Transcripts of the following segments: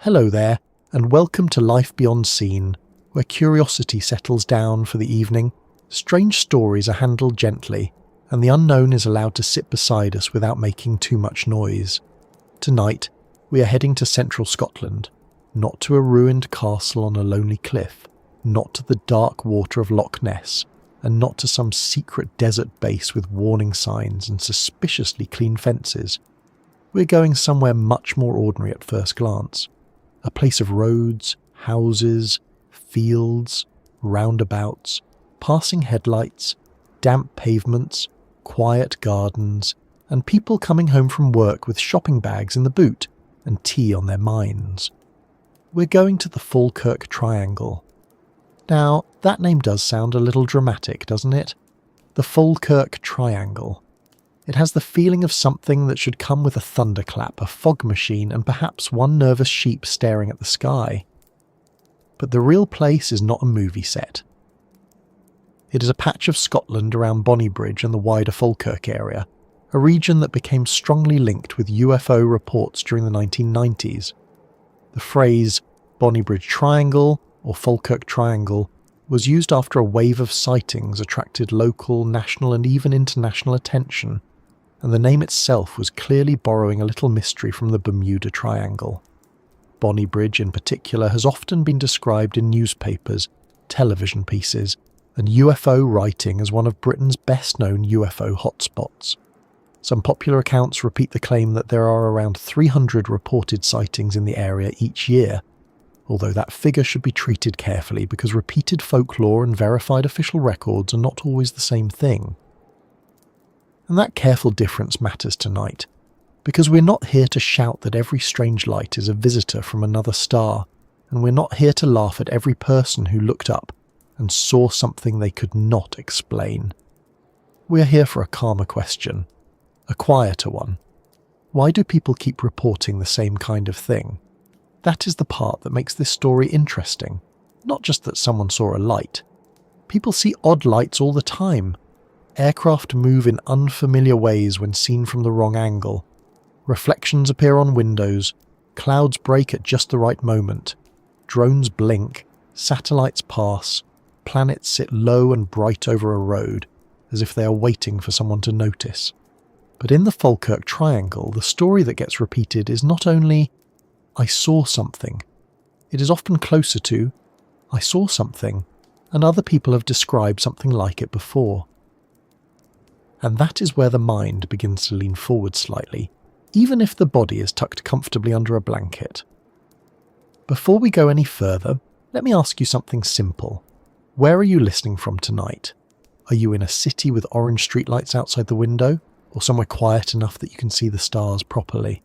Hello there, and welcome to Life Beyond Scene, where curiosity settles down for the evening, strange stories are handled gently, and the unknown is allowed to sit beside us without making too much noise. Tonight, we are heading to central Scotland, not to a ruined castle on a lonely cliff, not to the dark water of Loch Ness, and not to some secret desert base with warning signs and suspiciously clean fences. We're going somewhere much more ordinary at first glance. A place of roads, houses, fields, roundabouts, passing headlights, damp pavements, quiet gardens, and people coming home from work with shopping bags in the boot and tea on their minds. We're going to the Falkirk Triangle. Now, that name does sound a little dramatic, doesn't it? The Falkirk Triangle. It has the feeling of something that should come with a thunderclap, a fog machine, and perhaps one nervous sheep staring at the sky. But the real place is not a movie set. It is a patch of Scotland around Bonnybridge and the wider Falkirk area, a region that became strongly linked with UFO reports during the 1990s. The phrase Bonnybridge Triangle or Falkirk Triangle was used after a wave of sightings attracted local, national and even international attention, and the name itself was clearly borrowing a little mystery from the Bermuda Triangle. Bonnybridge in particular has often been described in newspapers, television pieces, and UFO writing as one of Britain's best-known UFO hotspots. Some popular accounts repeat the claim that there are around 300 reported sightings in the area each year, although that figure should be treated carefully because repeated folklore and verified official records are not always the same thing. And that careful difference matters tonight, because we're not here to shout that every strange light is a visitor from another star, and we're not here to laugh at every person who looked up and saw something they could not explain. We're here for a calmer question, a quieter one. Why do people keep reporting the same kind of thing? That is the part that makes this story interesting, not just that someone saw a light. People see odd lights all the time. Aircraft move in unfamiliar ways when seen from the wrong angle. Reflections appear on windows, clouds break at just the right moment, drones blink, satellites pass, planets sit low and bright over a road, as if they are waiting for someone to notice. But in the Falkirk Triangle, the story that gets repeated is not only I saw something. It is often closer to I saw something, and other people have described something like it before. And that is where the mind begins to lean forward slightly, even if the body is tucked comfortably under a blanket. Before we go any further, let me ask you something simple. Where are you listening from tonight? Are you in a city with orange streetlights outside the window, or somewhere quiet enough that you can see the stars properly?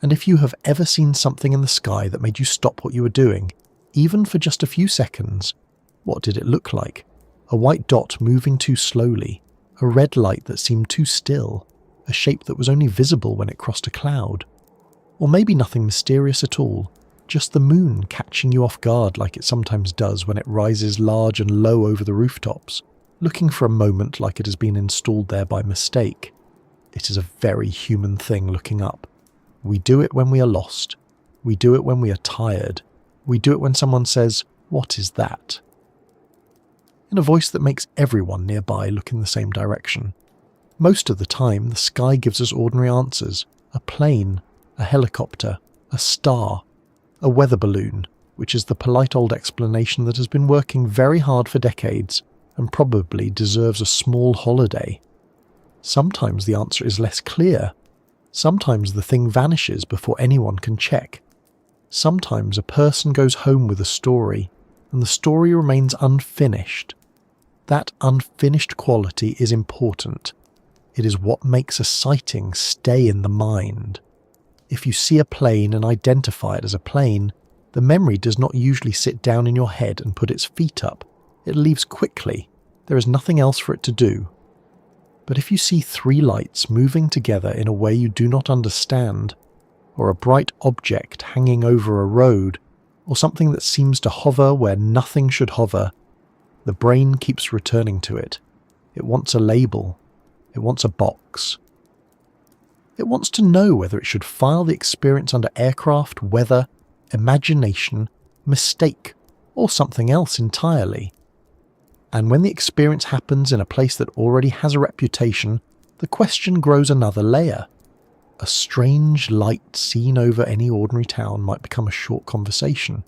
And if you have ever seen something in the sky that made you stop what you were doing, even for just a few seconds, what did it look like? A white dot moving too slowly, a red light that seemed too still, a shape that was only visible when it crossed a cloud? Or maybe nothing mysterious at all, just the moon catching you off guard like it sometimes does when it rises large and low over the rooftops, looking for a moment like it has been installed there by mistake. It is a very human thing looking up. We do it when we are lost. We do it when we are tired. We do it when someone says, "What is that?" in a voice that makes everyone nearby look in the same direction. Most of the time, the sky gives us ordinary answers. A plane, a helicopter, a star, a weather balloon, which is the polite old explanation that has been working very hard for decades and probably deserves a small holiday. Sometimes the answer is less clear. Sometimes the thing vanishes before anyone can check. Sometimes a person goes home with a story, and the story remains unfinished. That unfinished quality is important. It is what makes a sighting stay in the mind. If you see a plane and identify it as a plane, the memory does not usually sit down in your head and put its feet up. It leaves quickly. There is nothing else for it to do. But if you see three lights moving together in a way you do not understand, or a bright object hanging over a road, or something that seems to hover where nothing should hover, the brain keeps returning to it. It wants a label. It wants a box. It wants to know whether it should file the experience under aircraft, weather, imagination, mistake, or something else entirely. And when the experience happens in a place that already has a reputation, the question grows another layer. A strange light seen over any ordinary town might become a short conversation.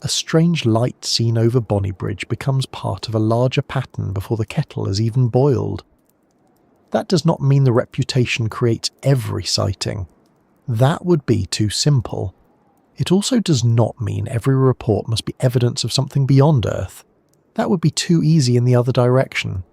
A strange light seen over Bonnybridge becomes part of a larger pattern before the kettle has even boiled. That does not mean the reputation creates every sighting. That would be too simple. It also does not mean every report must be evidence of something beyond Earth. That would be too easy in the other direction.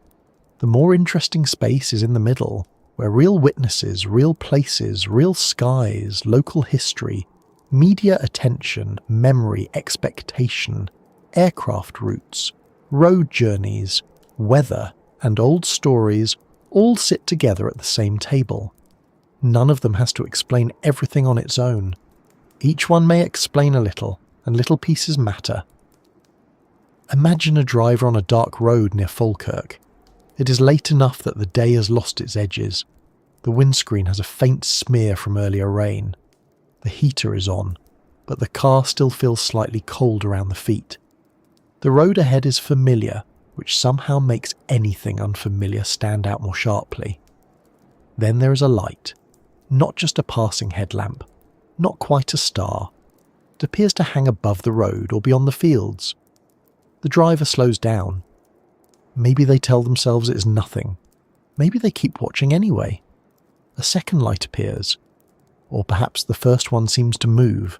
The more interesting space is in the middle, where real witnesses, real places, real skies, local history, media attention, memory, expectation, aircraft routes, road journeys, weather, and old stories all sit together at the same table. None of them has to explain everything on its own. Each one may explain a little, and little pieces matter. Imagine a driver on a dark road near Falkirk. It is late enough that the day has lost its edges. The windscreen has a faint smear from earlier rain. The heater is on, but the car still feels slightly cold around the feet. The road ahead is familiar, which somehow makes anything unfamiliar stand out more sharply. Then there is a light, not just a passing headlamp, not quite a star. It appears to hang above the road or beyond the fields. The driver slows down. Maybe they tell themselves it is nothing. Maybe they keep watching anyway. A second light appears, or perhaps the first one seems to move.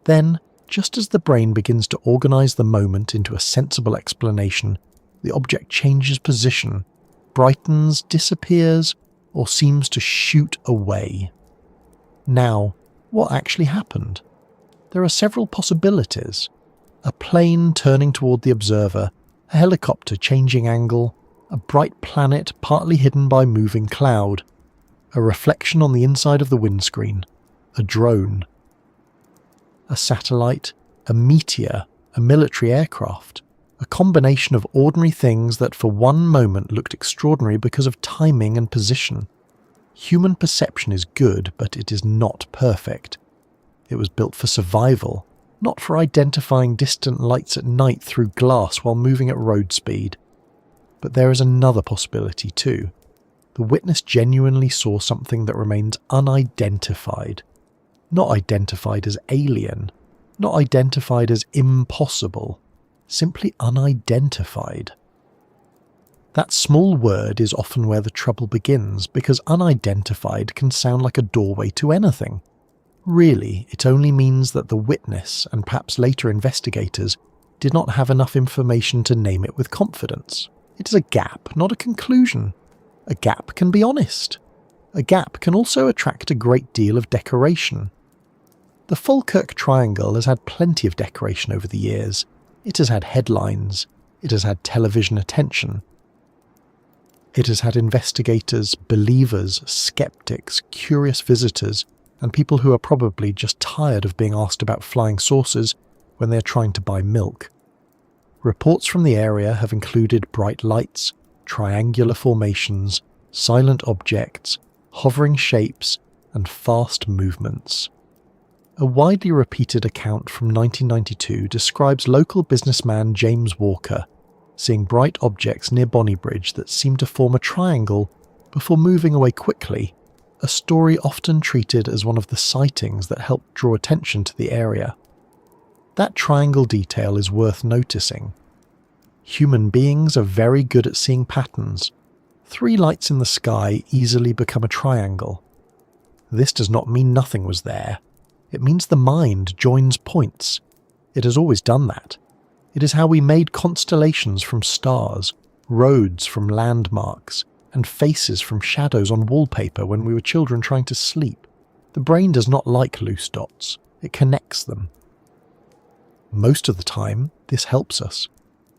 Then, just as the brain begins to organise the moment into a sensible explanation, the object changes position, brightens, disappears, or seems to shoot away. Now, what actually happened? There are several possibilities. A plane turning toward the observer, a helicopter changing angle, a bright planet partly hidden by moving cloud, a reflection on the inside of the windscreen, a drone, a satellite, a meteor, a military aircraft, a combination of ordinary things that for one moment looked extraordinary because of timing and position. Human perception is good, but it is not perfect. It was built for survival, not for identifying distant lights at night through glass while moving at road speed. But there is another possibility too. The witness genuinely saw something that remains unidentified. Not identified as alien, not identified as impossible, simply unidentified. That small word is often where the trouble begins, because unidentified can sound like a doorway to anything. Really, it only means that the witness, and perhaps later investigators, did not have enough information to name it with confidence. It is a gap, not a conclusion. A gap can be honest. A gap can also attract a great deal of decoration. The Falkirk Triangle has had plenty of decoration over the years. It has had headlines. It has had television attention. It has had investigators, believers, skeptics, curious visitors, and people who are probably just tired of being asked about flying saucers when they are trying to buy milk. Reports from the area have included bright lights, triangular formations, silent objects, hovering shapes, and fast movements. A widely repeated account from 1992 describes local businessman James Walker seeing bright objects near Bonnybridge that seemed to form a triangle before moving away quickly, a story often treated as one of the sightings that helped draw attention to the area. That triangle detail is worth noticing. Human beings are very good at seeing patterns. 3 lights in the sky easily become a triangle. This does not mean nothing was there. It means the mind joins points. It has always done that. It is how we made constellations from stars, roads from landmarks, and faces from shadows on wallpaper when we were children trying to sleep. The brain does not like loose dots. It connects them. Most of the time, this helps us.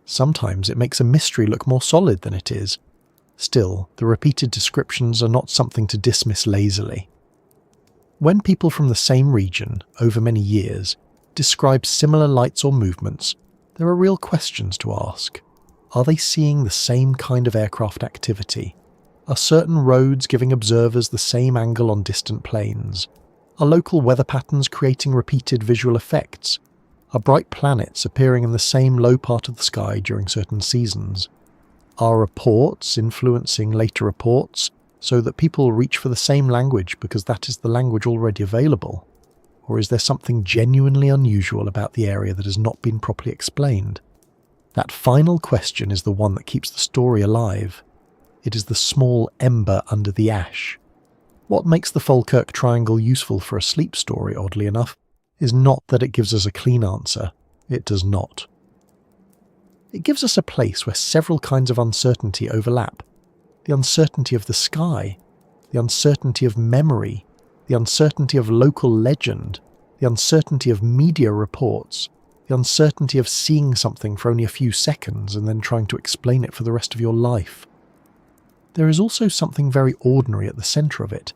Sometimes it makes a mystery look more solid than it is. Still, the repeated descriptions are not something to dismiss lazily. When people from the same region, over many years, describe similar lights or movements, there are real questions to ask. Are they seeing the same kind of aircraft activity? Are certain roads giving observers the same angle on distant planes? Are local weather patterns creating repeated visual effects? Are bright planets appearing in the same low part of the sky during certain seasons? Are reports influencing later reports so that people reach for the same language because that is the language already available? Or is there something genuinely unusual about the area that has not been properly explained? That final question is the one that keeps the story alive. It is the small ember under the ash. What makes the Falkirk Triangle useful for a sleep story, oddly enough, is not that it gives us a clean answer. It does not. It gives us a place where several kinds of uncertainty overlap. The uncertainty of the sky, the uncertainty of memory, the uncertainty of local legend, the uncertainty of media reports, the uncertainty of seeing something for only a few seconds and then trying to explain it for the rest of your life. There is also something very ordinary at the centre of it,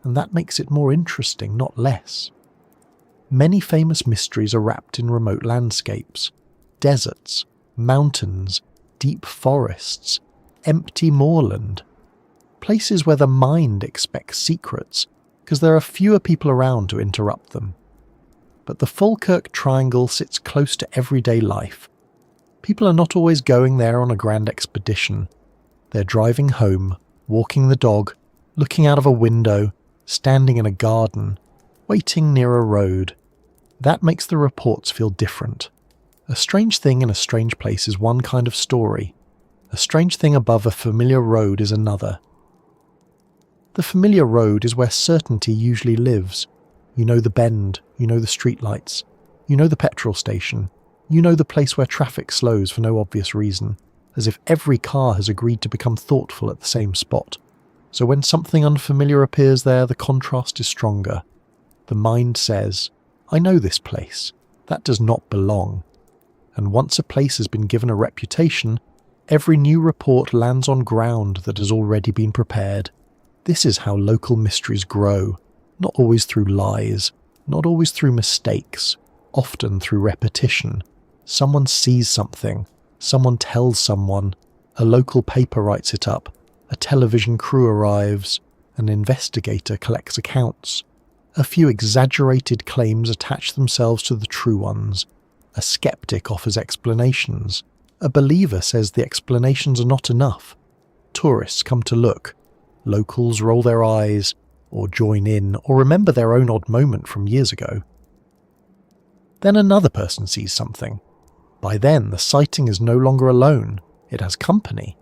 and that makes it more interesting, not less. Many famous mysteries are wrapped in remote landscapes, deserts, mountains, deep forests, empty moorland, places where the mind expects secrets because there are fewer people around to interrupt them. But the Falkirk Triangle sits close to everyday life. People are not always going there on a grand expedition. They're driving home, walking the dog, looking out of a window, standing in a garden, waiting near a road. That makes the reports feel different. A strange thing in a strange place is one kind of story. A strange thing above a familiar road is another. The familiar road is where certainty usually lives. You know the bend, you know the streetlights, you know the petrol station, you know the place where traffic slows for no obvious reason, as if every car has agreed to become thoughtful at the same spot. So when something unfamiliar appears there, the contrast is stronger. The mind says, I know this place. That does not belong. And once a place has been given a reputation, every new report lands on ground that has already been prepared. This is how local mysteries grow. Not always through lies, not always through mistakes, often through repetition. Someone sees something, someone tells someone, a local paper writes it up, a television crew arrives, an investigator collects accounts. A few exaggerated claims attach themselves to the true ones. A skeptic offers explanations. A believer says the explanations are not enough. Tourists come to look. Locals roll their eyes, or join in, or remember their own odd moment from years ago. Then another person sees something. By then, the sighting is no longer alone. It has company.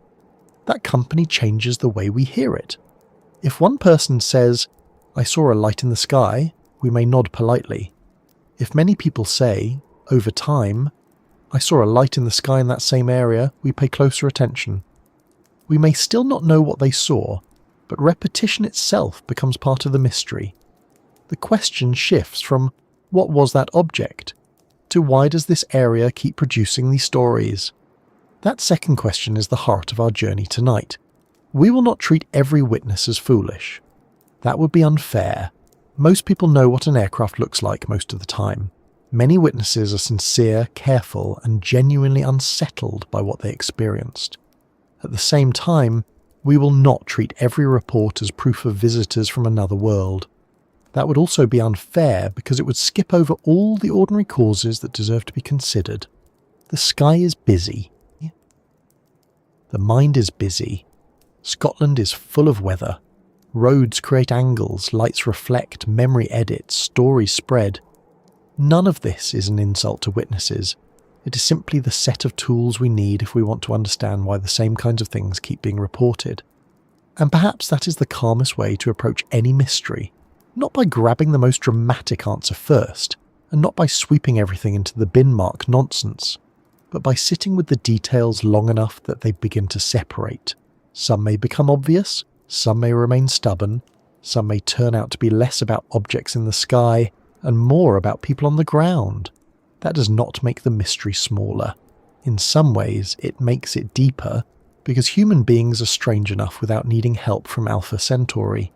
That company changes the way we hear it. If one person says, I saw a light in the sky, we may nod politely. If many people say, over time, I saw a light in the sky in that same area, we pay closer attention. We may still not know what they saw, but repetition itself becomes part of the mystery. The question shifts from, what was that object, to why does this area keep producing these stories? That second question is the heart of our journey tonight. We will not treat every witness as foolish. That would be unfair. Most people know what an aircraft looks like most of the time. Many witnesses are sincere, careful, and genuinely unsettled by what they experienced. At the same time, we will not treat every report as proof of visitors from another world. That would also be unfair because it would skip over all the ordinary causes that deserve to be considered. The sky is busy. The mind is busy. Scotland is full of weather. Roads create angles, lights reflect, memory edits, stories spread. None of this is an insult to witnesses. It is simply the set of tools we need if we want to understand why the same kinds of things keep being reported. And perhaps that is the calmest way to approach any mystery, not by grabbing the most dramatic answer first, and not by sweeping everything into the bin mark nonsense, but by sitting with the details long enough that they begin to separate. Some may become obvious, some may remain stubborn, some may turn out to be less about objects in the sky and more about people on the ground. That does not make the mystery smaller. In some ways, it makes it deeper, because human beings are strange enough without needing help from Alpha Centauri.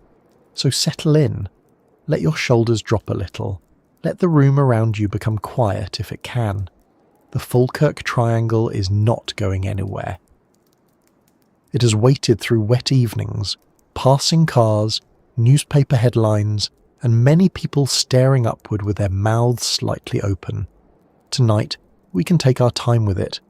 So settle in. Let your shoulders drop a little. Let the room around you become quiet if it can. The Falkirk Triangle is not going anywhere. It has waited through wet evenings, passing cars, newspaper headlines, and many people staring upward with their mouths slightly open. Tonight, we can take our time with it.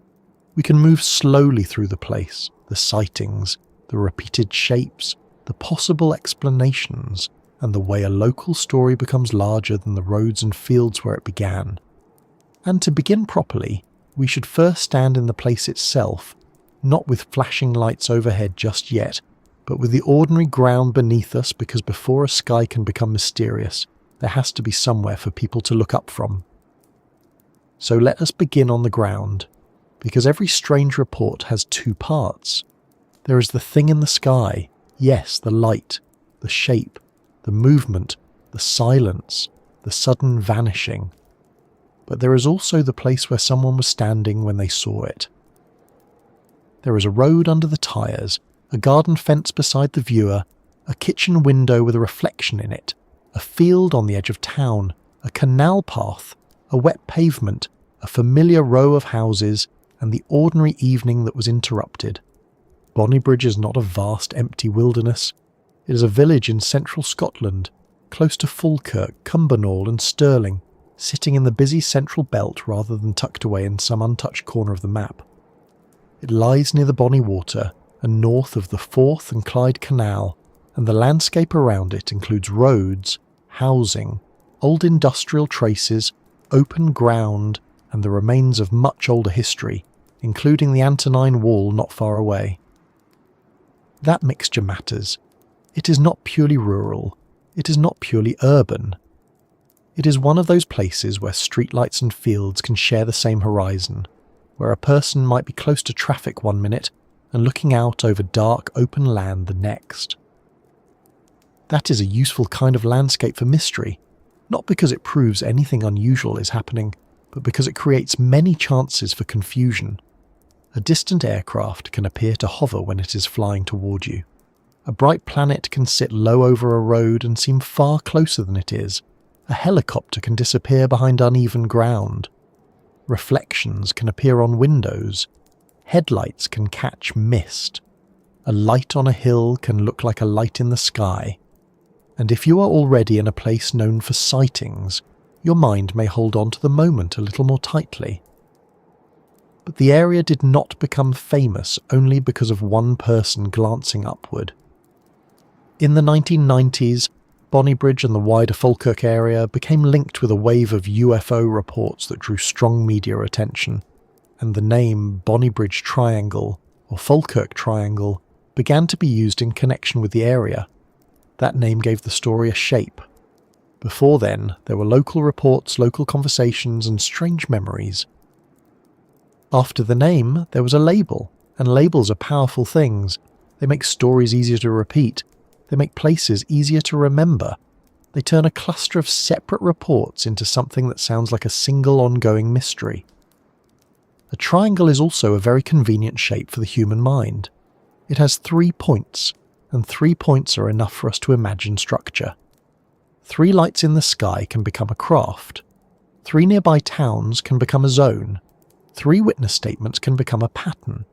We can move slowly through the place, the sightings, the repeated shapes, the possible explanations, and the way a local story becomes larger than the roads and fields where it began. And to begin properly, we should first stand in the place itself, not with flashing lights overhead just yet, but with the ordinary ground beneath us, because before a sky can become mysterious, there has to be somewhere for people to look up from. So let us begin on the ground, because every strange report has two parts. There is the thing in the sky, yes, the light, the shape, the movement, the silence, the sudden vanishing. But there is also the place where someone was standing when they saw it. There is a road under the tyres, a garden fence beside the viewer, a kitchen window with a reflection in it, a field on the edge of town, a canal path, a wet pavement, a familiar row of houses, and the ordinary evening that was interrupted. Bonnybridge is not a vast empty wilderness. It is a village in central Scotland, close to Falkirk, Cumbernauld and Stirling, sitting in the busy central belt rather than tucked away in some untouched corner of the map. It lies near the Bonny Water and north of the Forth and Clyde Canal, and the landscape around it includes roads, housing, old industrial traces, open ground, and the remains of much older history, including the Antonine Wall not far away. That mixture matters. It is not purely rural. It is not purely urban. It is one of those places where streetlights and fields can share the same horizon, where a person might be close to traffic one minute and looking out over dark open land the next. That is a useful kind of landscape for mystery, not because it proves anything unusual is happening, but because it creates many chances for confusion. A distant aircraft can appear to hover when it is flying toward you. A bright planet can sit low over a road and seem far closer than it is. A helicopter can disappear behind uneven ground. Reflections can appear on windows. Headlights can catch mist. A light on a hill can look like a light in the sky. And if you are already in a place known for sightings, your mind may hold on to the moment a little more tightly. But the area did not become famous only because of one person glancing upward. In the 1990s, Bonnybridge and the wider Falkirk area became linked with a wave of UFO reports that drew strong media attention, and the name Bonnybridge Triangle, or Falkirk Triangle, began to be used in connection with the area. That name gave the story a shape. Before then, there were local reports, local conversations, and strange memories. After the name, there was a label, and labels are powerful things. They make stories easier to repeat. They make places easier to remember. They turn a cluster of separate reports into something that sounds like a single ongoing mystery. A triangle is also a very convenient shape for the human mind. It has 3 points, and 3 points are enough for us to imagine structure. 3 lights in the sky can become a craft. 3 nearby towns can become a zone. 3 witness statements can become a pattern.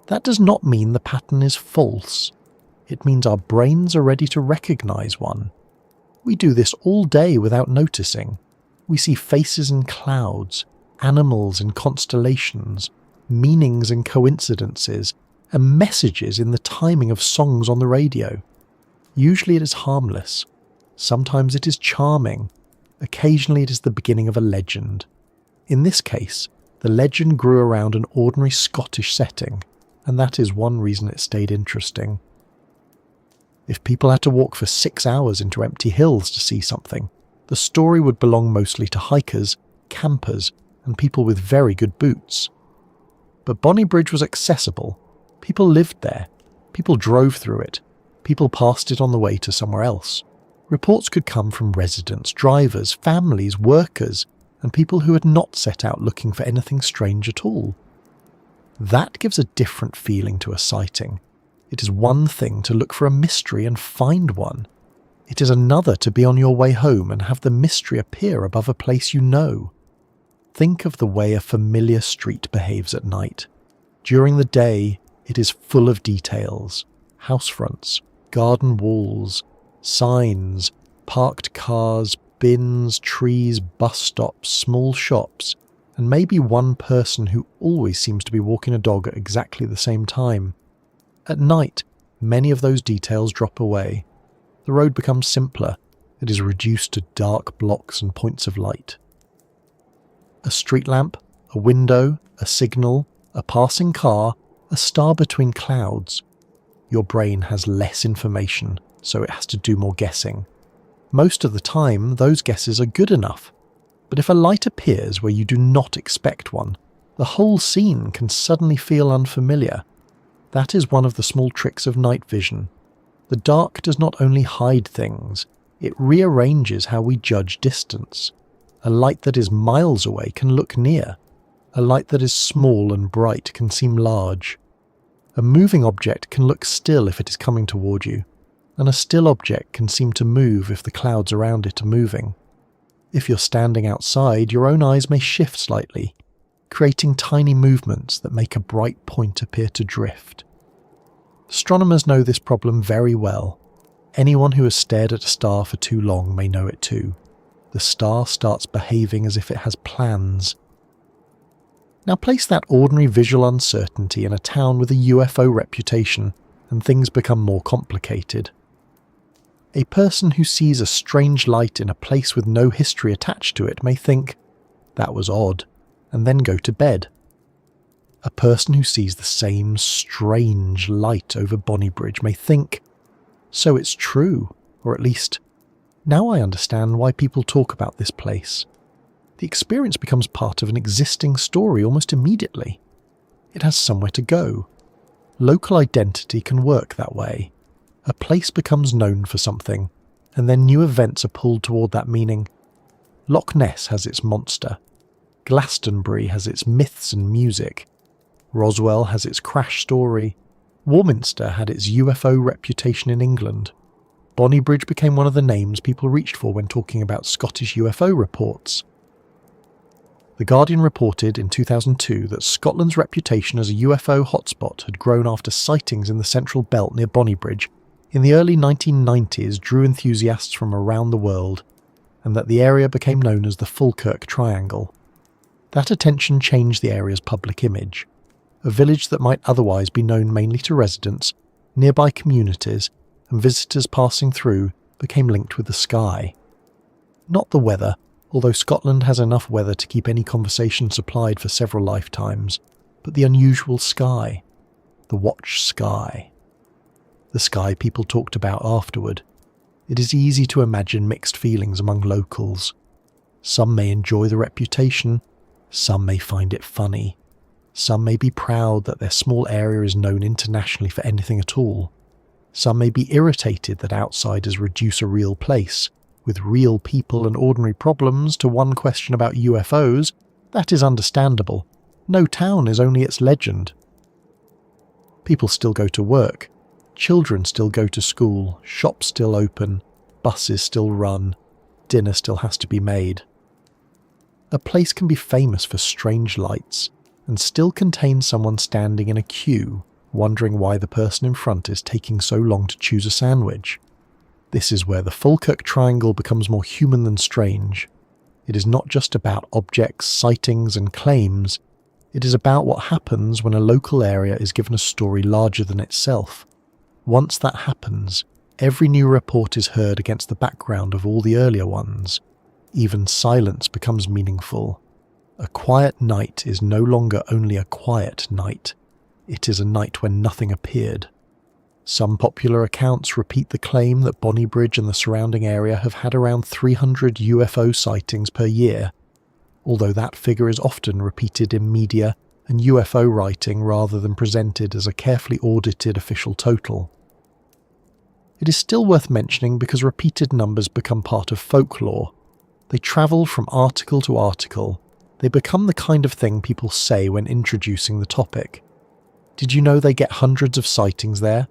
That does not mean the pattern is false. It means our brains are ready to recognize one. We do this all day without noticing. We see faces in clouds, animals in constellations, meanings in coincidences, and messages in the timing of songs on the radio. Usually it is harmless. Sometimes it is charming. Occasionally it is the beginning of a legend. In this case, the legend grew around an ordinary Scottish setting, and that is one reason it stayed interesting. If people had to walk for 6 hours into empty hills to see something, the story would belong mostly to hikers, campers, and people with very good boots. But Bonnybridge was accessible. People lived there. People drove through it. People passed it on the way to somewhere else. Reports could come from residents, drivers, families, workers, and people who had not set out looking for anything strange at all. That gives a different feeling to a sighting. It is one thing to look for a mystery and find one. It is another to be on your way home and have the mystery appear above a place you know. Think of the way a familiar street behaves at night. During the day, it is full of details. House fronts, garden walls, signs, parked cars, bins, trees, bus stops, small shops, and maybe one person who always seems to be walking a dog at exactly the same time. At night, many of those details drop away. The road becomes simpler. It is reduced to dark blocks and points of light. A street lamp, a window, a signal, a passing car, a star between clouds. Your brain has less information, so it has to do more guessing. Most of the time, those guesses are good enough. But if a light appears where you do not expect one, the whole scene can suddenly feel unfamiliar. That is one of the small tricks of night vision. The dark does not only hide things, it rearranges how we judge distance. A light that is miles away can look near. A light that is small and bright can seem large. A moving object can look still if it is coming toward you, and a still object can seem to move if the clouds around it are moving. If you're standing outside, your own eyes may shift slightly, creating tiny movements that make a bright point appear to drift. Astronomers know this problem very well. Anyone who has stared at a star for too long may know it too. The star starts behaving as if it has plans. Now place that ordinary visual uncertainty in a town with a UFO reputation, and things become more complicated. A person who sees a strange light in a place with no history attached to it may think, "That was odd," and then go to bed. A person who sees the same strange light over Bonnybridge may think, "So it's true," or at least, "Now I understand why people talk about this place." The experience becomes part of an existing story almost immediately. It has somewhere to go. Local identity can work that way. A place becomes known for something, and then new events are pulled toward that meaning. Loch Ness has its monster. Glastonbury has its myths and music. Roswell has its crash story. Warminster had its UFO reputation in England. Bonnybridge became one of the names people reached for when talking about Scottish UFO reports. The Guardian reported in 2002 that Scotland's reputation as a UFO hotspot had grown after sightings in the central belt near Bonnybridge in the early 1990s drew enthusiasts from around the world, and that the area became known as the Falkirk Triangle. That attention changed the area's public image. A village that might otherwise be known mainly to residents, nearby communities, and visitors passing through became linked with the sky. Not the weather, although Scotland has enough weather to keep any conversation supplied for several lifetimes, but the unusual sky. The watch sky. The sky people talked about afterward. It is easy to imagine mixed feelings among locals. Some may enjoy the reputation, some may find it funny. Some may be proud that their small area is known internationally for anything at all. Some may be irritated that outsiders reduce a real place, with real people and ordinary problems, to one question about UFOs. That is understandable. No town is only its legend. People still go to work. Children still go to school. Shops still open. Buses still run. Dinner still has to be made. A place can be famous for strange lights, and still contain someone standing in a queue, wondering why the person in front is taking so long to choose a sandwich. This is where the Falkirk Triangle becomes more human than strange. It is not just about objects, sightings, and claims. It is about what happens when a local area is given a story larger than itself. Once that happens, every new report is heard against the background of all the earlier ones. Even silence becomes meaningful. A quiet night is no longer only a quiet night. It is a night when nothing appeared. Some popular accounts repeat the claim that Bonnybridge and the surrounding area have had around 300 UFO sightings per year, although that figure is often repeated in media and UFO writing rather than presented as a carefully audited official total. It is still worth mentioning because repeated numbers become part of folklore. They travel from article to article. They become the kind of thing people say when introducing the topic. Did you know they get hundreds of sightings there?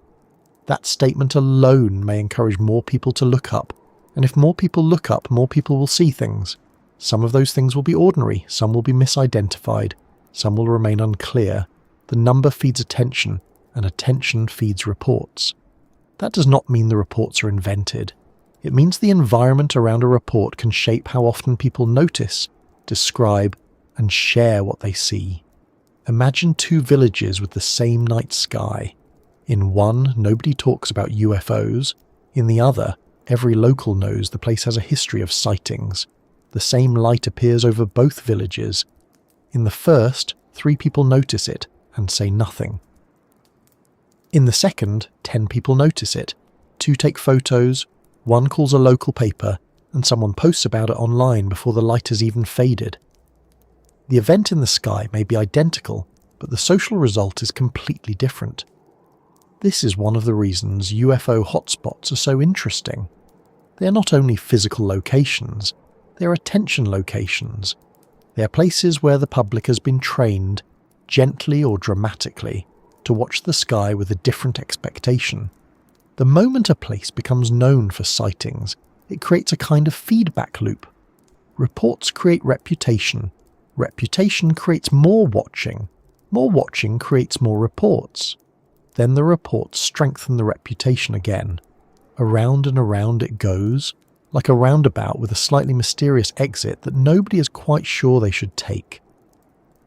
That statement alone may encourage more people to look up, and if more people look up, more people will see things. Some of those things will be ordinary, some will be misidentified, some will remain unclear. The number feeds attention, and attention feeds reports. That does not mean the reports are invented. It means the environment around a report can shape how often people notice, describe, and share what they see. Imagine two villages with the same night sky. In one, nobody talks about UFOs. In the other, every local knows the place has a history of sightings. The same light appears over both villages. In the first, 3 people notice it and say nothing. In the second, 10 people notice it. 2 take photos, 1 calls a local paper, and someone posts about it online before the light has even faded. The event in the sky may be identical, but the social result is completely different. This is one of the reasons UFO hotspots are so interesting. They are not only physical locations, they are attention locations. They are places where the public has been trained, gently or dramatically, to watch the sky with a different expectation. The moment a place becomes known for sightings, it creates a kind of feedback loop. Reports create reputation. Reputation creates more watching. More watching creates more reports. Then the reports strengthen the reputation again. Around and around it goes, like a roundabout with a slightly mysterious exit that nobody is quite sure they should take.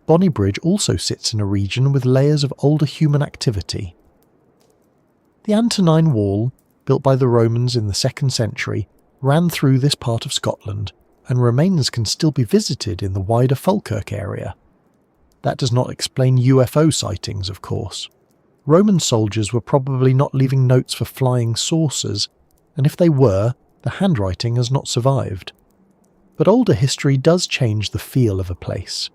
Bonnybridge also sits in a region with layers of older human activity. The Antonine Wall, built by the Romans in the 2nd century, ran through this part of Scotland, and remains can still be visited in the wider Falkirk area. That does not explain UFO sightings, of course. Roman soldiers were probably not leaving notes for flying saucers, and if they were, the handwriting has not survived. But older history does change the feel of a place.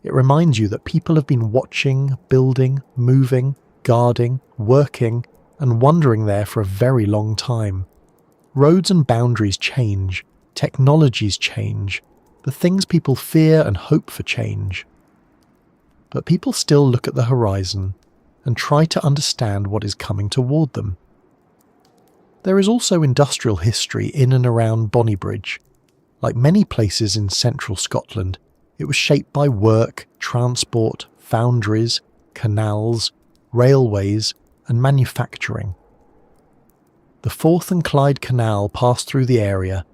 It reminds you that people have been watching, building, moving, guarding, working, and wandering there for a very long time. Roads and boundaries change, technologies change, the things people fear and hope for change. But people still look at the horizon and try to understand what is coming toward them. There is also industrial history in and around Bonnybridge. Like many places in central Scotland, it was shaped by work, transport, foundries, canals, railways, and manufacturing. The Forth and Clyde Canal passed through the area,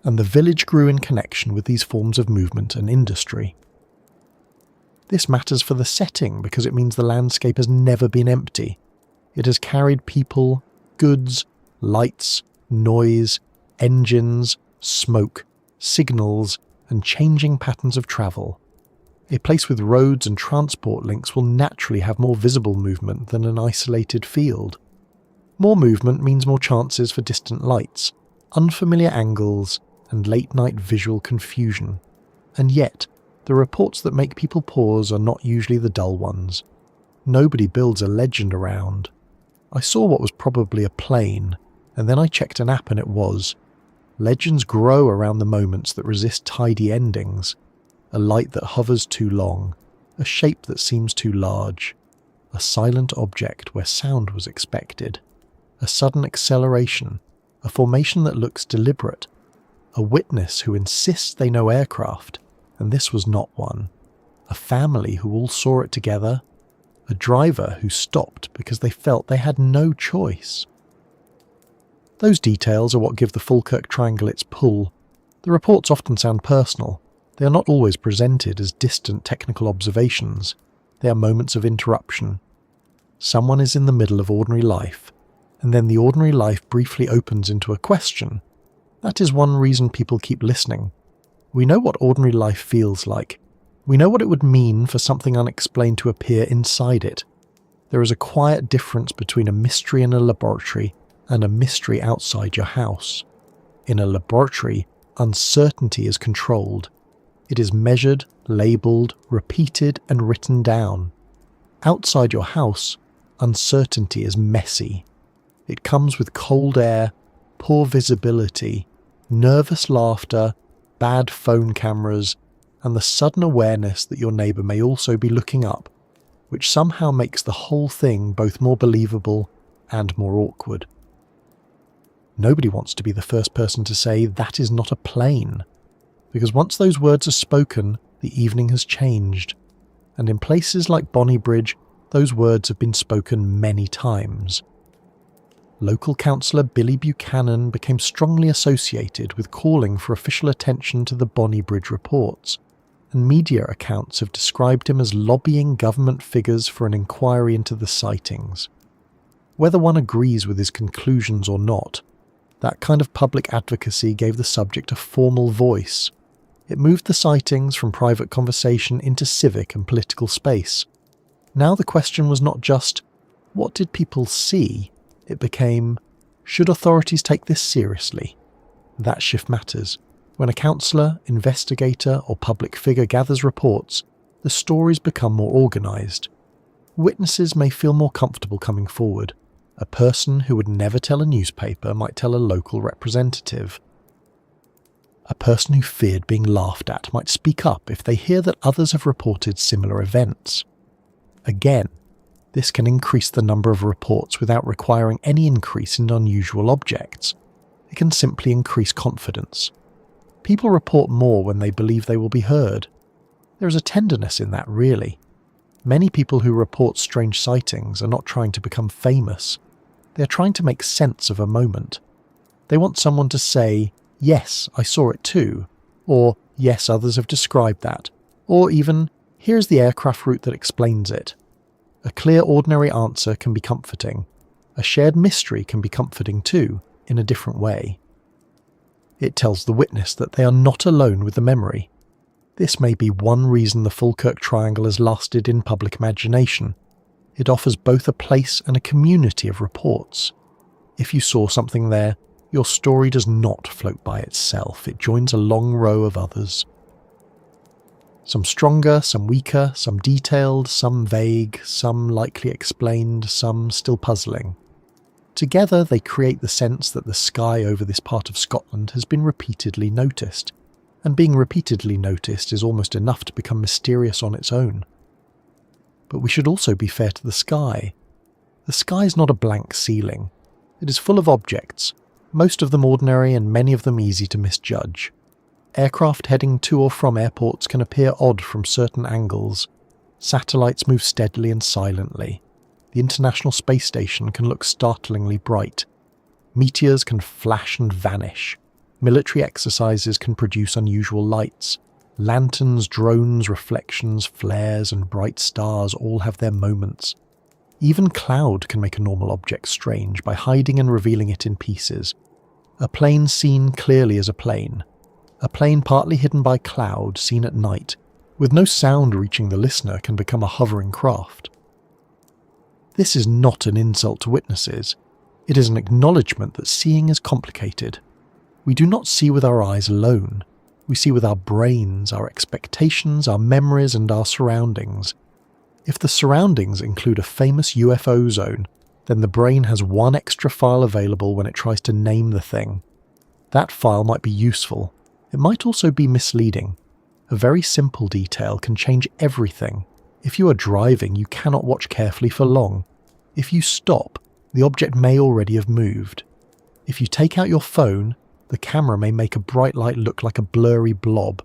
and the village grew in connection with these forms of movement and industry. This matters for the setting because it means the landscape has never been empty. It has carried people, goods, lights, noise, engines, smoke, signals, and changing patterns of travel. A place with roads and transport links will naturally have more visible movement than an isolated field. More movement means more chances for distant lights, unfamiliar angles, and late-night visual confusion. And yet, the reports that make people pause are not usually the dull ones. Nobody builds a legend around. I saw what was probably a plane, and then I checked an app and it was. Legends grow around the moments that resist tidy endings. A light that hovers too long, a shape that seems too large, a silent object where sound was expected, a sudden acceleration, a formation that looks deliberate, a witness who insists they know aircraft, and this was not one, a family who all saw it together, a driver who stopped because they felt they had no choice. Those details are what give the Falkirk Triangle its pull. The reports often sound personal. They are not always presented as distant technical observations. They are moments of interruption. Someone is in the middle of ordinary life, and then the ordinary life briefly opens into a question. That is one reason people keep listening. We know what ordinary life feels like. We know what it would mean for something unexplained to appear inside it. There is a quiet difference between a mystery in a laboratory and a mystery outside your house. In a laboratory, uncertainty is controlled. It is measured, labelled, repeated, and written down. Outside your house, uncertainty is messy. It comes with cold air, poor visibility, nervous laughter, bad phone cameras, and the sudden awareness that your neighbour may also be looking up, which somehow makes the whole thing both more believable and more awkward. Nobody wants to be the first person to say, "That is not a plane," because once those words are spoken, the evening has changed, and in places like Bonnybridge, those words have been spoken many times. Local councillor Billy Buchanan became strongly associated with calling for official attention to the Bonnybridge reports, and media accounts have described him as lobbying government figures for an inquiry into the sightings. Whether one agrees with his conclusions or not, that kind of public advocacy gave the subject a formal voice. It moved the sightings from private conversation into civic and political space. Now the question was not just, what did people see? It became, should authorities take this seriously? That shift matters. When a councillor, investigator or public figure gathers reports, the stories become more organised. Witnesses may feel more comfortable coming forward. A person who would never tell a newspaper might tell a local representative. A person who feared being laughed at might speak up if they hear that others have reported similar events. Again, this can increase the number of reports without requiring any increase in unusual objects. It can simply increase confidence. People report more when they believe they will be heard. There is a tenderness in that, really. Many people who report strange sightings are not trying to become famous. They are trying to make sense of a moment. They want someone to say, yes, I saw it too, or yes, others have described that, or even, here's the aircraft route that explains it. A clear, ordinary answer can be comforting. A shared mystery can be comforting too, in a different way. It tells the witness that they are not alone with the memory. This may be one reason the Falkirk Triangle has lasted in public imagination. It offers both a place and a community of reports. If you saw something there, your story does not float by itself. It joins a long row of others. Some stronger, some weaker, some detailed, some vague, some likely explained, some still puzzling. Together they create the sense that the sky over this part of Scotland has been repeatedly noticed, and being repeatedly noticed is almost enough to become mysterious on its own. But we should also be fair to the sky. The sky is not a blank ceiling. It is full of objects, most of them ordinary and many of them easy to misjudge. Aircraft heading to or from airports can appear odd from certain angles. Satellites move steadily and silently. The International Space Station can look startlingly bright. Meteors can flash and vanish. Military exercises can produce unusual lights. Lanterns, drones, reflections, flares, and bright stars all have their moments. Even cloud can make a normal object strange by hiding and revealing it in pieces. A plane seen clearly as a plane. A plane partly hidden by cloud seen at night, with no sound reaching the listener, can become a hovering craft. This is not an insult to witnesses. It is an acknowledgement that seeing is complicated. We do not see with our eyes alone. We see with our brains, our expectations, our memories, and our surroundings. If the surroundings include a famous UFO zone, then the brain has one extra file available when it tries to name the thing. That file might be useful. It might also be misleading. A very simple detail can change everything. If you are driving, you cannot watch carefully for long. If you stop, the object may already have moved. If you take out your phone, the camera may make a bright light look like a blurry blob.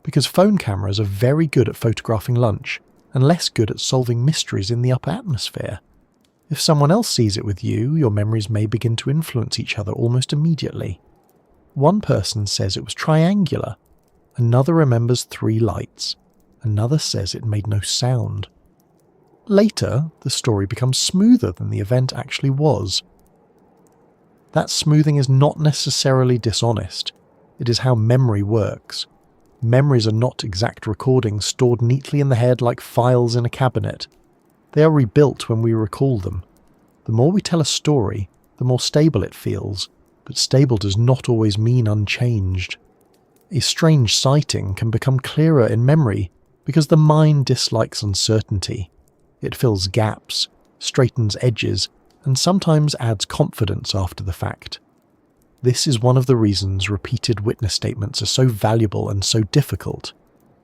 Because phone cameras are very good at photographing lunch, and less good at solving mysteries in the upper atmosphere. If someone else sees it with you, your memories may begin to influence each other almost immediately. One person says it was triangular, another remembers 3 lights, another says it made no sound. Later, the story becomes smoother than the event actually was. That smoothing is not necessarily dishonest. It is how memory works. Memories are not exact recordings stored neatly in the head like files in a cabinet. They are rebuilt when we recall them. The more we tell a story, the more stable it feels, but stable does not always mean unchanged. A strange sighting can become clearer in memory because the mind dislikes uncertainty. It fills gaps, straightens edges, and sometimes adds confidence after the fact. This is one of the reasons repeated witness statements are so valuable and so difficult.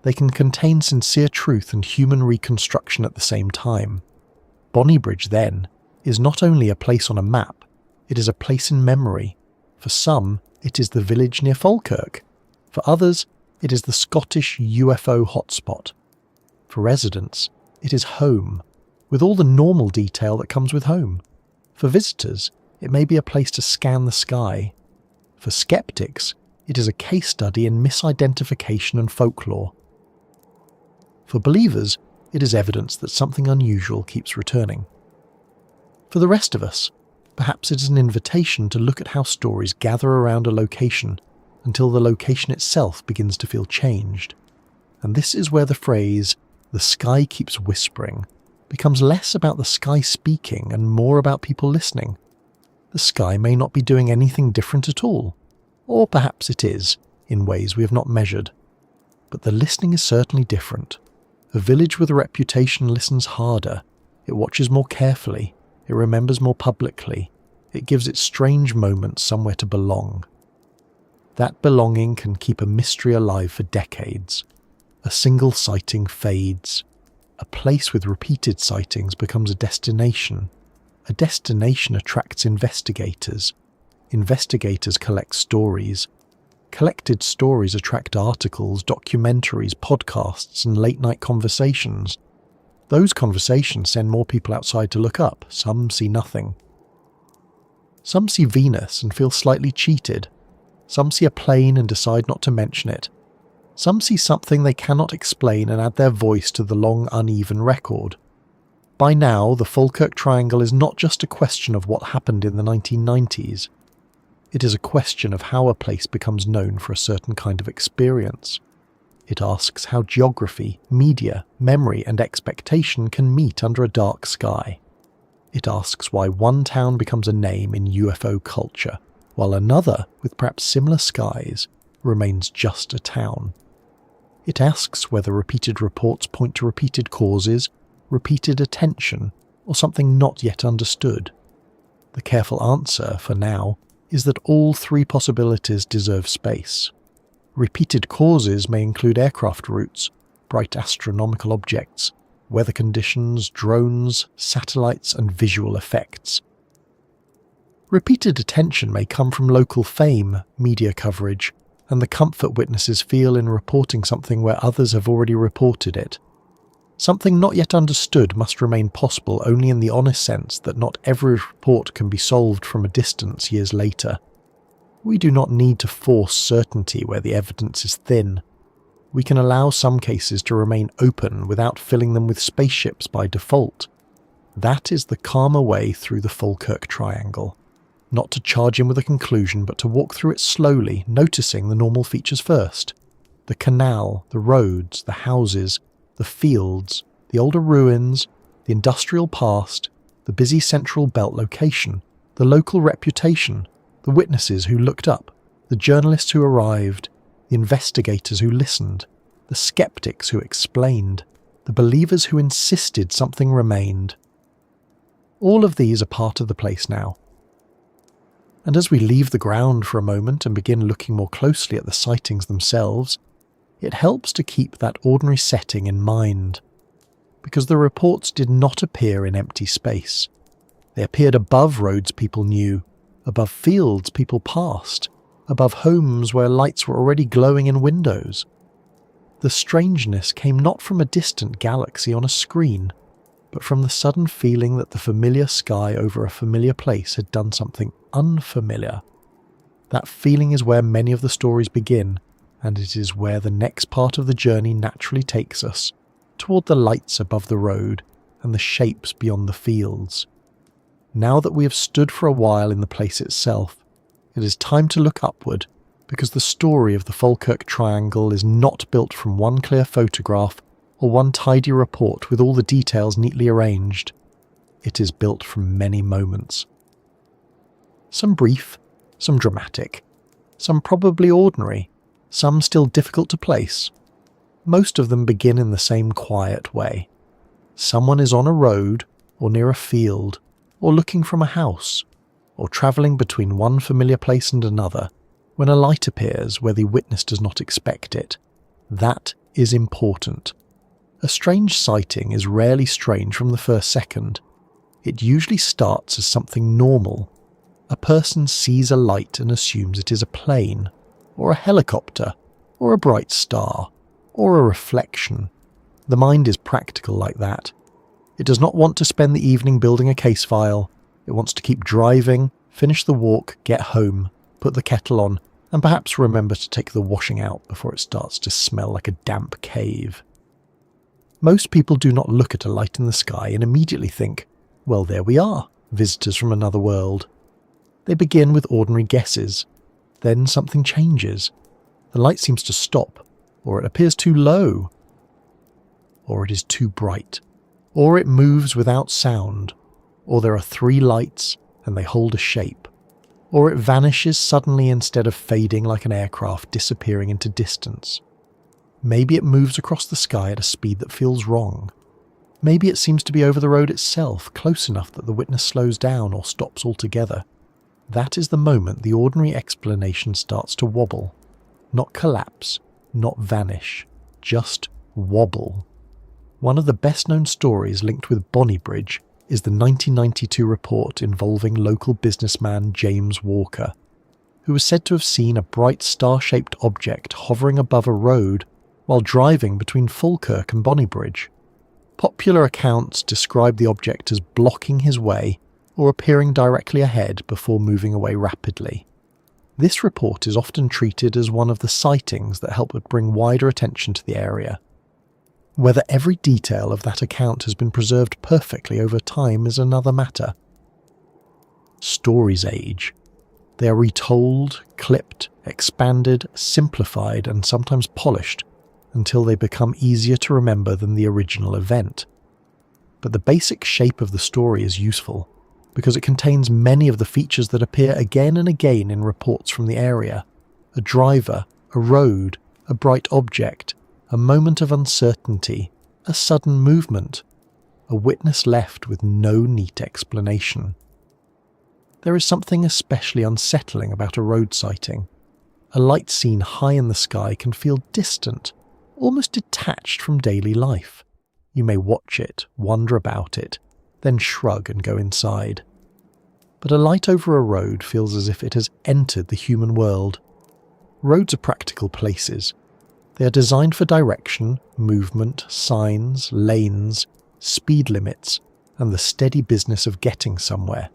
They can contain sincere truth and human reconstruction at the same time. Bonnybridge, then, is not only a place on a map, it is a place in memory. For some, it is the village near Falkirk. For others, it is the Scottish UFO hotspot. For residents, it is home, with all the normal detail that comes with home. For visitors, It may be a place to scan the sky. For skeptics, it is a case study in misidentification and folklore. For believers, it is evidence that something unusual keeps returning. For the rest of us, perhaps it is an invitation to look at how stories gather around a location until the location itself begins to feel changed. And this is where the phrase, "the sky keeps whispering," becomes less about the sky speaking and more about people listening. The sky may not be doing anything different at all, or perhaps it is, in ways we have not measured. But the listening is certainly different. A village with a reputation listens harder, it watches more carefully, it remembers more publicly, it gives its strange moments somewhere to belong. That belonging can keep a mystery alive for decades. A single sighting fades. A place with repeated sightings becomes a destination. A destination attracts investigators. Investigators collect stories. Collected stories attract articles, documentaries, podcasts, and late-night conversations. Those conversations send more people outside to look up. Some see nothing. Some see Venus and feel slightly cheated. Some see a plane and decide not to mention it. Some see something they cannot explain and add their voice to the long, uneven record. By now, the Falkirk Triangle is not just a question of what happened in the 1990s. It is a question of how a place becomes known for a certain kind of experience. It asks how geography, media, memory, and expectation can meet under a dark sky. It asks why one town becomes a name in UFO culture, while another, with perhaps similar skies, remains just a town. It asks whether repeated reports point to repeated causes, repeated attention, or something not yet understood. The careful answer, for now, is that all three possibilities deserve space. Repeated causes may include aircraft routes, bright astronomical objects, weather conditions, drones, satellites, and visual effects. Repeated attention may come from local fame, media coverage, and the comfort witnesses feel in reporting something where others have already reported it. Something not yet understood must remain possible only in the honest sense that not every report can be solved from a distance years later. We do not need to force certainty where the evidence is thin. We can allow some cases to remain open without filling them with spaceships by default. That is the calmer way through the Falkirk Triangle. Not to charge in with a conclusion, but to walk through it slowly, noticing the normal features first. The canal, the roads, the houses, the fields, the older ruins, the industrial past, the busy central belt location, the local reputation, the witnesses who looked up, the journalists who arrived, the investigators who listened, the skeptics who explained, the believers who insisted something remained. All of these are part of the place now. And as we leave the ground for a moment and begin looking more closely at the sightings themselves, it helps to keep that ordinary setting in mind, because the reports did not appear in empty space. They appeared above roads people knew, above fields people passed, above homes where lights were already glowing in windows. The strangeness came not from a distant galaxy on a screen, but from the sudden feeling that the familiar sky over a familiar place had done something unfamiliar. That feeling is where many of the stories begin, and it is where the next part of the journey naturally takes us, toward the lights above the road and the shapes beyond the fields. Now that we have stood for a while in the place itself, it is time to look upward, because the story of the Falkirk Triangle is not built from one clear photograph or one tidy report with all the details neatly arranged. It is built from many moments. Some brief, some dramatic, some probably ordinary, some still difficult to place. Most of them begin in the same quiet way. Someone is on a road, or near a field, or looking from a house, or travelling between one familiar place and another, when a light appears where the witness does not expect it. That is important. A strange sighting is rarely strange from the first second. It usually starts as something normal. A person sees a light and assumes it is a plane, or a helicopter, or a bright star, or a reflection. The mind is practical like that. It does not want to spend the evening building a case file. It wants to keep driving, Finish the walk, get home, put the kettle on, and perhaps remember to take the washing out before it starts to smell like a damp cave. Most people do not look at a light in the sky and immediately think, well, there we are, visitors from another world. They begin with ordinary guesses. Then something changes. The light seems to stop, or it appears too low, or it is too bright, or it moves without sound, or there are 3 lights and they hold a shape, or it vanishes suddenly instead of fading like an aircraft disappearing into distance. Maybe it moves across the sky at a speed that feels wrong. Maybe it seems to be over the road itself, close enough that the witness slows down or stops altogether. That is the moment the ordinary explanation starts to wobble. Not collapse, not vanish, just wobble. One of the best-known stories linked with Bonnybridge is the 1992 report involving local businessman James Walker, who was said to have seen a bright star-shaped object hovering above a road while driving between Falkirk and Bonnybridge. Popular accounts describe the object as blocking his way or appearing directly ahead before moving away rapidly. This report is often treated as one of the sightings that help bring wider attention to the area. Whether every detail of that account has been preserved perfectly over time is another matter. Stories age. They are retold, clipped, expanded, simplified, and sometimes polished until they become easier to remember than the original event. But the basic shape of the story is useful, because it contains many of the features that appear again and again in reports from the area. A driver, a road, a bright object, a moment of uncertainty, a sudden movement, a witness left with no neat explanation. There is something especially unsettling about a road sighting. A light seen high in the sky can feel distant, almost detached from daily life. You may watch it, wonder about it, then shrug and go inside. But a light over a road feels as if it has entered the human world. Roads are practical places. They are designed for direction, movement, signs, lanes, speed limits, and the steady business of getting somewhere.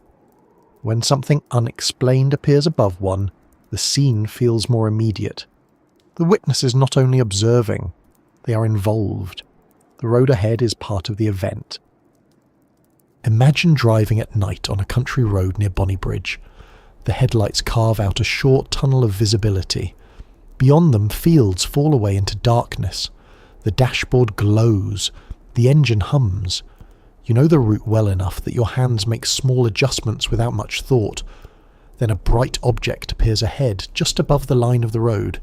When something unexplained appears above one, the scene feels more immediate. The witness is not only observing, they are involved. The road ahead is part of the event. Imagine driving at night on a country road near Bonnybridge. The headlights carve out a short tunnel of visibility. Beyond them, fields fall away into darkness. The dashboard glows. The engine hums. You know the route well enough that your hands make small adjustments without much thought. Then a bright object appears ahead, just above the line of the road.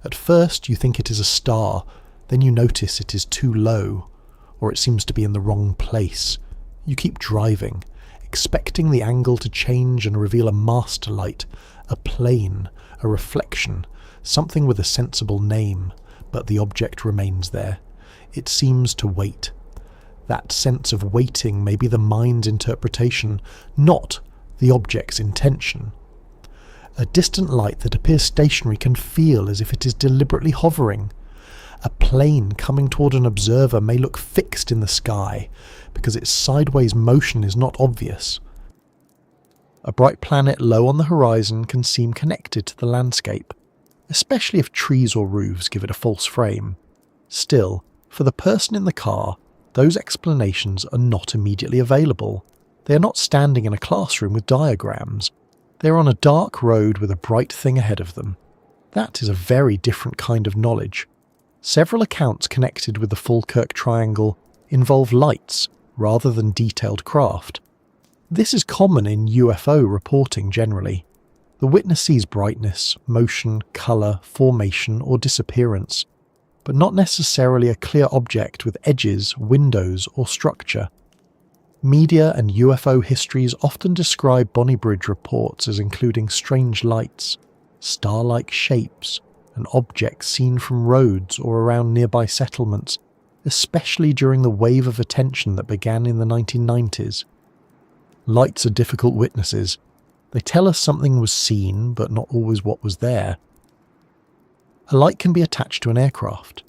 At first you think it is a star, then you notice it is too low, or it seems to be in the wrong place. You keep driving, expecting the angle to change and reveal a master light, a plane, a reflection, something with a sensible name, but the object remains there. It seems to wait. That sense of waiting may be the mind's interpretation, not the object's intention. A distant light that appears stationary can feel as if it is deliberately hovering. A plane coming toward an observer may look fixed in the sky because its sideways motion is not obvious. A bright planet low on the horizon can seem connected to the landscape, especially if trees or roofs give it a false frame. Still, for the person in the car, those explanations are not immediately available. They are not standing in a classroom with diagrams. They are on a dark road with a bright thing ahead of them. That is a very different kind of knowledge. Several accounts connected with the Falkirk Triangle involve lights rather than detailed craft. This is common in UFO reporting generally. The witness sees brightness, motion, colour, formation or disappearance, but not necessarily a clear object with edges, windows or structure. Media and UFO histories often describe Bonnybridge reports as including strange lights, star-like shapes, and objects seen from roads or around nearby settlements, especially during the wave of attention that began in the 1990s. Lights are difficult witnesses. They tell us something was seen, but not always what was there. A light can be attached to an aircraft.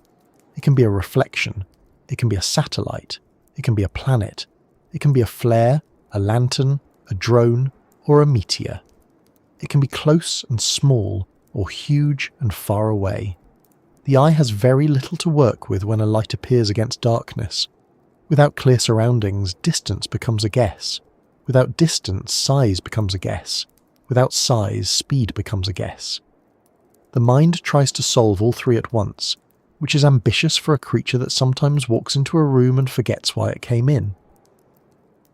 It can be a reflection. It can be a satellite. It can be a planet. It can be a flare, a lantern, a drone, or a meteor. It can be close and small, or huge and far away. The eye has very little to work with when a light appears against darkness. Without clear surroundings, distance becomes a guess. Without distance, size becomes a guess. Without size, speed becomes a guess. The mind tries to solve all three at once, which is ambitious for a creature that sometimes walks into a room and forgets why it came in.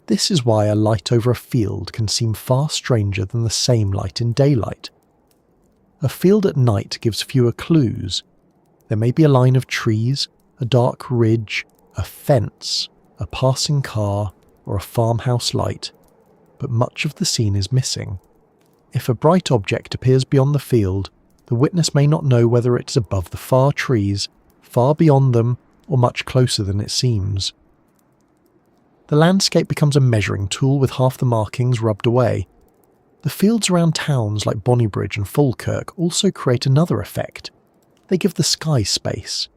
This is why a light over a field can seem far stranger than the same light in daylight. A field at night gives fewer clues. There may be a line of trees, a dark ridge, a fence, a passing car, or a farmhouse light, but much of the scene is missing. If a bright object appears beyond the field, the witness may not know whether it is above the far trees, far beyond them, or much closer than it seems. The landscape becomes a measuring tool with half the markings rubbed away. The fields around towns like Bonnybridge and Falkirk also create another effect. They give the sky space.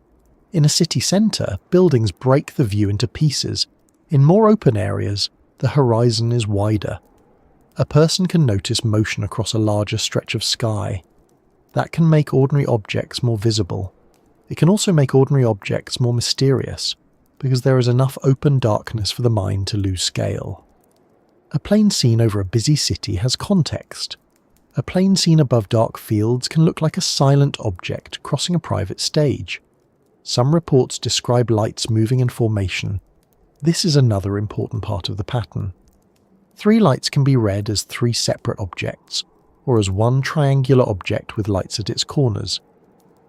In a city centre, buildings break the view into pieces. In more open areas, the horizon is wider. A person can notice motion across a larger stretch of sky. That can make ordinary objects more visible. It can also make ordinary objects more mysterious, because there is enough open darkness for the mind to lose scale. A plain scene over a busy city has context. A plain scene above dark fields can look like a silent object crossing a private stage. Some reports describe lights moving in formation. This is another important part of the pattern. 3 lights can be read as 3 separate objects, or as one triangular object with lights at its corners.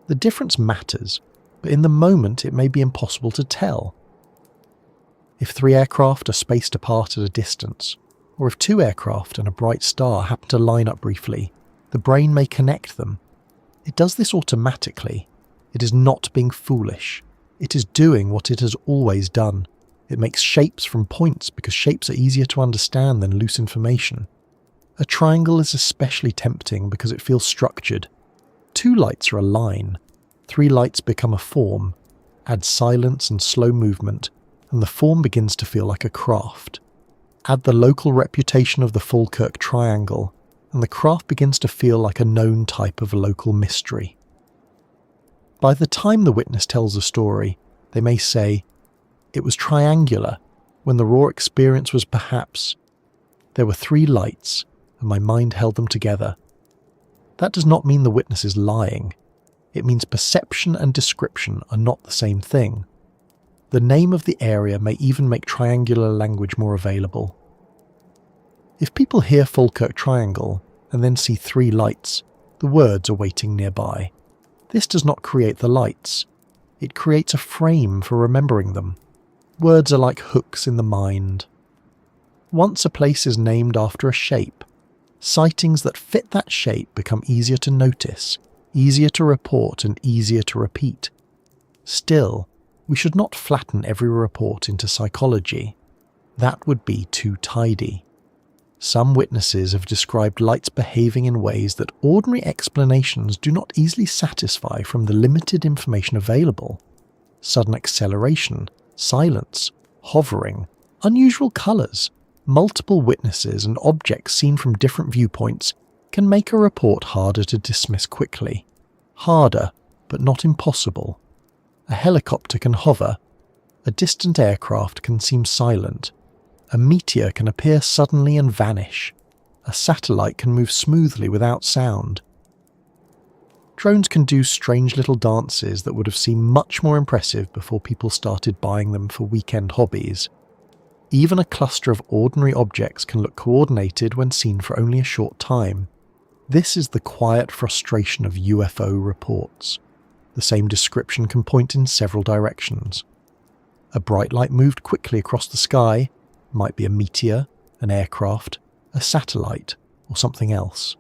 The difference matters, but in the moment it may be impossible to tell. If 3 aircraft are spaced apart at a distance, or if 2 aircraft and a bright star happen to line up briefly, the brain may connect them. It does this automatically. It is not being foolish. It is doing what it has always done. It makes shapes from points because shapes are easier to understand than loose information. A triangle is especially tempting because it feels structured. 2 lights are a line. 3 lights become a form. Add silence and slow movement, and the form begins to feel like a craft. Add the local reputation of the Falkirk Triangle, and the craft begins to feel like a known type of local mystery. By the time the witness tells a story, they may say, "It was triangular, when the raw experience was perhaps, there were 3 lights, and my mind held them together." That does not mean the witness is lying. It means perception and description are not the same thing. The name of the area may even make triangular language more available. If people hear Falkirk Triangle and then see 3 lights, the words are waiting nearby. This does not create the lights. It creates a frame for remembering them. Words are like hooks in the mind. Once a place is named after a shape, sightings that fit that shape become easier to notice, easier to report, and easier to repeat. Still, we should not flatten every report into psychology. That would be too tidy. Some witnesses have described lights behaving in ways that ordinary explanations do not easily satisfy from the limited information available. Sudden acceleration, silence, hovering, unusual colours, multiple witnesses and objects seen from different viewpoints can make a report harder to dismiss quickly. Harder, but not impossible. A helicopter can hover. A distant aircraft can seem silent. A meteor can appear suddenly and vanish. A satellite can move smoothly without sound. Drones can do strange little dances that would have seemed much more impressive before people started buying them for weekend hobbies. Even a cluster of ordinary objects can look coordinated when seen for only a short time. This is the quiet frustration of UFO reports. The same description can point in several directions. A bright light moved quickly across the sky, might be a meteor, an aircraft, a satellite, or something else.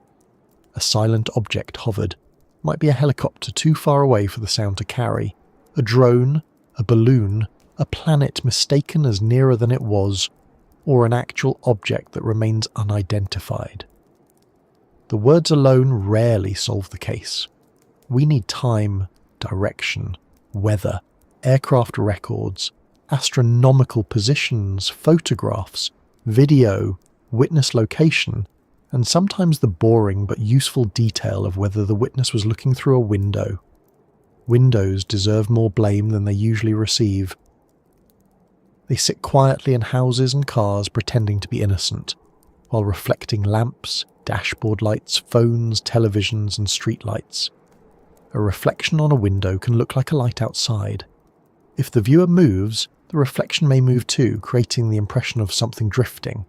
A silent object hovered, might be a helicopter too far away for the sound to carry, a drone, a balloon, a planet mistaken as nearer than it was, or an actual object that remains unidentified. The words alone rarely solve the case. We need time, direction, weather, aircraft records, astronomical positions, photographs, video, witness location, and sometimes the boring but useful detail of whether the witness was looking through a window. Windows deserve more blame than they usually receive. They sit quietly in houses and cars pretending to be innocent, while reflecting lamps, dashboard lights, phones, televisions and streetlights. A reflection on a window can look like a light outside. If the viewer moves, the reflection may move too, creating the impression of something drifting.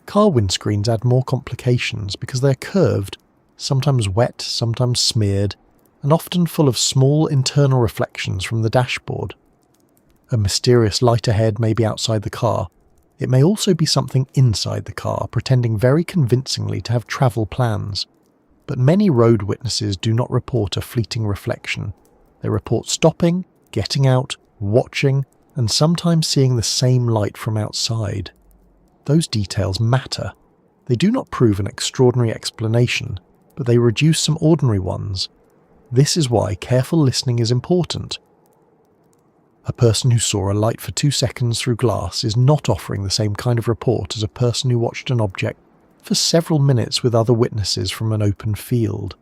Car windscreens add more complications because they're curved, sometimes wet, sometimes smeared, and often full of small internal reflections from the dashboard. A mysterious light ahead may be outside the car. It may also be something inside the car, pretending very convincingly to have travel plans. But many road witnesses do not report a fleeting reflection. They report stopping, getting out, watching, and sometimes seeing the same light from outside. Those details matter. They do not prove an extraordinary explanation, but they reduce some ordinary ones. This is why careful listening is important. A person who saw a light for 2 seconds through glass is not offering the same kind of report as a person who watched an object for several minutes with other witnesses from an open field.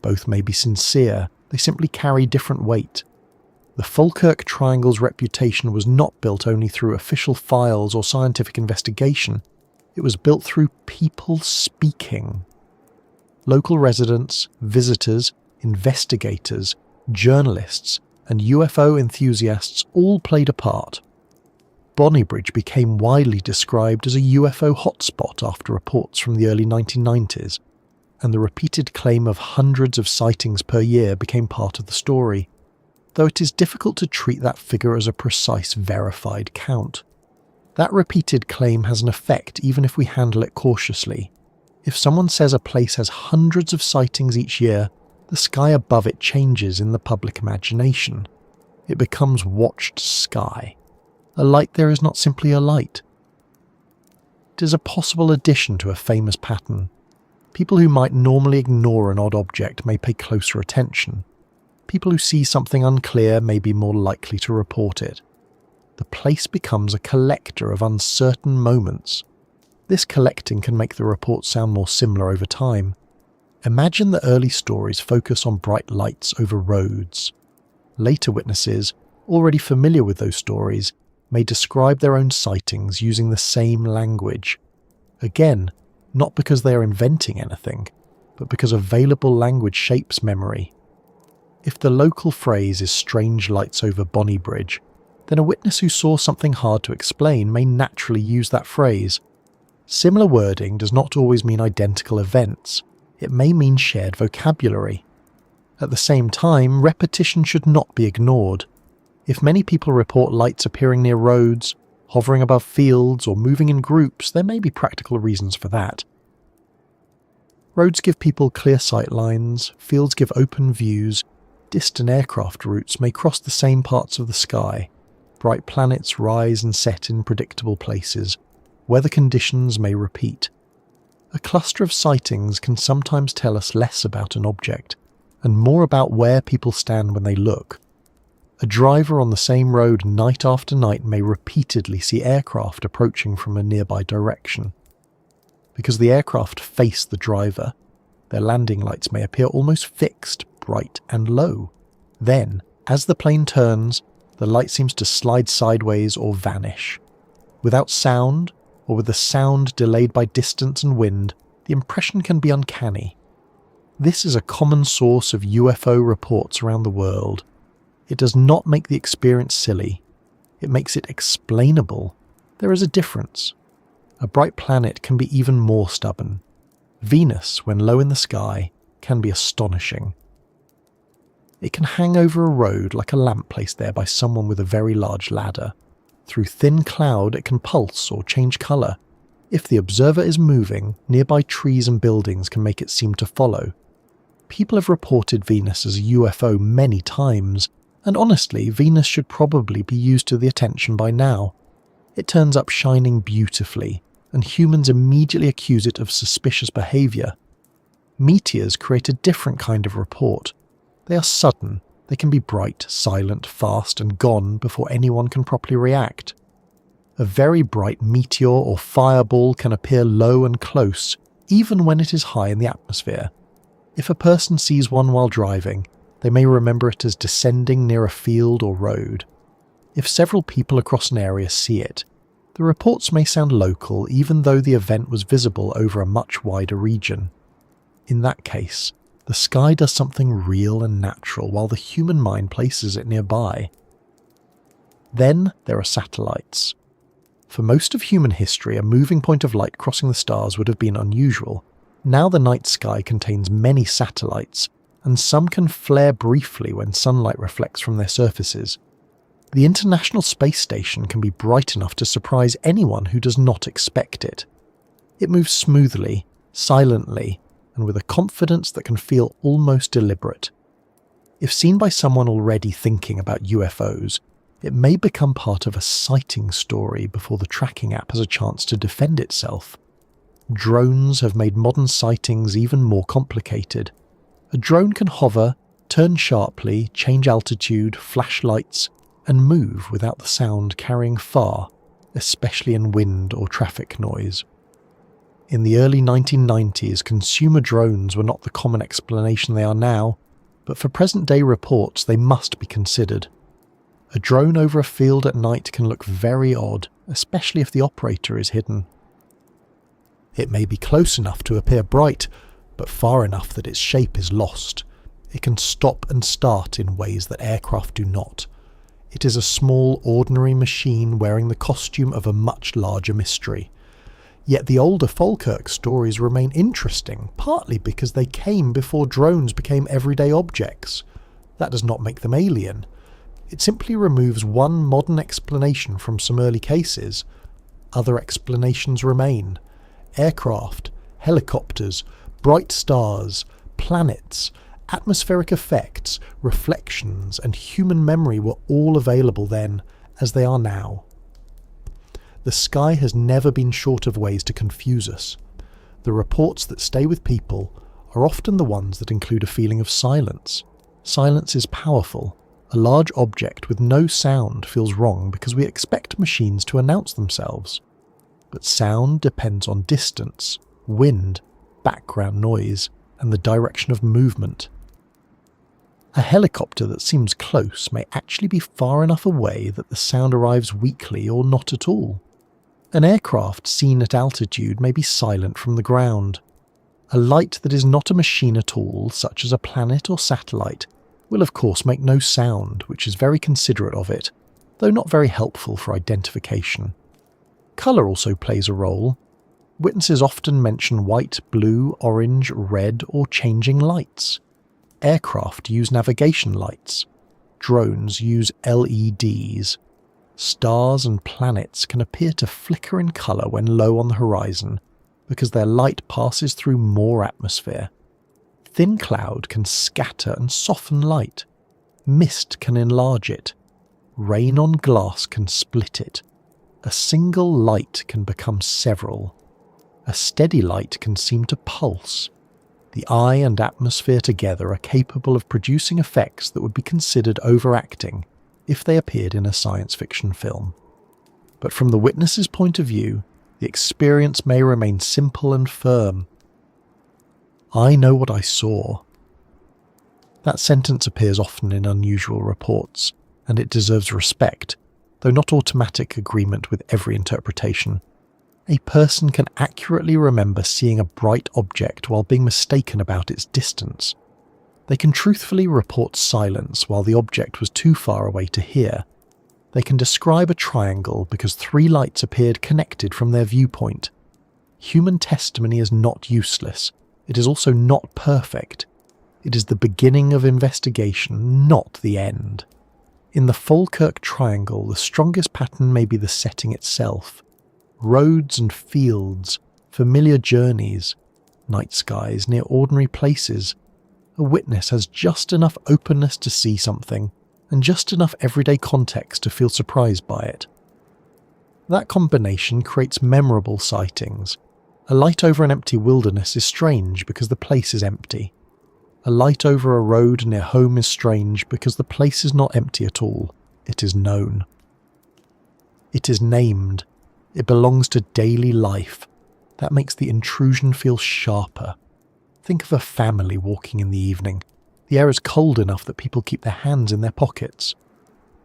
Both may be sincere, they simply carry different weight. The Falkirk Triangle's reputation was not built only through official files or scientific investigation, it was built through people speaking. Local residents, visitors, investigators, journalists, and UFO enthusiasts all played a part. Bonnybridge became widely described as a UFO hotspot after reports from the early 1990s, and the repeated claim of hundreds of sightings per year became part of the story, though it is difficult to treat that figure as a precise, verified count. That repeated claim has an effect even if we handle it cautiously. If someone says a place has hundreds of sightings each year, the sky above it changes in the public imagination. It becomes watched sky. A light there is not simply a light. It is a possible addition to a famous pattern. People who might normally ignore an odd object may pay closer attention. People who see something unclear may be more likely to report it. The place becomes a collector of uncertain moments. This collecting can make the report sound more similar over time. Imagine the early stories focus on bright lights over roads. Later witnesses, already familiar with those stories, may describe their own sightings using the same language. Again, not because they are inventing anything, but because available language shapes memory. If the local phrase is strange lights over Bonnybridge, then a witness who saw something hard to explain may naturally use that phrase. Similar wording does not always mean identical events. It may mean shared vocabulary. At the same time, repetition should not be ignored. If many people report lights appearing near roads, hovering above fields, or moving in groups, there may be practical reasons for that. Roads give people clear sight lines, fields give open views, distant aircraft routes may cross the same parts of the sky, bright planets rise and set in predictable places, weather conditions may repeat. A cluster of sightings can sometimes tell us less about an object, and more about where people stand when they look. A driver on the same road night after night may repeatedly see aircraft approaching from a nearby direction. Because the aircraft face the driver, their landing lights may appear almost fixed, bright and low. Then, as the plane turns, the light seems to slide sideways or vanish. Without sound, or with the sound delayed by distance and wind, the impression can be uncanny. This is a common source of UFO reports around the world. It does not make the experience silly. It makes it explainable. There is a difference. A bright planet can be even more stubborn. Venus, when low in the sky, can be astonishing. It can hang over a road like a lamp placed there by someone with a very large ladder. Through thin cloud it can pulse or change colour. If the observer is moving, nearby trees and buildings can make it seem to follow. People have reported Venus as a UFO many times, and honestly, Venus should probably be used to the attention by now. It turns up shining beautifully, and humans immediately accuse it of suspicious behaviour. Meteors create a different kind of report. They are sudden. They can be bright, silent, fast, and gone before anyone can properly react. A very bright meteor or fireball can appear low and close, even when it is high in the atmosphere. If a person sees one while driving, they may remember it as descending near a field or road. If several people across an area see it, the reports may sound local even though the event was visible over a much wider region. In that case, the sky does something real and natural while the human mind places it nearby. Then there are satellites. For most of human history, a moving point of light crossing the stars would have been unusual. Now the night sky contains many satellites, and some can flare briefly when sunlight reflects from their surfaces. The International Space Station can be bright enough to surprise anyone who does not expect it. It moves smoothly, silently, and with a confidence that can feel almost deliberate. If seen by someone already thinking about UFOs, it may become part of a sighting story before the tracking app has a chance to defend itself. Drones have made modern sightings even more complicated. A drone can hover, turn sharply, change altitude, flash lights, and move without the sound carrying far, especially in wind or traffic noise. In the early 1990s, consumer drones were not the common explanation they are now, but for present-day reports they must be considered. A drone over a field at night can look very odd, especially if the operator is hidden. It may be close enough to appear bright, but far enough that its shape is lost. It can stop and start in ways that aircraft do not. It is a small, ordinary machine wearing the costume of a much larger mystery. Yet the older Falkirk stories remain interesting, partly because they came before drones became everyday objects. That does not make them alien. It simply removes one modern explanation from some early cases. Other explanations remain. Aircraft, helicopters, bright stars, planets, atmospheric effects, reflections, and human memory were all available then, as they are now. The sky has never been short of ways to confuse us. The reports that stay with people are often the ones that include a feeling of silence. Silence is powerful. A large object with no sound feels wrong because we expect machines to announce themselves. But sound depends on distance, wind, background noise, and the direction of movement. A helicopter that seems close may actually be far enough away that the sound arrives weakly or not at all. An aircraft seen at altitude may be silent from the ground. A light that is not a machine at all, such as a planet or satellite, will of course make no sound, which is very considerate of it, though not very helpful for identification. Colour also plays a role. Witnesses often mention white, blue, orange, red, or changing lights. Aircraft use navigation lights. Drones use LEDs. Stars and planets can appear to flicker in colour when low on the horizon because their light passes through more atmosphere. Thin cloud can scatter and soften light. Mist can enlarge it. Rain on glass can split it. A single light can become several. A steady light can seem to pulse. The eye and atmosphere together are capable of producing effects that would be considered overacting if they appeared in a science fiction film. But from the witness's point of view, the experience may remain simple and firm. I know what I saw. That sentence appears often in unusual reports, and it deserves respect, though not automatic agreement with every interpretation. A person can accurately remember seeing a bright object while being mistaken about its distance. They can truthfully report silence while the object was too far away to hear. They can describe a triangle because 3 lights appeared connected from their viewpoint. Human testimony is not useless. It is also not perfect. It is the beginning of investigation, not the end. In the Falkirk Triangle, the strongest pattern may be the setting itself. Roads and fields, familiar journeys, night skies near ordinary places. A witness has just enough openness to see something, and just enough everyday context to feel surprised by it. That combination creates memorable sightings. A light over an empty wilderness is strange because the place is empty. A light over a road near home is strange because the place is not empty at all. It is known. It is named. It belongs to daily life. That makes the intrusion feel sharper. Think of a family walking in the evening. The air is cold enough that people keep their hands in their pockets.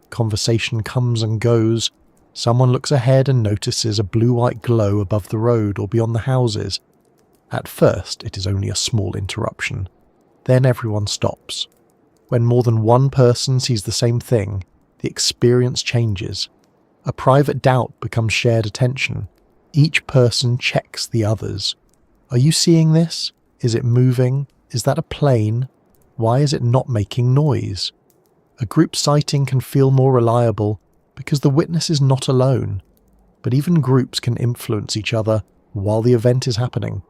Conversation comes and goes. Someone looks ahead and notices a blue-white glow above the road or beyond the houses. At first, it is only a small interruption. Then everyone stops. When more than one person sees the same thing, the experience changes. A private doubt becomes shared attention. Each person checks the others. Are you seeing this? Is it moving? Is that a plane? Why is it not making noise? A group sighting can feel more reliable because the witness is not alone. But even groups can influence each other while the event is happening.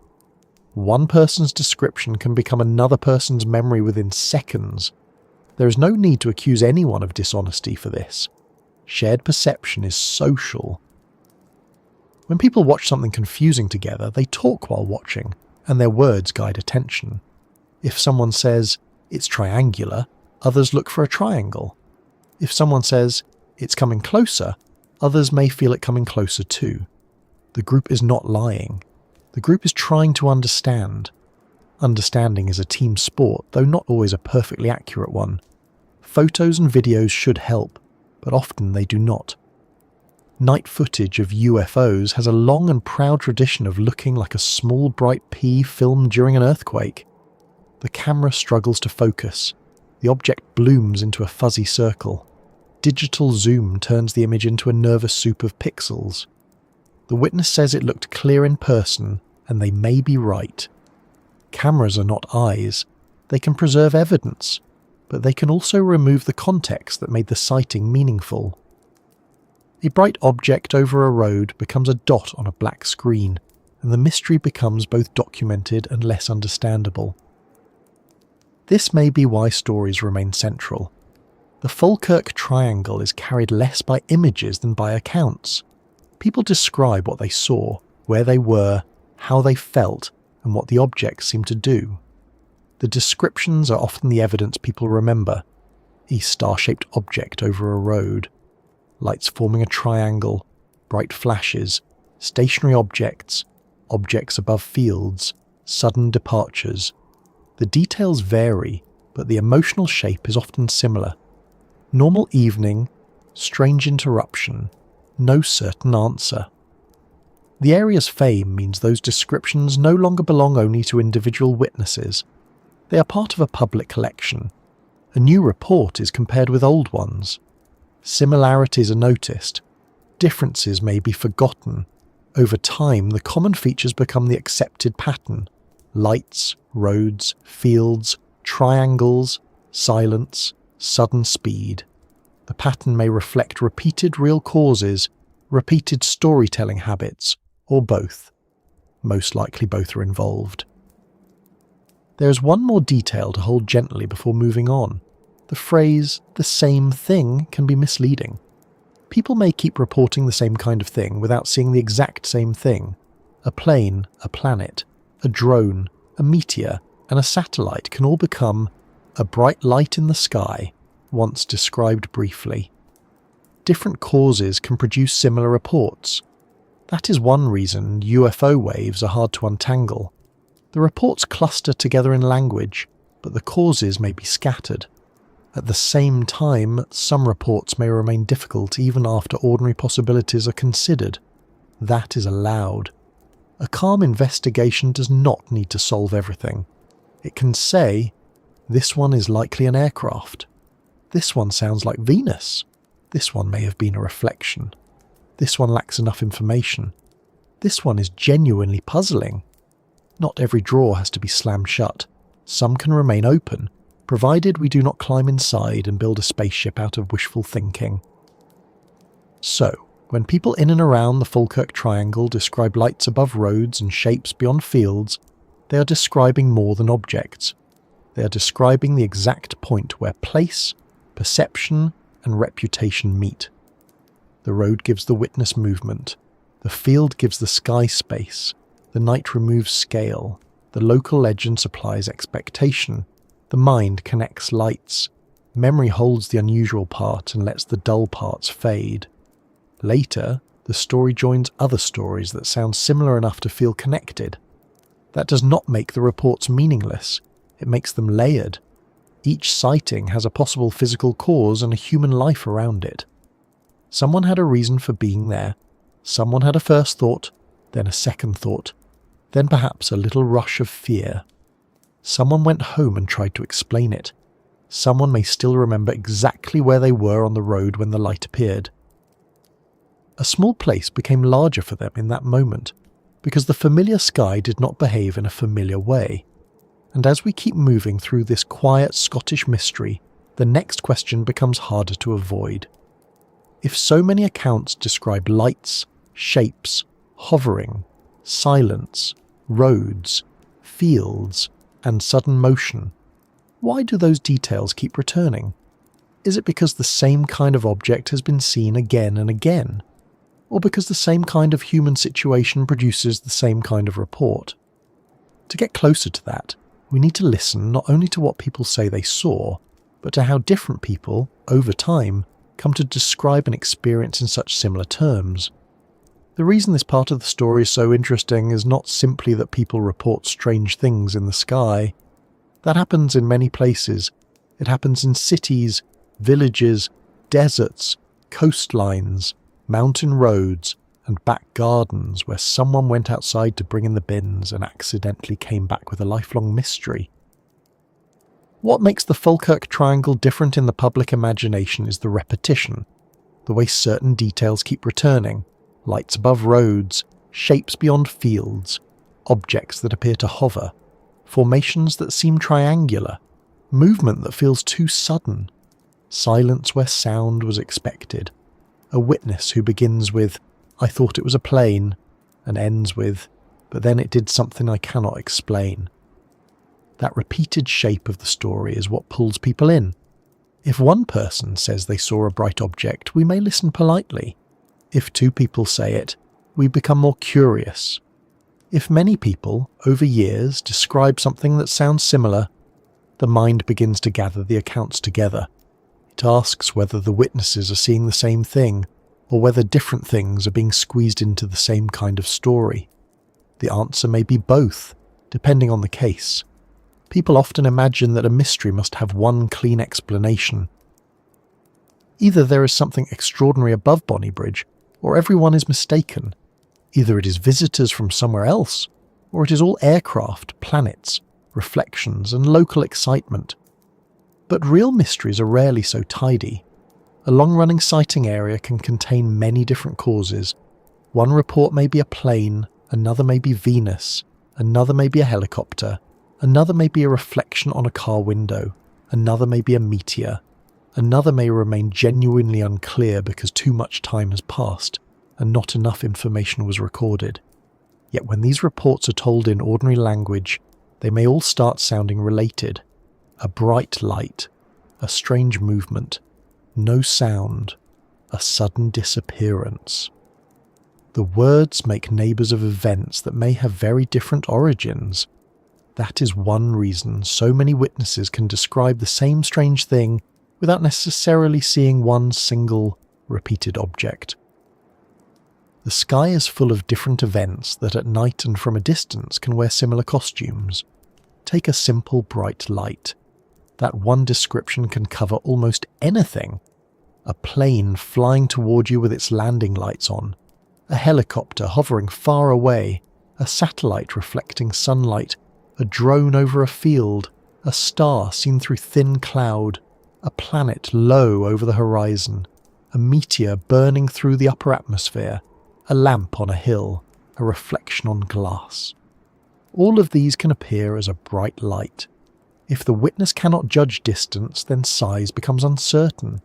One person's description can become another person's memory within seconds. There is no need to accuse anyone of dishonesty for this. Shared perception is social. When people watch something confusing together, they talk while watching, and their words guide attention. If someone says, "It's triangular," others look for a triangle. If someone says, "It's coming closer," others may feel it coming closer too. The group is not lying. The group is trying to understand. Understanding is a team sport, though not always a perfectly accurate one. Photos and videos should help, but often they do not. Night footage of UFOs has a long and proud tradition of looking like a small bright pea filmed during an earthquake. The camera struggles to focus. The object blooms into a fuzzy circle. Digital zoom turns the image into a nervous soup of pixels. The witness says it looked clear in person, and they may be right. Cameras are not eyes. They can preserve evidence, but they can also remove the context that made the sighting meaningful. A bright object over a road becomes a dot on a black screen, and the mystery becomes both documented and less understandable. This may be why stories remain central. The Falkirk Triangle is carried less by images than by accounts. People describe what they saw, where they were, how they felt, and what the objects seemed to do. The descriptions are often the evidence people remember. A star-shaped object over a road, lights forming a triangle, bright flashes, stationary objects, objects above fields, sudden departures. The details vary, but the emotional shape is often similar. Normal evening, strange interruption, no certain answer. The area's fame means those descriptions no longer belong only to individual witnesses. They are part of a public collection. A new report is compared with old ones. Similarities are noticed. Differences may be forgotten. Over time, the common features become the accepted pattern. Lights, roads, fields, triangles, silence, sudden speed. The pattern may reflect repeated real causes, repeated storytelling habits, or both. Most likely both are involved. There is one more detail to hold gently before moving on. The phrase, "the same thing," can be misleading. People may keep reporting the same kind of thing without seeing the exact same thing. A plane, a planet, a drone, a meteor, and a satellite can all become a bright light in the sky, once described briefly. Different causes can produce similar reports. That is one reason UFO waves are hard to untangle. The reports cluster together in language, but the causes may be scattered. At the same time, some reports may remain difficult even after ordinary possibilities are considered. That is allowed. A calm investigation does not need to solve everything. It can say, "This one is likely an aircraft. This one sounds like Venus. This one may have been a reflection. This one lacks enough information. This one is genuinely puzzling." Not every drawer has to be slammed shut. Some can remain open, provided we do not climb inside and build a spaceship out of wishful thinking. So, when people in and around the Falkirk Triangle describe lights above roads and shapes beyond fields, they are describing more than objects. They are describing the exact point where place, perception, and reputation meet. The road gives the witness movement. The field gives the sky space. The night removes scale. The local legend supplies expectation. The mind connects lights. Memory holds the unusual part and lets the dull parts fade. Later, The story joins other stories that sound similar enough to feel connected. That does not make the reports meaningless. It makes them layered. Each sighting has a possible physical cause and a human life around it. Someone had a reason for being there. Someone had a first thought, then a second thought, then perhaps a little rush of fear. Someone went home and tried to explain it. Someone may still remember exactly where they were on the road when the light appeared. A small place became larger for them in that moment, because the familiar sky did not behave in a familiar way. And as we keep moving through this quiet Scottish mystery, the next question becomes harder to avoid. If so many accounts describe lights, shapes, hovering, silence, roads, fields, and sudden motion, why do those details keep returning? Is it because the same kind of object has been seen again and again? Or because the same kind of human situation produces the same kind of report? To get closer to that, we need to listen not only to what people say they saw, but to how different people, over time, come to describe an experience in such similar terms. The reason this part of the story is so interesting is not simply that people report strange things in the sky. That happens in many places. It happens in cities, villages, deserts, coastlines, mountain roads, and back gardens where someone went outside to bring in the bins and accidentally came back with a lifelong mystery. What makes the Falkirk Triangle different in the public imagination is the repetition, the way certain details keep returning, lights above roads, shapes beyond fields, objects that appear to hover, formations that seem triangular, movement that feels too sudden, silence where sound was expected, a witness who begins with, "I thought it was a plane," and ends with, "but then it did something I cannot explain." That repeated shape of the story is what pulls people in. If one person says they saw a bright object, we may listen politely. If two people say it, we become more curious. If many people, over years, describe something that sounds similar, the mind begins to gather the accounts together. It asks whether the witnesses are seeing the same thing, or whether different things are being squeezed into the same kind of story. The answer may be both, depending on the case. People often imagine that a mystery must have one clean explanation. Either there is something extraordinary above Bonnybridge, or everyone is mistaken. Either it is visitors from somewhere else, or it is all aircraft, planets, reflections, and local excitement. But real mysteries are rarely so tidy. A long-running sighting area can contain many different causes. One report may be a plane, another may be Venus, another may be a helicopter, another may be a reflection on a car window, another may be a meteor, another may remain genuinely unclear because too much time has passed and not enough information was recorded. Yet when these reports are told in ordinary language, they may all start sounding related. A bright light, a strange movement, no sound, a sudden disappearance. The words make neighbours of events that may have very different origins. That is one reason so many witnesses can describe the same strange thing without necessarily seeing one single, repeated object. The sky is full of different events that at night and from a distance can wear similar costumes. Take a simple bright light. That one description can cover almost anything. A plane flying toward you with its landing lights on, a helicopter hovering far away, a satellite reflecting sunlight, a drone over a field, a star seen through thin cloud, a planet low over the horizon, a meteor burning through the upper atmosphere, a lamp on a hill, a reflection on glass. All of these can appear as a bright light. If the witness cannot judge distance, then size becomes uncertain.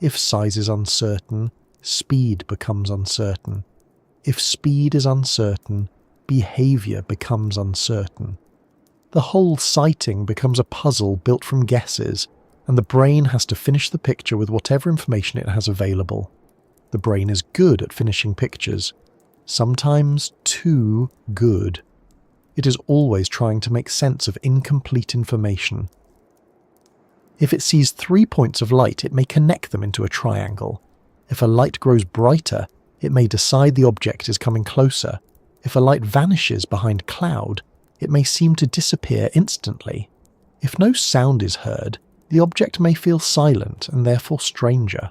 If size is uncertain, speed becomes uncertain. If speed is uncertain, behaviour becomes uncertain. The whole sighting becomes a puzzle built from guesses, and the brain has to finish the picture with whatever information it has available. The brain is good at finishing pictures, sometimes too good. It is always trying to make sense of incomplete information. If it sees 3 points of light, it may connect them into a triangle. If a light grows brighter, It may decide the object is coming closer. If a light vanishes behind cloud, it may seem to disappear instantly. If no sound is heard, the object may feel silent and therefore stranger.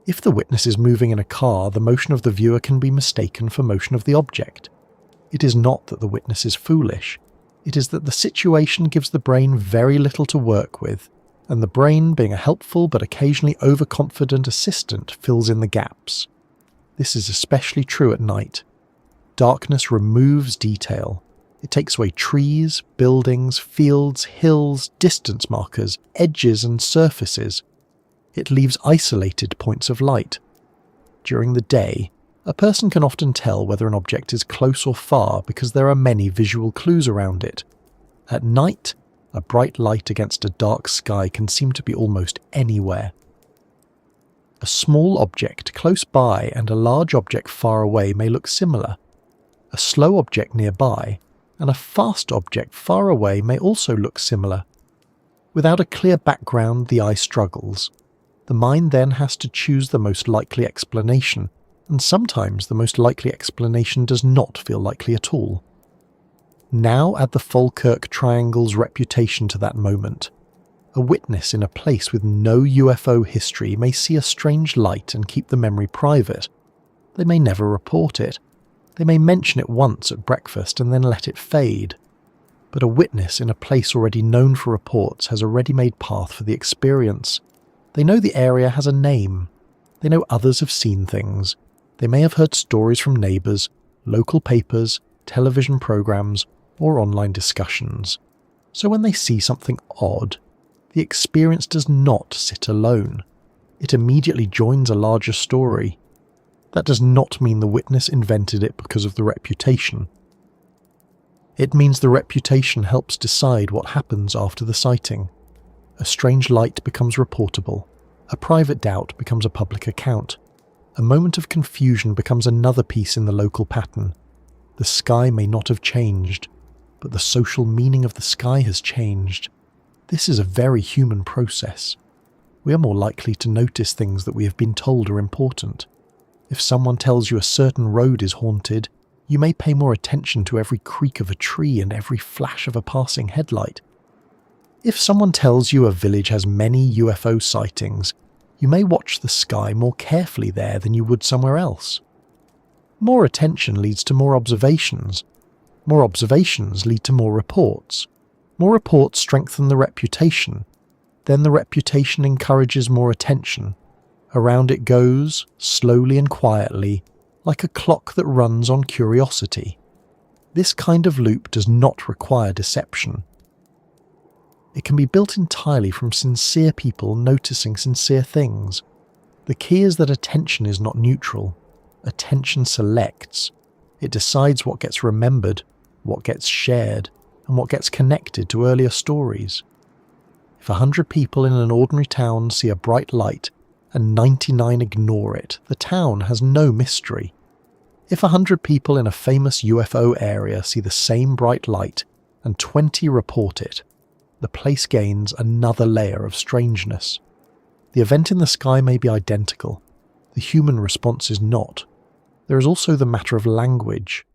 If the witness is moving in a car, the motion of the viewer can be mistaken for motion of the object. It is not that the witness is foolish. It is that the situation gives the brain very little to work with, and the brain, being a helpful but occasionally overconfident assistant, fills in the gaps. This is especially true at night. Darkness removes detail. It takes away trees, buildings, fields, hills, distance markers, edges and surfaces. It leaves isolated points of light. During the day, a person can often tell whether an object is close or far because there are many visual clues around it. At night, a bright light against a dark sky can seem to be almost anywhere. A small object close by and a large object far away may look similar. A slow object nearby and a fast object far away may also look similar. Without a clear background, the eye struggles. The mind then has to choose the most likely explanation, and sometimes the most likely explanation does not feel likely at all. Now add the Falkirk Triangle's reputation to that moment. A witness in a place with no UFO history may see a strange light and keep the memory private. They may never report it. They may mention it once at breakfast and then let it fade. But a witness in a place already known for reports has a ready-made path for the experience. They know the area has a name. They know others have seen things. They may have heard stories from neighbours, local papers, television programmes, or online discussions. So when they see something odd, the experience does not sit alone. It immediately joins a larger story. That does not mean the witness invented it because of the reputation. It means the reputation helps decide what happens after the sighting. A strange light becomes reportable. A private doubt becomes a public account. A moment of confusion becomes another piece in the local pattern. The sky may not have changed, but the social meaning of the sky has changed. This is a very human process. We are more likely to notice things that we have been told are important. If someone tells you a certain road is haunted, you may pay more attention to every creak of a tree and every flash of a passing headlight. If someone tells you a village has many UFO sightings, you may watch the sky more carefully there than you would somewhere else. More attention leads to more observations. More observations lead to more reports. More reports strengthen the reputation. Then the reputation encourages more attention. Around it goes, slowly and quietly, like a clock that runs on curiosity. This kind of loop does not require deception. It can be built entirely from sincere people noticing sincere things. The key is that attention is not neutral. Attention selects. It decides what gets remembered, what gets shared, and what gets connected to earlier stories. If 100 people in an ordinary town see a bright light and 99 ignore it, the town has no mystery. If 100 people in a famous UFO area see the same bright light and 20 report it, the place gains another layer of strangeness. The event in the sky may be identical. The human response is not. There is also the matter of language.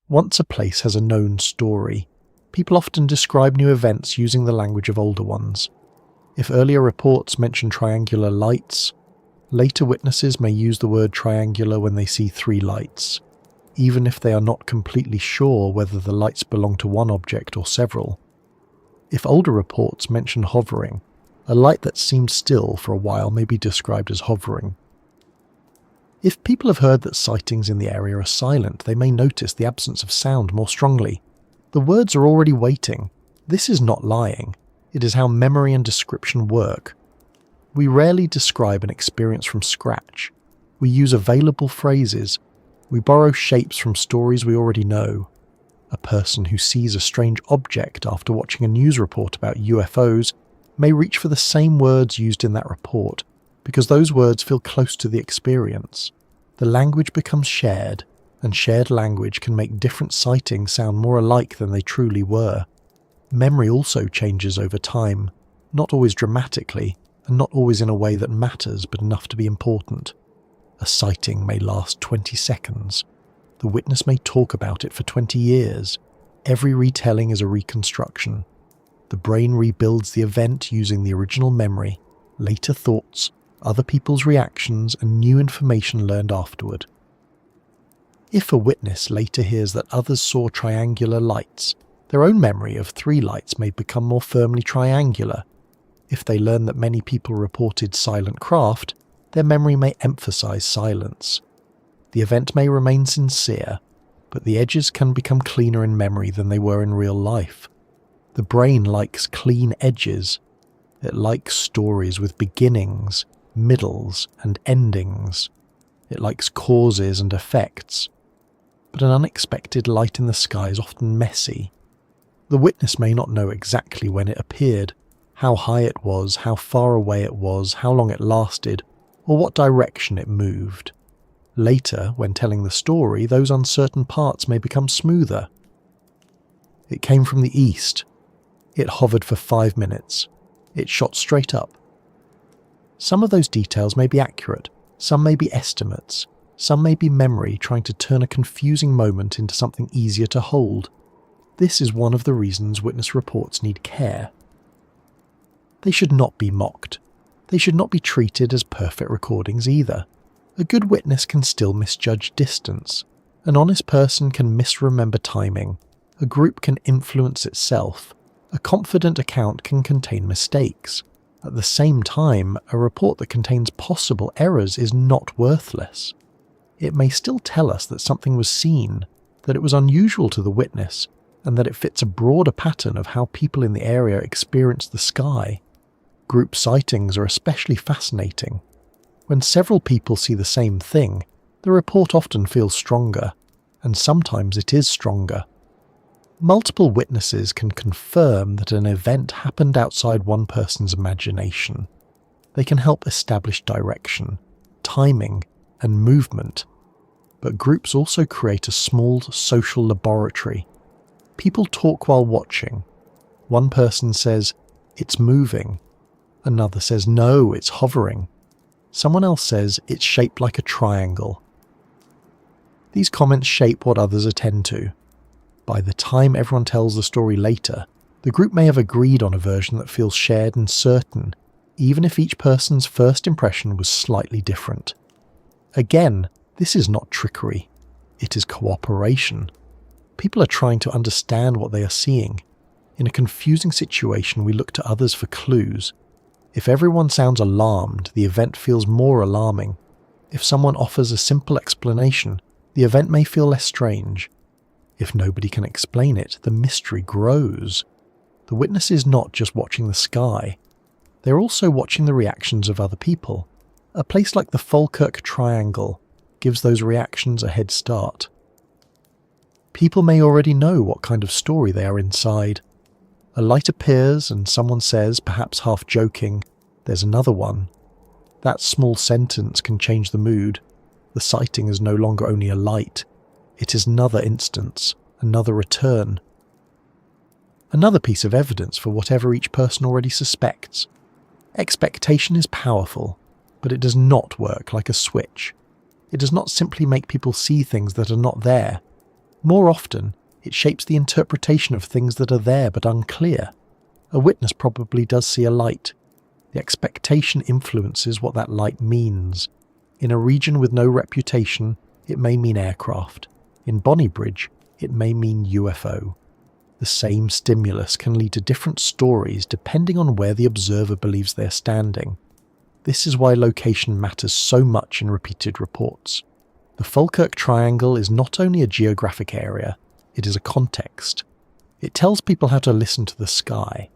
Once a place has a known story, people often describe new events using the language of older ones. If earlier reports mention triangular lights, later witnesses may use the word triangular when they see 3 lights, even if they are not completely sure whether the lights belong to one object or several. If older reports mention hovering, a light that seemed still for a while may be described as hovering. If people have heard that sightings in the area are silent, they may notice the absence of sound more strongly. The words are already waiting. This is not lying. It is how memory and description work. We rarely describe an experience from scratch. We use available phrases. We borrow shapes from stories we already know. A person who sees a strange object after watching a news report about UFOs may reach for the same words used in that report, because those words feel close to the experience. The language becomes shared, and shared language can make different sightings sound more alike than they truly were. Memory also changes over time, not always dramatically, and not always in a way that matters but enough to be important. A sighting may last 20 seconds. The witness may talk about it for 20 years. Every retelling is a reconstruction. The brain rebuilds the event using the original memory, later thoughts, other people's reactions, and new information learned afterward. If a witness later hears that others saw triangular lights, their own memory of 3 lights may become more firmly triangular. If they learn that many people reported silent craft, their memory may emphasize silence. The event may remain sincere, but the edges can become cleaner in memory than they were in real life. The brain likes clean edges. It likes stories with beginnings, middles, and endings. It likes causes and effects. But an unexpected light in the sky is often messy. The witness may not know exactly when it appeared, how high it was, how far away it was, how long it lasted, or what direction it moved. Later, when telling the story, those uncertain parts may become smoother. It came from the east. It hovered for 5 minutes. It shot straight up. Some of those details may be accurate, some may be estimates, some may be memory trying to turn a confusing moment into something easier to hold. This is one of the reasons witness reports need care. They should not be mocked. They should not be treated as perfect recordings either. A good witness can still misjudge distance. An honest person can misremember timing. A group can influence itself. A confident account can contain mistakes. At the same time, a report that contains possible errors is not worthless. It may still tell us that something was seen, that it was unusual to the witness, and that it fits a broader pattern of how people in the area experience the sky. Group sightings are especially fascinating. When several people see the same thing, the report often feels stronger, and sometimes it is stronger. Multiple witnesses can confirm that an event happened outside one person's imagination. They can help establish direction, timing, and movement. But groups also create a small social laboratory. People talk while watching. One person says, "It's moving." Another says, "No, it's hovering." Someone else says, "It's shaped like a triangle." These comments shape what others attend to. By the time everyone tells the story later, the group may have agreed on a version that feels shared and certain, even if each person's first impression was slightly different. Again, this is not trickery. It is cooperation. People are trying to understand what they are seeing. In a confusing situation, we look to others for clues. If everyone sounds alarmed, the event feels more alarming. If someone offers a simple explanation, the event may feel less strange. If nobody can explain it, the mystery grows. The witness is not just watching the sky. They're also watching the reactions of other people. A place like the Falkirk Triangle gives those reactions a head start. People may already know what kind of story they are inside. A light appears and someone says, perhaps half joking, "There's another one." That small sentence can change the mood. The sighting is no longer only a light. It is another instance, another return. Another piece of evidence for whatever each person already suspects. Expectation is powerful, but it does not work like a switch. It does not simply make people see things that are not there. More often, it shapes the interpretation of things that are there but unclear. A witness probably does see a light. The expectation influences what that light means. In a region with no reputation, it may mean aircraft. In Bonnybridge, it may mean UFO. The same stimulus can lead to different stories depending on where the observer believes they're standing. This is why location matters so much in repeated reports. The Falkirk Triangle is not only a geographic area, it is a context. It tells people how to listen to the sky.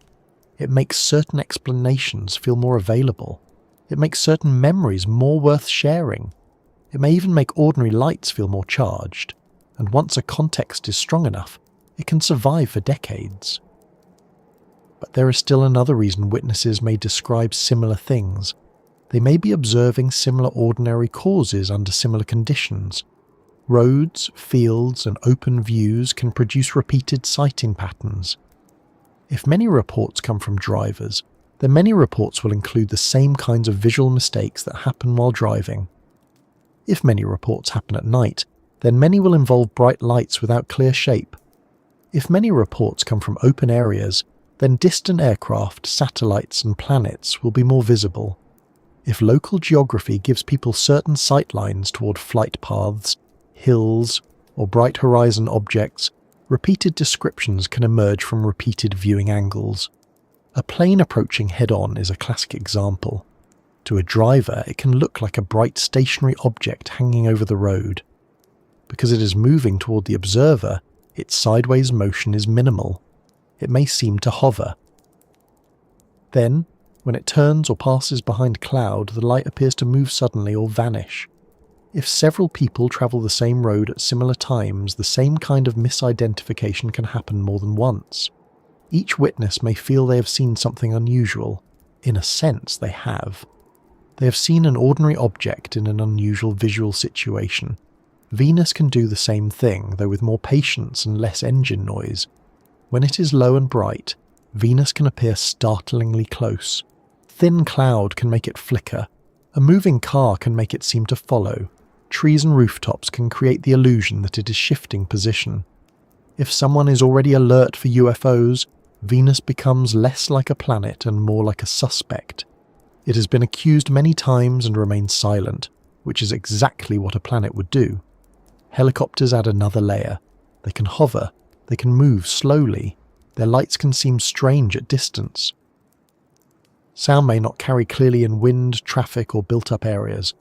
It makes certain explanations feel more available. It makes certain memories more worth sharing. It may even make ordinary lights feel more charged. And once a context is strong enough, it can survive for decades. But there is still another reason witnesses may describe similar things. They may be observing similar ordinary causes under similar conditions. Roads, fields, and open views can produce repeated sighting patterns. If many reports come from drivers, then many reports will include the same kinds of visual mistakes that happen while driving. If many reports happen at night, then many will involve bright lights without clear shape. If many reports come from open areas, then distant aircraft, satellites and planets will be more visible. If local geography gives people certain sight lines toward flight paths, hills, or bright horizon objects, repeated descriptions can emerge from repeated viewing angles. A plane approaching head-on is a classic example. To a driver, it can look like a bright stationary object hanging over the road. Because it is moving toward the observer, its sideways motion is minimal. It may seem to hover. Then, when it turns or passes behind cloud, the light appears to move suddenly or vanish. If several people travel the same road at similar times, the same kind of misidentification can happen more than once. Each witness may feel they have seen something unusual. In a sense, they have. They have seen an ordinary object in an unusual visual situation. Venus can do the same thing, though with more patience and less engine noise. When it is low and bright, Venus can appear startlingly close. Thin cloud can make it flicker. A moving car can make it seem to follow. Trees and rooftops can create the illusion that it is shifting position. If someone is already alert for UFOs, Venus becomes less like a planet and more like a suspect. It has been accused many times and remains silent, which is exactly what a planet would do. Helicopters add another layer. They can hover, they can move slowly, their lights can seem strange at distance. Sound may not carry clearly in wind, traffic or built-up areas.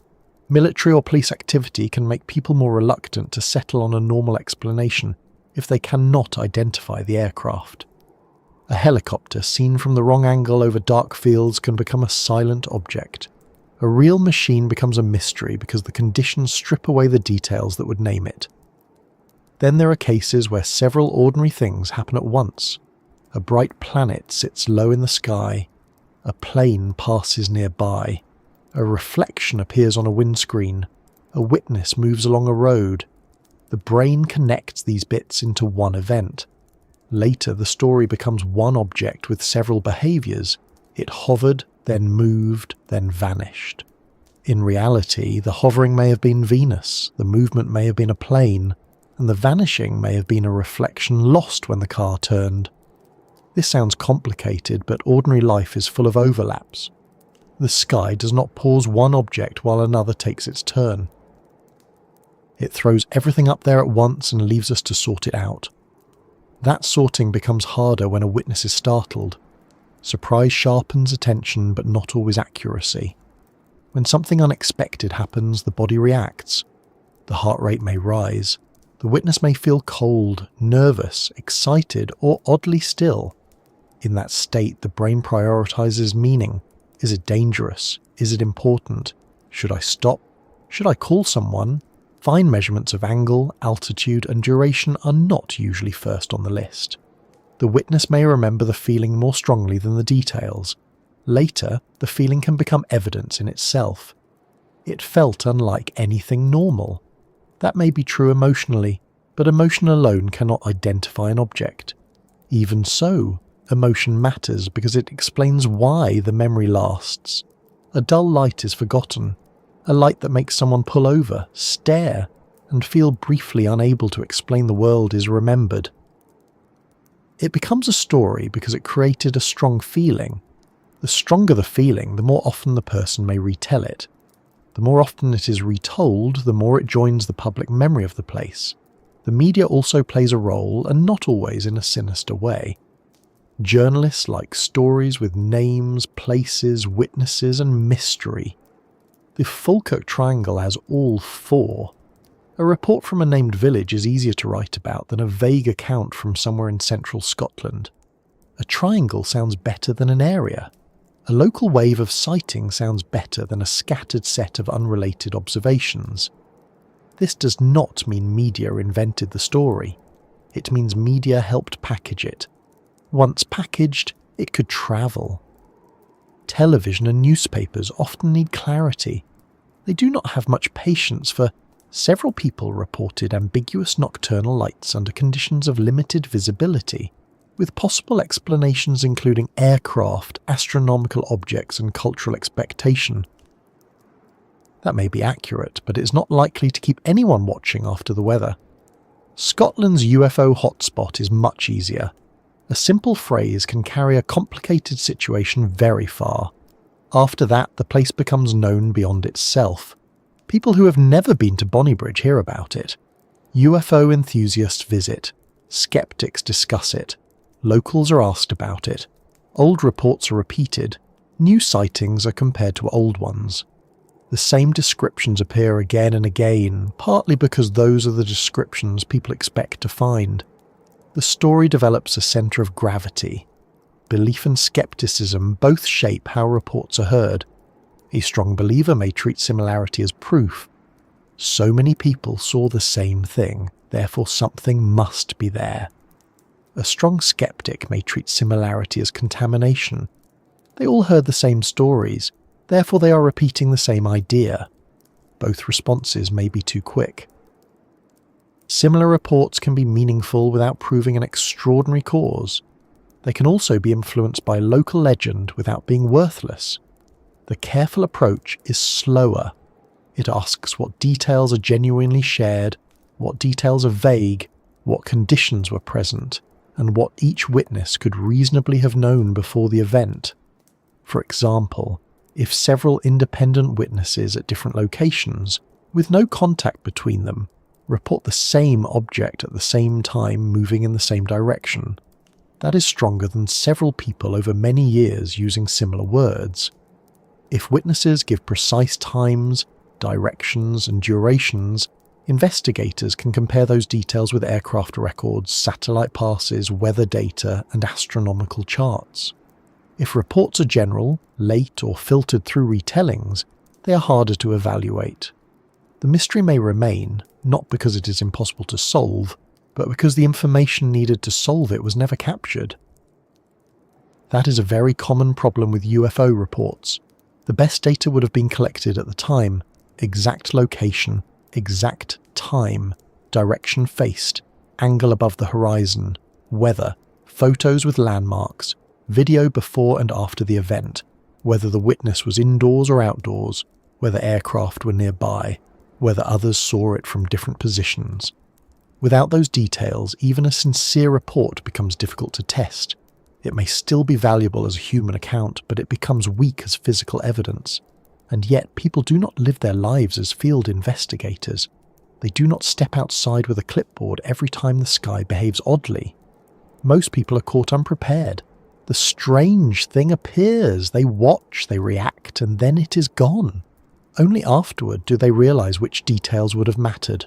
Military or police activity can make people more reluctant to settle on a normal explanation if they cannot identify the aircraft. A helicopter seen from the wrong angle over dark fields can become a silent object. A real machine becomes a mystery because the conditions strip away the details that would name it. Then there are cases where several ordinary things happen at once. A bright planet sits low in the sky. A plane passes nearby. A reflection appears on a windscreen. A witness moves along a road. The brain connects these bits into one event. Later, the story becomes one object with several behaviours. It hovered, then moved, then vanished. In reality, the hovering may have been Venus, the movement may have been a plane, and the vanishing may have been a reflection lost when the car turned. This sounds complicated, but ordinary life is full of overlaps. The sky does not pause one object while another takes its turn. It throws everything up there at once and leaves us to sort it out. That sorting becomes harder when a witness is startled. Surprise sharpens attention, but not always accuracy. When something unexpected happens, the body reacts. The heart rate may rise. The witness may feel cold, nervous, excited, or oddly still. In that state, the brain prioritizes meaning. Is it dangerous? Is it important? Should I stop? Should I call someone? Fine measurements of angle, altitude, and duration are not usually first on the list. The witness may remember the feeling more strongly than the details. Later, the feeling can become evidence in itself. It felt unlike anything normal. That may be true emotionally, but emotion alone cannot identify an object. Even so, emotion matters because it explains why the memory lasts. A dull light is forgotten. A light that makes someone pull over, stare, and feel briefly unable to explain the world is remembered. It becomes a story because it created a strong feeling. The stronger the feeling, the more often the person may retell it. The more often it is retold, the more it joins the public memory of the place. The media also plays a role, and not always in a sinister way. Journalists like stories with names, places, witnesses, and mystery. The Falkirk Triangle has all four. A report from a named village is easier to write about than a vague account from somewhere in central Scotland. A triangle sounds better than an area. A local wave of sighting sounds better than a scattered set of unrelated observations. This does not mean media invented the story. It means media helped package it. Once packaged, it could travel. Television and newspapers often need clarity. They do not have much patience for several people reported ambiguous nocturnal lights under conditions of limited visibility, with possible explanations including aircraft, astronomical objects and cultural expectation. That may be accurate, but it's not likely to keep anyone watching after the weather. Scotland's UFO hotspot is much easier. A simple phrase can carry a complicated situation very far. After that, the place becomes known beyond itself. People who have never been to Bonnybridge hear about it. UFO enthusiasts visit. Skeptics discuss it. Locals are asked about it. Old reports are repeated. New sightings are compared to old ones. The same descriptions appear again and again, partly because those are the descriptions people expect to find. The story develops a centre of gravity. Belief and skepticism both shape how reports are heard. A strong believer may treat similarity as proof. So many people saw the same thing, therefore something must be there. A strong skeptic may treat similarity as contamination. They all heard the same stories, therefore they are repeating the same idea. Both responses may be too quick. Similar reports can be meaningful without proving an extraordinary cause. They can also be influenced by local legend without being worthless. The careful approach is slower. It asks what details are genuinely shared, what details are vague, what conditions were present, and what each witness could reasonably have known before the event. For example, if several independent witnesses at different locations, with no contact between them, report the same object at the same time moving in the same direction, that is stronger than several people over many years using similar words. If witnesses give precise times, directions, and durations, investigators can compare those details with aircraft records, satellite passes, weather data, and astronomical charts. If reports are general, late, or filtered through retellings, they are harder to evaluate. The mystery may remain, not because it is impossible to solve, but because the information needed to solve it was never captured. That is a very common problem with UFO reports. The best data would have been collected at the time: exact location, exact time, direction faced, angle above the horizon, weather, photos with landmarks, video before and after the event, whether the witness was indoors or outdoors, whether aircraft were nearby, whether others saw it from different positions. Without those details, even a sincere report becomes difficult to test. It may still be valuable as a human account, but it becomes weak as physical evidence. And yet people do not live their lives as field investigators. They do not step outside with a clipboard every time the sky behaves oddly. Most people are caught unprepared. The strange thing appears, they watch, they react, and then it is gone. Only afterward do they realise which details would have mattered.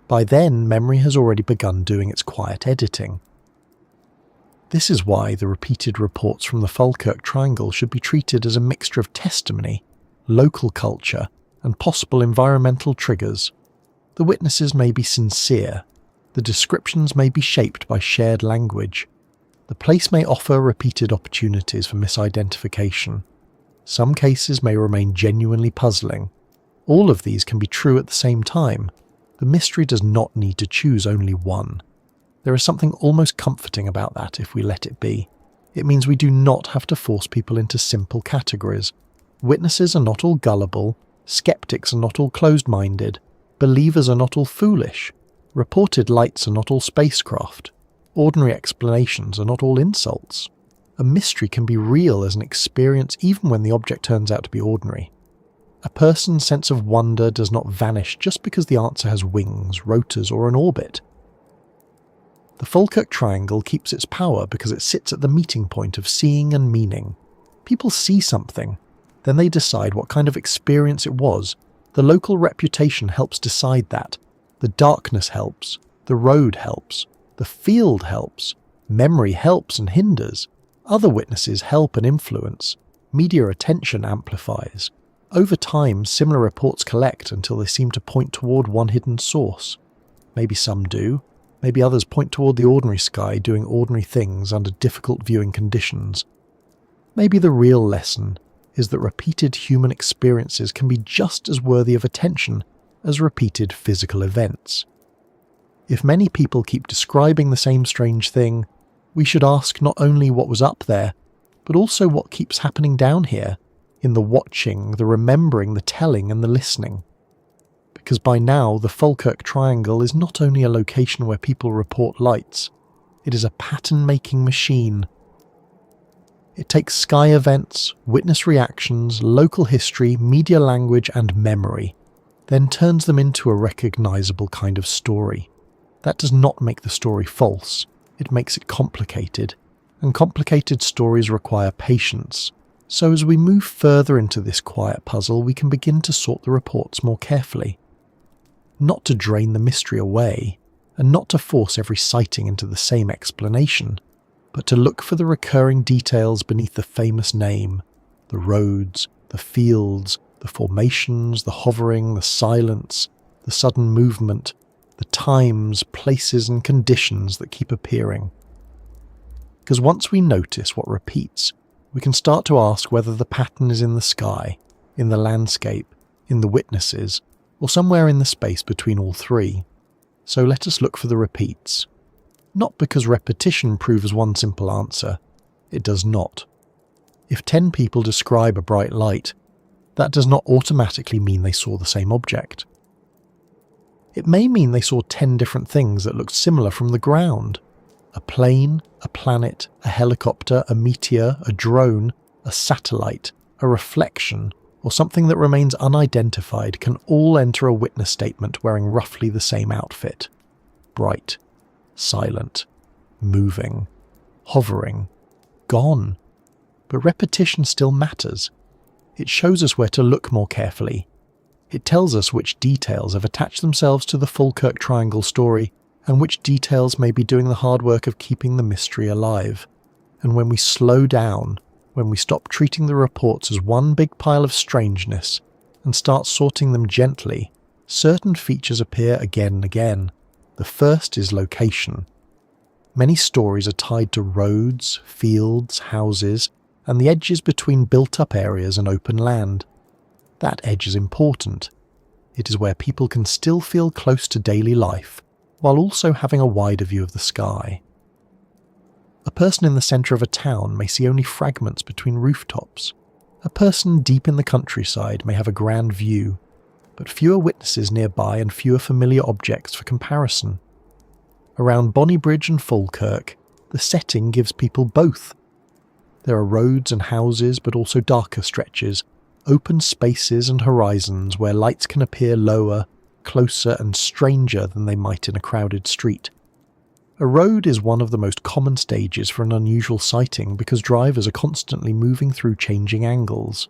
By then, memory has already begun doing its quiet editing. This is why the repeated reports from the Falkirk Triangle should be treated as a mixture of testimony, local culture, and possible environmental triggers. The witnesses may be sincere. The descriptions may be shaped by shared language. The place may offer repeated opportunities for misidentification. Some cases may remain genuinely puzzling. All of these can be true at the same time. The mystery does not need to choose only one. There is something almost comforting about that if we let it be. It means we do not have to force people into simple categories. Witnesses are not all gullible, skeptics are not all closed-minded, believers are not all foolish, reported lights are not all spacecraft, ordinary explanations are not all insults. A mystery can be real as an experience even when the object turns out to be ordinary. A person's sense of wonder does not vanish just because the answer has wings, rotors, or an orbit. The Falkirk Triangle keeps its power because it sits at the meeting point of seeing and meaning. People see something, then they decide what kind of experience it was. The local reputation helps decide that. The darkness helps. The road helps. The field helps. Memory helps and hinders. Other witnesses help and influence. Media attention amplifies. Over time, similar reports collect until they seem to point toward one hidden source. Maybe some do. Maybe others point toward the ordinary sky doing ordinary things under difficult viewing conditions. Maybe the real lesson is that repeated human experiences can be just as worthy of attention as repeated physical events. If many people keep describing the same strange thing, we should ask not only what was up there, but also what keeps happening down here, in the watching, the remembering, the telling and the listening. Because by now the Falkirk Triangle is not only a location where people report lights, it is a pattern-making machine. It takes sky events, witness reactions, local history, media language and memory, then turns them into a recognisable kind of story. That does not make the story false, it makes it complicated, and complicated stories require patience. So as we move further into this quiet puzzle, we can begin to sort the reports more carefully. Not to drain the mystery away, and not to force every sighting into the same explanation, but to look for the recurring details beneath the famous name, the roads, the fields, the formations, the hovering, the silence, the sudden movement, the times, places and conditions that keep appearing. Because once we notice what repeats, we can start to ask whether the pattern is in the sky, in the landscape, in the witnesses, or somewhere in the space between all three. So let us look for the repeats. Not because repetition proves one simple answer. It does not. If 10 people describe a bright light, that does not automatically mean they saw the same object. It may mean they saw 10 different things that looked similar from the ground. A plane, a planet, a helicopter, a meteor, a drone, a satellite, a reflection, or something that remains unidentified can all enter a witness statement wearing roughly the same outfit. Bright, silent, moving, hovering, gone. But repetition still matters. It shows us where to look more carefully. It tells us which details have attached themselves to the Falkirk Triangle story and which details may be doing the hard work of keeping the mystery alive. And when we slow down, when we stop treating the reports as one big pile of strangeness and start sorting them gently, certain features appear again and again. The first is location. Many stories are tied to roads, fields, houses, and the edges between built-up areas and open land. That edge is important. It is where people can still feel close to daily life, while also having a wider view of the sky. A person in the centre of a town may see only fragments between rooftops. A person deep in the countryside may have a grand view, but fewer witnesses nearby and fewer familiar objects for comparison. Around Bonnybridge and Falkirk, the setting gives people both. There are roads and houses, but also darker stretches, open spaces and horizons where lights can appear lower, closer and stranger than they might in a crowded street. A road is one of the most common stages for an unusual sighting because drivers are constantly moving through changing angles.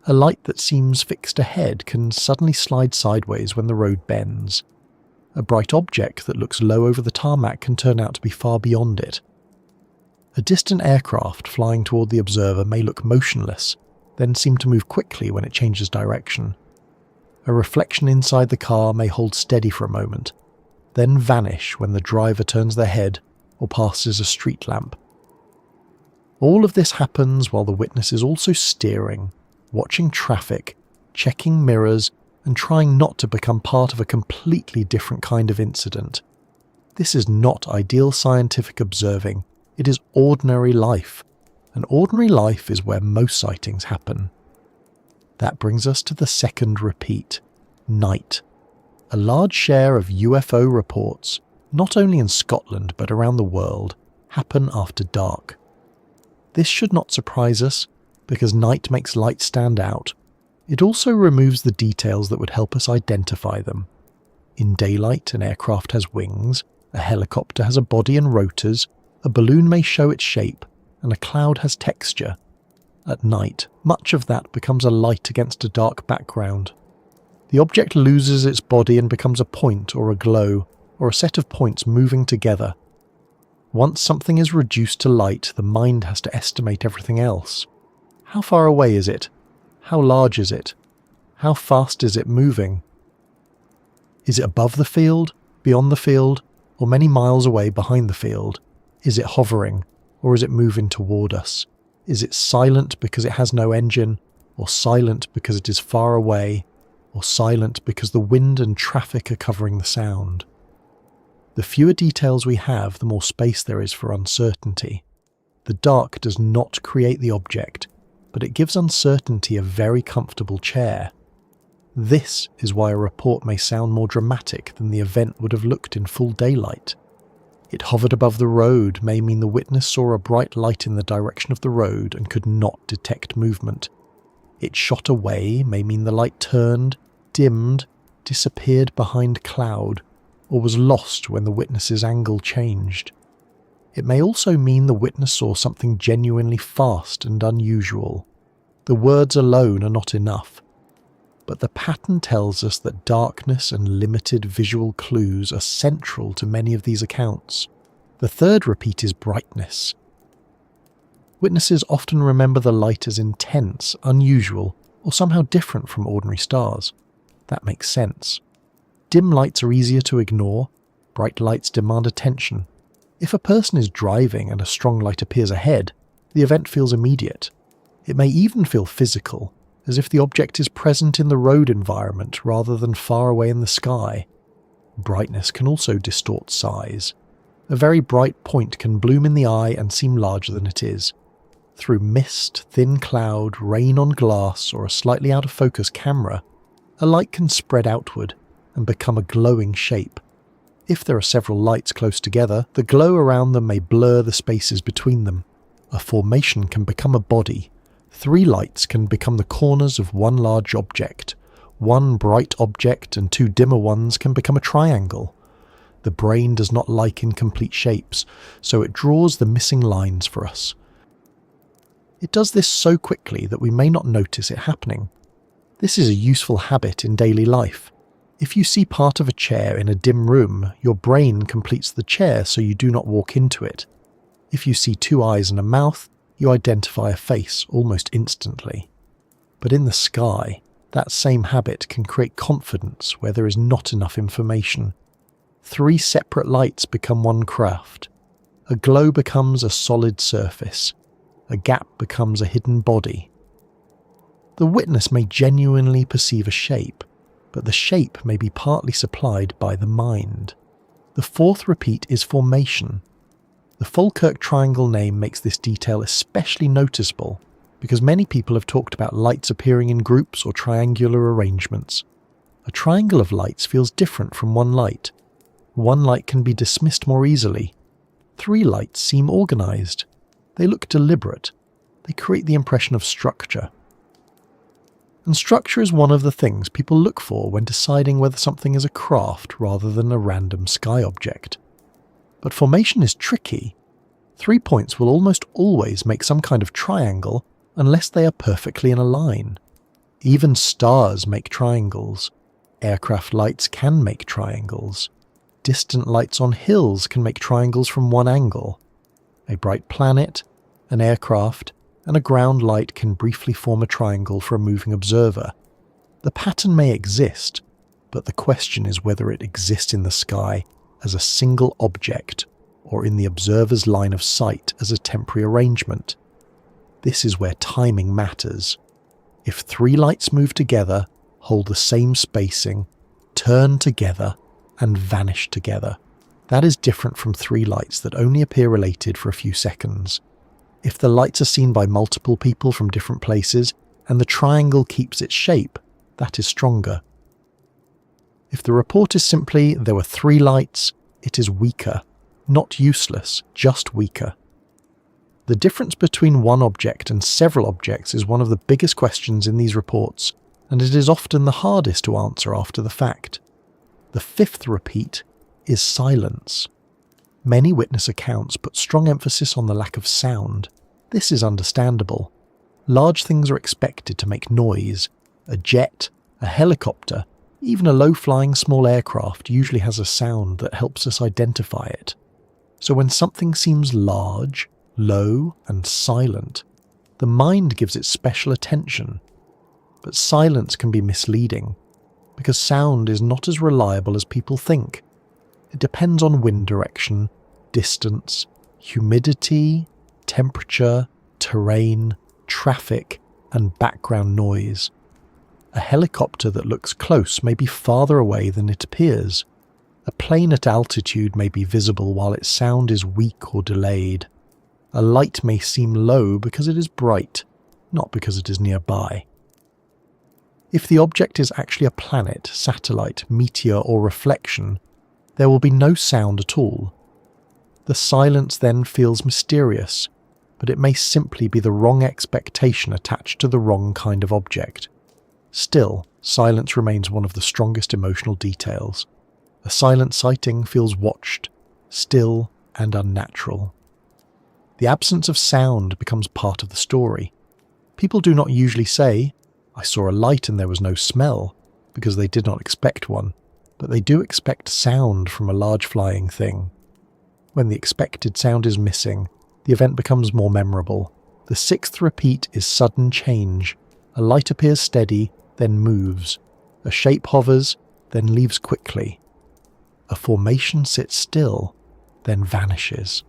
A light that seems fixed ahead can suddenly slide sideways when the road bends. A bright object that looks low over the tarmac can turn out to be far beyond it. A distant aircraft flying toward the observer may look motionless, then seem to move quickly when it changes direction. A reflection inside the car may hold steady for a moment, then vanish when the driver turns their head or passes a street lamp. All of this happens while the witness is also steering, watching traffic, checking mirrors, and trying not to become part of a completely different kind of incident. This is not ideal scientific observing, it is ordinary life, and ordinary life is where most sightings happen. That brings us to the second repeat, night. A large share of UFO reports, not only in Scotland but around the world, happen after dark. This should not surprise us, because night makes light stand out. It also removes the details that would help us identify them. In daylight, an aircraft has wings, a helicopter has a body and rotors, a balloon may show its shape, and a cloud has texture. At night, much of that becomes a light against a dark background. The object loses its body and becomes a point or a glow, or a set of points moving together. Once something is reduced to light, the mind has to estimate everything else. How far away is it? How large is it? How fast is it moving? Is it above the field, beyond the field, or many miles away behind the field? Is it hovering, or is it moving toward us? Is it silent because it has no engine, or silent because it is far away, or silent because the wind and traffic are covering the sound? The fewer details we have, the more space there is for uncertainty. The dark does not create the object, but it gives uncertainty a very comfortable chair. This is why a report may sound more dramatic than the event would have looked in full daylight. It hovered above the road may mean the witness saw a bright light in the direction of the road and could not detect movement. It shot away may mean the light turned, dimmed, disappeared behind cloud, or was lost when the witness's angle changed. It may also mean the witness saw something genuinely fast and unusual. The words alone are not enough, but the pattern tells us that darkness and limited visual clues are central to many of these accounts. The third repeat is brightness. Witnesses often remember the light as intense, unusual, or somehow different from ordinary stars. That makes sense. Dim lights are easier to ignore, bright lights demand attention. If a person is driving and a strong light appears ahead, the event feels immediate. It may even feel physical, as if the object is present in the road environment rather than far away in the sky. Brightness can also distort size. A very bright point can bloom in the eye and seem larger than it is. Through mist, thin cloud, rain on glass, or a slightly out of focus camera, a light can spread outward and become a glowing shape. If there are several lights close together, the glow around them may blur the spaces between them. A formation can become a body. 3 lights can become the corners of one large object. 1 bright object and 2 dimmer ones can become a triangle. The brain does not like incomplete shapes, so it draws the missing lines for us. It does this so quickly that we may not notice it happening. This is a useful habit in daily life. If you see part of a chair in a dim room, your brain completes the chair so you do not walk into it. If you see 2 eyes and a mouth, you identify a face almost instantly. But in the sky, that same habit can create confidence where there is not enough information. 3 separate lights become one craft. A glow becomes a solid surface. A gap becomes a hidden body. The witness may genuinely perceive a shape, but the shape may be partly supplied by the mind. The 4th repeat is formation. The Falkirk Triangle name makes this detail especially noticeable because many people have talked about lights appearing in groups or triangular arrangements. A triangle of lights feels different from 1 light. 1 light can be dismissed more easily. 3 lights seem organised. They look deliberate. They create the impression of structure. And structure is one of the things people look for when deciding whether something is a craft rather than a random sky object. But formation is tricky. 3 points will almost always make some kind of triangle unless they are perfectly in a line. Even stars make triangles. Aircraft lights can make triangles. Distant lights on hills can make triangles from 1 angle. A bright planet, an aircraft, and a ground light can briefly form a triangle for a moving observer. The pattern may exist, but the question is whether it exists in the sky as a single object or in the observer's line of sight as a temporary arrangement. This is where timing matters. If 3 lights move together, hold the same spacing, turn together, and vanish together, that is different from 3 lights that only appear related for a few seconds. If the lights are seen by multiple people from different places, and the triangle keeps its shape, that is stronger. If the report is simply, there were 3 lights, it is weaker. Not useless, just weaker. The difference between 1 object and several objects is one of the biggest questions in these reports, and it is often the hardest to answer after the fact. The 5th repeat is silence. Many witness accounts put strong emphasis on the lack of sound. This is understandable. Large things are expected to make noise. A jet, a helicopter, even a low-flying small aircraft usually has a sound that helps us identify it. So when something seems large, low, and silent, the mind gives it special attention. But silence can be misleading, because sound is not as reliable as people think. It depends on wind direction, distance, humidity, temperature, terrain, traffic, and background noise. A helicopter that looks close may be farther away than it appears. A plane at altitude may be visible while its sound is weak or delayed. A light may seem low because it is bright. not because it is nearby. If the object is actually a planet, satellite, meteor, or reflection, there will be no sound at all. The silence then feels mysterious, but it may simply be the wrong expectation attached to the wrong kind of object. Still, silence remains one of the strongest emotional details. A silent sighting feels watched, still, and unnatural. The absence of sound becomes part of the story. People do not usually say, "I saw a light and there was no smell," because they did not expect one, but they do expect sound from a large flying thing. When the expected sound is missing, the event becomes more memorable. The sixth repeat is sudden change. A light appears steady, then moves. A shape hovers, then leaves quickly. A formation sits still, then vanishes.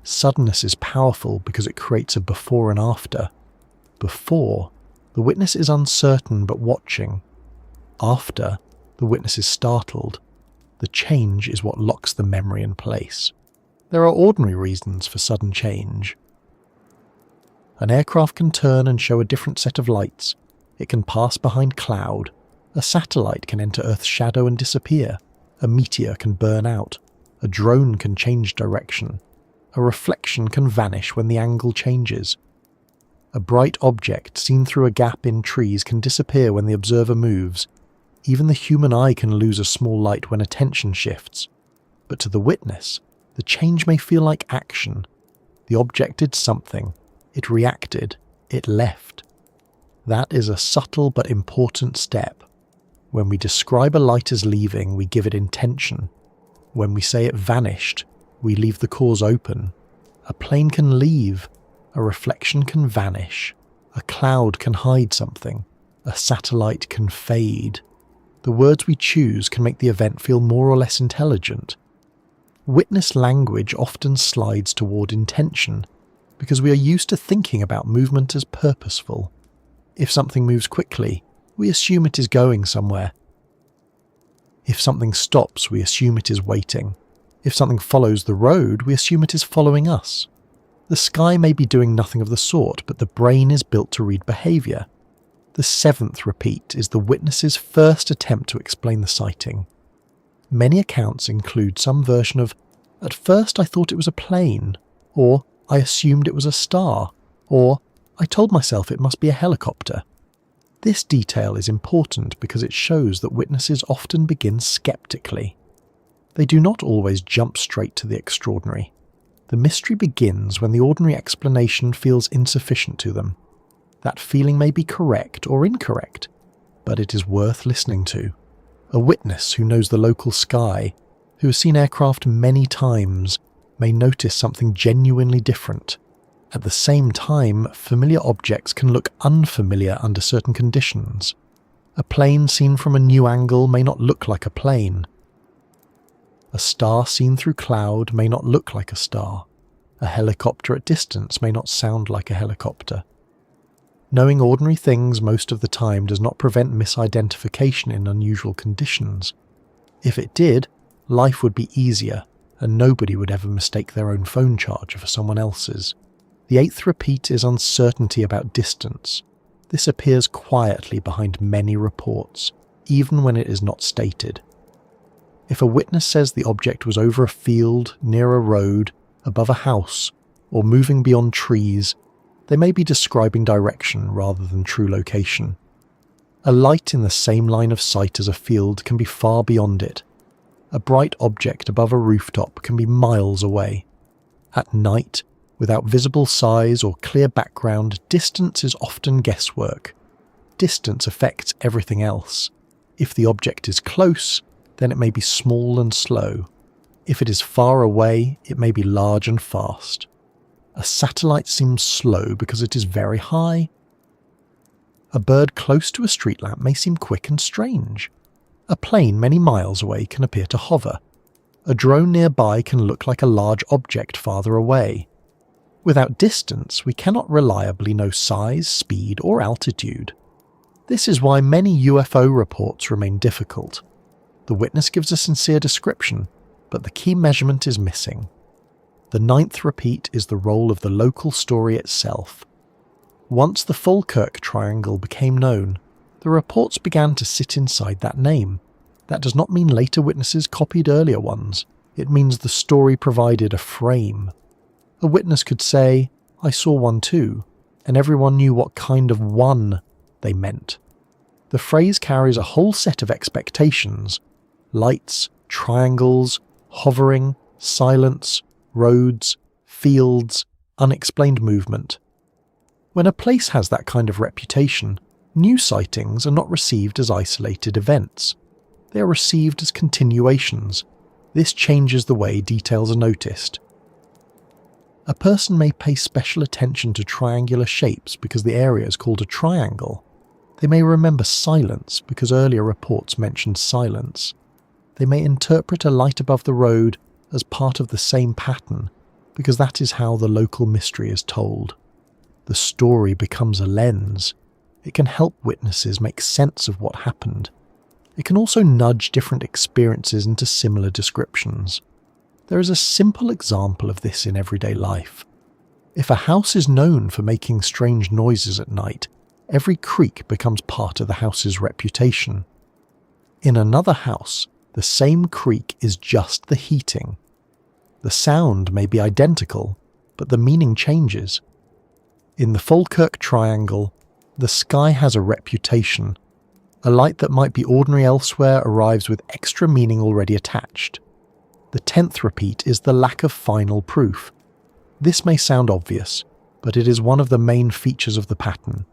Suddenness is powerful because it creates a before and after. Before, the witness is uncertain but watching. After, the witness is startled. The change is what locks the memory in place. There are ordinary reasons for sudden change. An aircraft can turn and show a different set of lights. It can pass behind cloud. A satellite can enter Earth's shadow and disappear. A meteor can burn out. A drone can change direction. A reflection can vanish when the angle changes. A bright object seen through a gap in trees can disappear when the observer moves. Even the human eye can lose a small light when attention shifts. But to the witness, the change may feel like action. The object did something. It reacted. It left. That is a subtle but important step. When we describe a light as leaving, we give it intention. When we say it vanished, we leave the cause open. A plane can leave. A reflection can vanish. A cloud can hide something. A satellite can fade. The words we choose can make the event feel more or less intelligent. Witness language often slides toward intention because we are used to thinking about movement as purposeful. If something moves quickly, we assume it is going somewhere. If something stops, we assume it is waiting. If something follows the road, we assume it is following us. The sky may be doing nothing of the sort, but the brain is built to read behaviour. The seventh repeat is the witness's first attempt to explain the sighting. Many accounts include some version of, "At first I thought it was a plane," or "I assumed it was a star," or "I told myself it must be a helicopter." This detail is important because it shows that witnesses often begin skeptically. They do not always jump straight to the extraordinary. The mystery begins when the ordinary explanation feels insufficient to them. That feeling may be correct or incorrect, but it is worth listening to. A witness who knows the local sky, who has seen aircraft many times, may notice something genuinely different. At the same time, familiar objects can look unfamiliar under certain conditions. A plane seen from a new angle may not look like a plane. A star seen through cloud may not look like a star. A helicopter at distance may not sound like a helicopter. Knowing ordinary things most of the time does not prevent misidentification in unusual conditions. If it did, life would be easier, and nobody would ever mistake their own phone charger for someone else's. The eighth repeat is uncertainty about distance. This appears quietly behind many reports, even when it is not stated. If a witness says the object was over a field, near a road, above a house, or moving beyond trees, they may be describing direction rather than true location. A light in the same line of sight as a field can be far beyond it. A bright object above a rooftop can be miles away. At night, without visible size or clear background, distance is often guesswork. Distance affects everything else. If the object is close, then it may be small and slow. If it is far away, it may be large and fast. A satellite seems slow because it is very high. A bird close to a street lamp may seem quick and strange. A plane many miles away can appear to hover. A drone nearby can look like a large object farther away. Without distance, we cannot reliably know size, speed, or altitude. This is why many UFO reports remain difficult. The witness gives a sincere description, but the key measurement is missing. The ninth repeat is the role of the local story itself. Once the Falkirk Triangle became known, the reports began to sit inside that name. That does not mean later witnesses copied earlier ones. It means the story provided a frame. A witness could say, "I saw one too," and everyone knew what kind of one they meant. The phrase carries a whole set of expectations: lights, triangles, hovering, silence, roads, fields, unexplained movement. When a place has that kind of reputation, new sightings are not received as isolated events. They are received as continuations. This changes the way details are noticed. A person may pay special attention to triangular shapes because the area is called a triangle. They may remember silence because earlier reports mentioned silence. They may interpret a light above the road as part of the same pattern because that is how the local mystery is told. The story becomes a lens. It can help witnesses make sense of what happened. It can also nudge different experiences into similar descriptions. There is a simple example of this in everyday life. If a house is known for making strange noises at night, every creak becomes part of the house's reputation. In another house, the same creak is just the heating. The sound may be identical, but the meaning changes. In the Falkirk Triangle, the sky has a reputation. A light that might be ordinary elsewhere arrives with extra meaning already attached. The 10th repeat is the lack of final proof. This may sound obvious, but it is one of the main features of the pattern.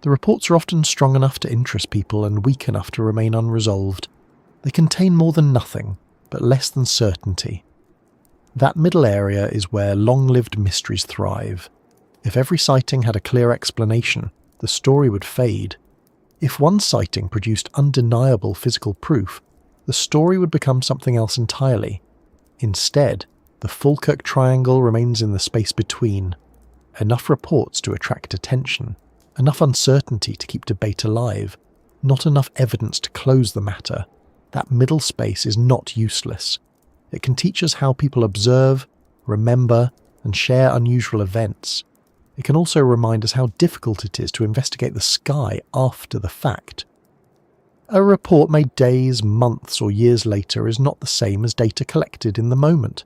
The reports are often strong enough to interest people and weak enough to remain unresolved. They contain more than nothing, but less than certainty. That middle area is where long-lived mysteries thrive. If every sighting had a clear explanation, the story would fade. If one sighting produced undeniable physical proof, the story would become something else entirely. Instead, the Falkirk Triangle remains in the space between. Enough reports to attract attention, enough uncertainty to keep debate alive, not enough evidence to close the matter. That middle space is not useless. It can teach us how people observe, remember, and share unusual events. It can also remind us how difficult it is to investigate the sky after the fact. A report made days, months, or years later is not the same as data collected in the moment.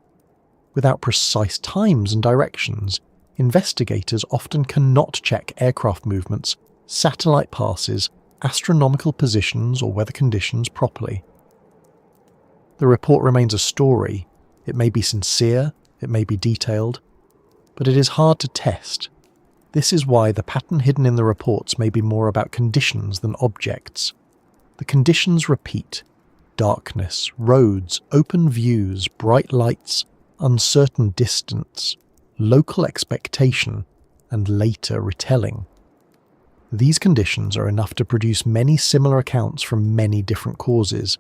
Without precise times and directions, investigators often cannot check aircraft movements, satellite passes, astronomical positions, or weather conditions properly. The report remains a story. It may be sincere, it may be detailed, but it is hard to test. This is why the pattern hidden in the reports may be more about conditions than objects. The conditions repeat: darkness, roads, open views, bright lights, uncertain distance, local expectation, and later retelling. These conditions are enough to produce many similar accounts from many different causes.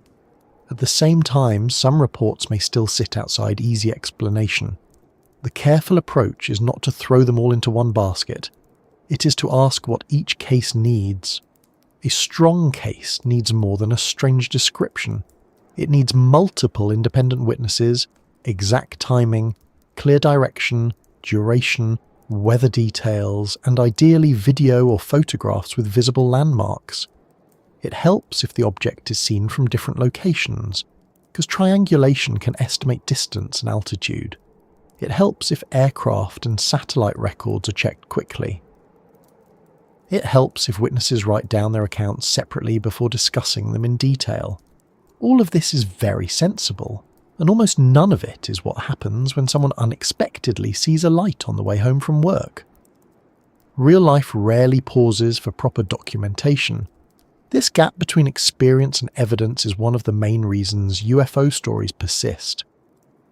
At the same time, some reports may still sit outside easy explanation. The careful approach is not to throw them all into one basket. It is to ask what each case needs. A strong case needs more than a strange description. It needs multiple independent witnesses, exact timing, clear direction, duration, weather details, and ideally video or photographs with visible landmarks. It helps if the object is seen from different locations, because triangulation can estimate distance and altitude. It helps if aircraft and satellite records are checked quickly. It helps if witnesses write down their accounts separately before discussing them in detail. All of this is very sensible, and almost none of it is what happens when someone unexpectedly sees a light on the way home from work. Real life rarely pauses for proper documentation. This gap between experience and evidence is one of the main reasons UFO stories persist.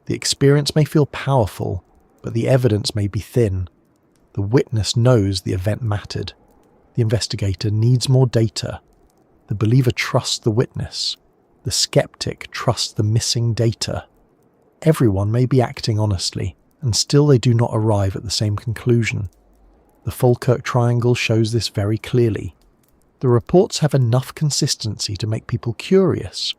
The experience may feel powerful, but the evidence may be thin. The witness knows the event mattered. The investigator needs more data. The believer trusts the witness. The skeptic trusts the missing data. Everyone may be acting honestly, and still they do not arrive at the same conclusion. The Falkirk Triangle shows this very clearly. The reports have enough consistency to make people curious.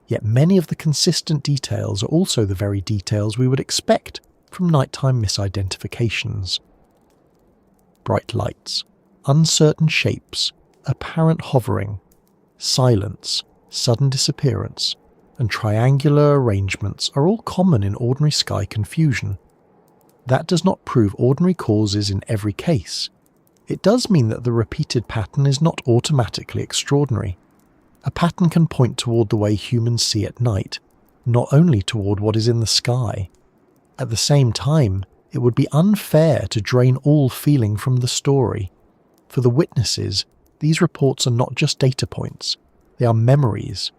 Yet many of the consistent details are also the very details we would expect from nighttime misidentifications. bright lights, uncertain shapes, apparent hovering, silence, sudden disappearance, and triangular arrangements are all common in ordinary sky confusion. That does not prove ordinary causes in every case. It does mean that the repeated pattern is not automatically extraordinary. A pattern can point toward the way humans see at night, not only toward what is in the sky. At the same time, it would be unfair to drain all feeling from the story. For the witnesses, these reports are not just data points, they are memories.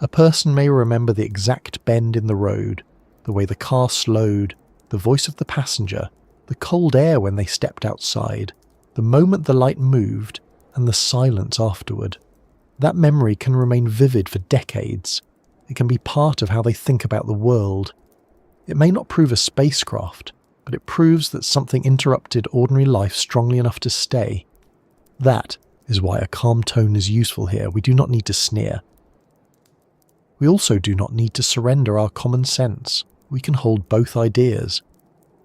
A person may remember the exact bend in the road, the way the car slowed, the voice of the passenger, the cold air when they stepped outside, the moment the light moved, and the silence afterward. That memory can remain vivid for decades. It can be part of how they think about the world. It may not prove a spacecraft, but it proves that something interrupted ordinary life strongly enough to stay. That is why a calm tone is useful here. We do not need to sneer. We also do not need to surrender our common sense. We can hold both ideas.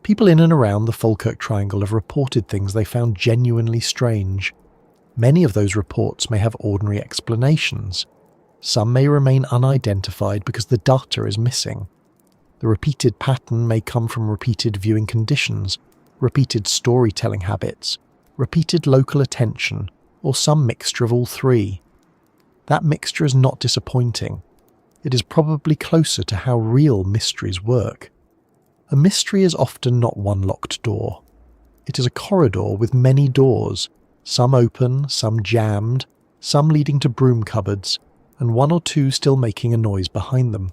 People in and around the Falkirk Triangle have reported things they found genuinely strange. Many of those reports may have ordinary explanations. Some may remain unidentified because the data is missing. The repeated pattern may come from repeated viewing conditions, repeated storytelling habits, repeated local attention, or some mixture of all three. That mixture is not disappointing. It is probably closer to how real mysteries work. A mystery is often not one locked door. It is a corridor with many doors, some open, some jammed, some leading to broom cupboards, and one or two still making a noise behind them.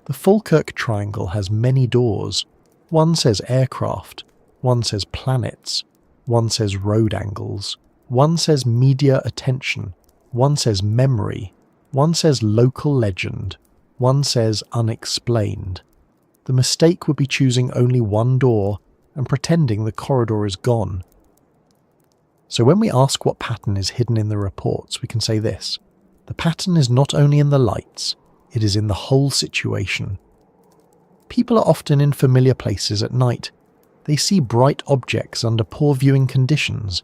The Falkirk Triangle has many doors. One says aircraft, one says planets, one says road angles, one says media attention, one says memory, one says local legend, one says unexplained. The mistake would be choosing only one door and pretending the corridor is gone. So when we ask what pattern is hidden in the reports, we can say this: the pattern is not only in the lights, it is in the whole situation. People are often in familiar places at night. They see bright objects under poor viewing conditions.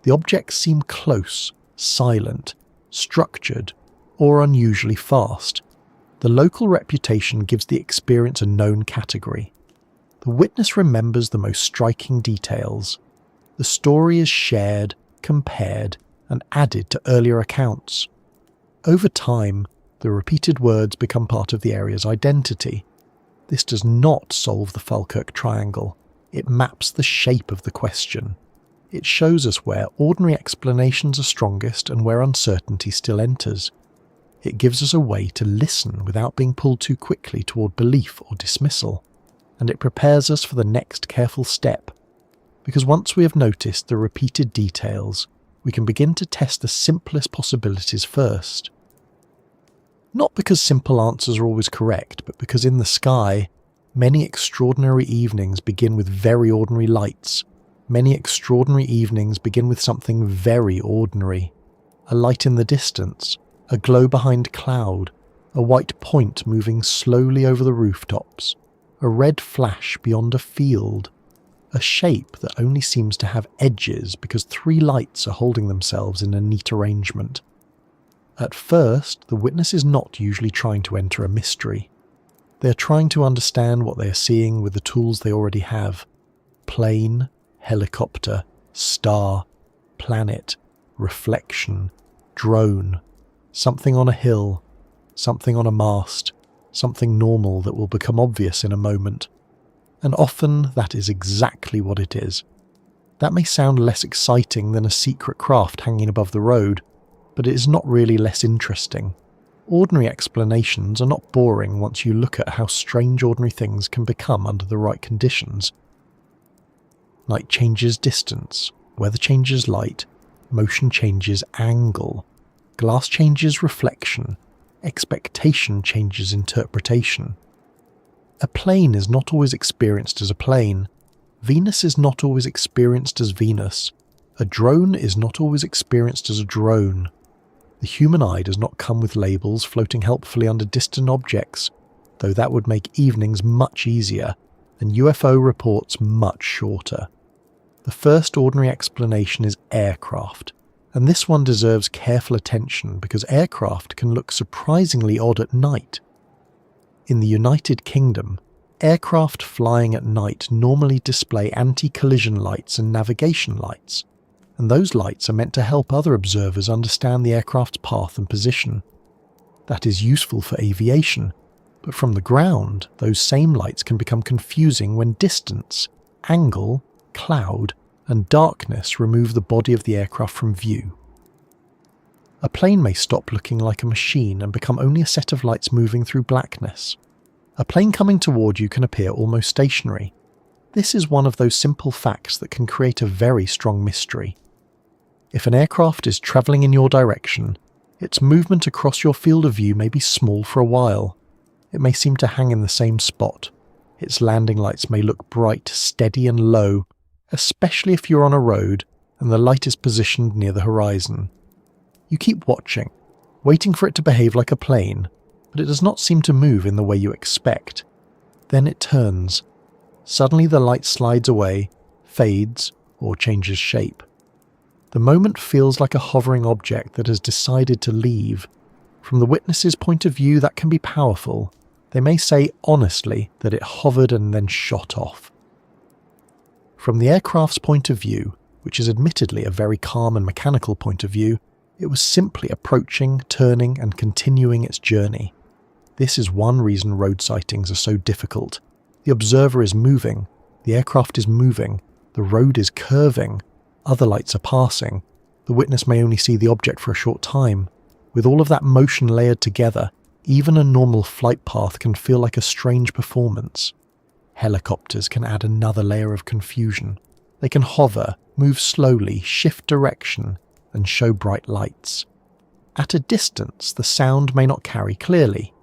The objects seem close, silent, structured, or unusually fast. The local reputation gives the experience a known category. The witness remembers the most striking details. The story is shared, compared, and added to earlier accounts. Over time, the repeated words become part of the area's identity. This does not solve the Falkirk Triangle. It maps the shape of the question. It shows us where ordinary explanations are strongest and where uncertainty still enters. It gives us a way to listen without being pulled too quickly toward belief or dismissal. And it prepares us for the next careful step. Because once we have noticed the repeated details, we can begin to test the simplest possibilities first. Not because simple answers are always correct, but because in the sky, many extraordinary evenings begin with very ordinary lights. Many extraordinary evenings begin with something very ordinary. A light in the distance, a glow behind cloud, a white point moving slowly over the rooftops, a red flash beyond a field, a shape that only seems to have edges because three lights are holding themselves in a neat arrangement. At first, the witness is not usually trying to enter a mystery. They are trying to understand what they are seeing with the tools they already have. Plane, helicopter, star, planet, reflection, drone, something on a hill, something on a mast, something normal that will become obvious in a moment. And often that is exactly what it is. That may sound less exciting than a secret craft hanging above the road, but it is not really less interesting. Ordinary explanations are not boring once you look at how strange ordinary things can become under the right conditions. Light changes distance, weather changes light, motion changes angle, glass changes reflection, expectation changes interpretation. A plane is not always experienced as a plane. Venus is not always experienced as Venus. A drone is not always experienced as a drone. The human eye does not come with labels floating helpfully under distant objects, though that would make evenings much easier and UFO reports much shorter. The first ordinary explanation is aircraft, and this one deserves careful attention because aircraft can look surprisingly odd at night. In the United Kingdom, aircraft flying at night normally display anti-collision lights and navigation lights, and those lights are meant to help other observers understand the aircraft's path and position. That is useful for aviation, but from the ground, those same lights can become confusing when distance, angle, cloud, and darkness remove the body of the aircraft from view. A plane may stop looking like a machine and become only a set of lights moving through blackness. A plane coming toward you can appear almost stationary. This is one of those simple facts that can create a very strong mystery. If an aircraft is travelling in your direction, its movement across your field of view may be small for a while. It may seem to hang in the same spot. Its landing lights may look bright, steady and low, especially if you're on a road and the light is positioned near the horizon. You keep watching, waiting for it to behave like a plane, but it does not seem to move in the way you expect. Then it turns. Suddenly the light slides away, fades, or changes shape. The moment feels like a hovering object that has decided to leave. From the witness's point of view, that can be powerful. They may say honestly that it hovered and then shot off. From the aircraft's point of view, which is admittedly a very calm and mechanical point of view, it was simply approaching, turning, and continuing its journey. This is one reason road sightings are so difficult. The observer is moving, the aircraft is moving, the road is curving, other lights are passing. The witness may only see the object for a short time. With all of that motion layered together, even a normal flight path can feel like a strange performance. Helicopters can add another layer of confusion. They can hover, move slowly, shift direction, and show bright lights. At a distance, the sound may not carry clearly.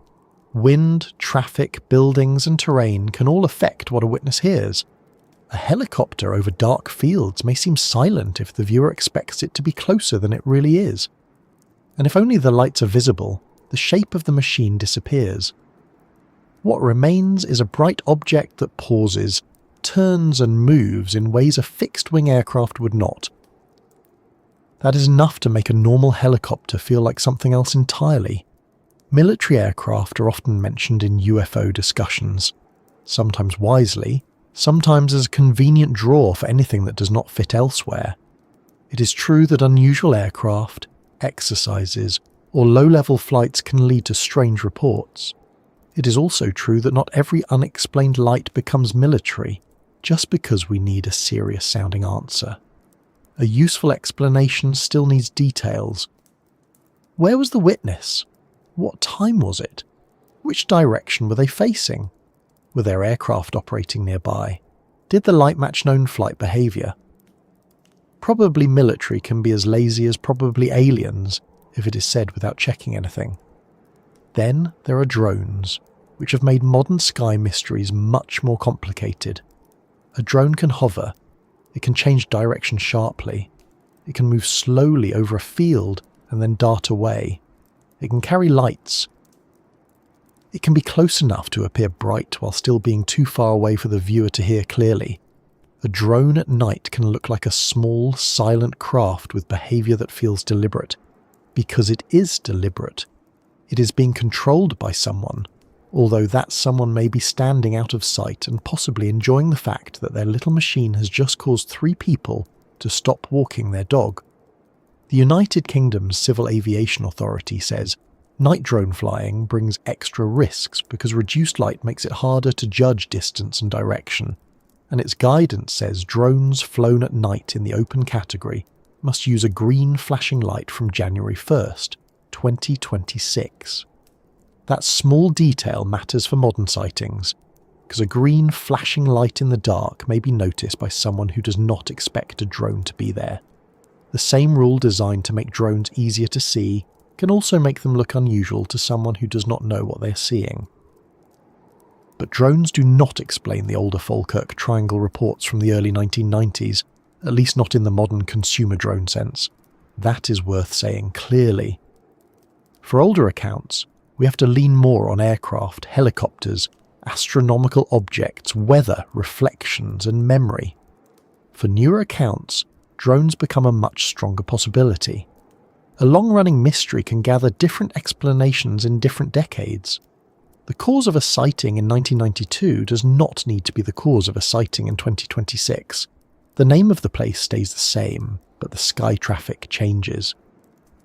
Wind, traffic, buildings, and terrain can all affect what a witness hears. A helicopter over dark fields may seem silent if the viewer expects it to be closer than it really is. And if only the lights are visible, the shape of the machine disappears. What remains is a bright object that pauses, turns and moves in ways a fixed-wing aircraft would not. That is enough to make a normal helicopter feel like something else entirely. Military aircraft are often mentioned in UFO discussions, sometimes wisely, sometimes as a convenient draw for anything that does not fit elsewhere. It is true that unusual aircraft, exercises, or low-level flights can lead to strange reports. It is also true that not every unexplained light becomes military just because we need a serious-sounding answer. A useful explanation still needs details. Where was the witness? What time was it? Which direction were they facing? Were there aircraft operating nearby? Did the light match known flight behaviour? Probably military can be as lazy as probably aliens, if it is said without checking anything. Then there are drones, which have made modern sky mysteries much more complicated. A drone can hover, it can change direction sharply, it can move slowly over a field and then dart away, it can carry lights. It can be close enough to appear bright while still being too far away for the viewer to hear clearly. A drone at night can look like a small, silent craft with behaviour that feels deliberate. Because it is deliberate. It is being controlled by someone, although that someone may be standing out of sight and possibly enjoying the fact that their little machine has just caused 3 people to stop walking their dog. The United Kingdom's Civil Aviation Authority says night drone flying brings extra risks because reduced light makes it harder to judge distance and direction, and its guidance says drones flown at night in the open category must use a green flashing light from January 1st, 2026. That small detail matters for modern sightings, because a green flashing light in the dark may be noticed by someone who does not expect a drone to be there. The same rule designed to make drones easier to see can also make them look unusual to someone who does not know what they are seeing. But drones do not explain the older Falkirk Triangle reports from the early 1990s, at least not in the modern consumer drone sense. That is worth saying clearly. For older accounts, we have to lean more on aircraft, helicopters, astronomical objects, weather, reflections, and memory. For newer accounts, drones become a much stronger possibility. A long-running mystery can gather different explanations in different decades. The cause of a sighting in 1992 does not need to be the cause of a sighting in 2026. The name of the place stays the same, but the sky traffic changes.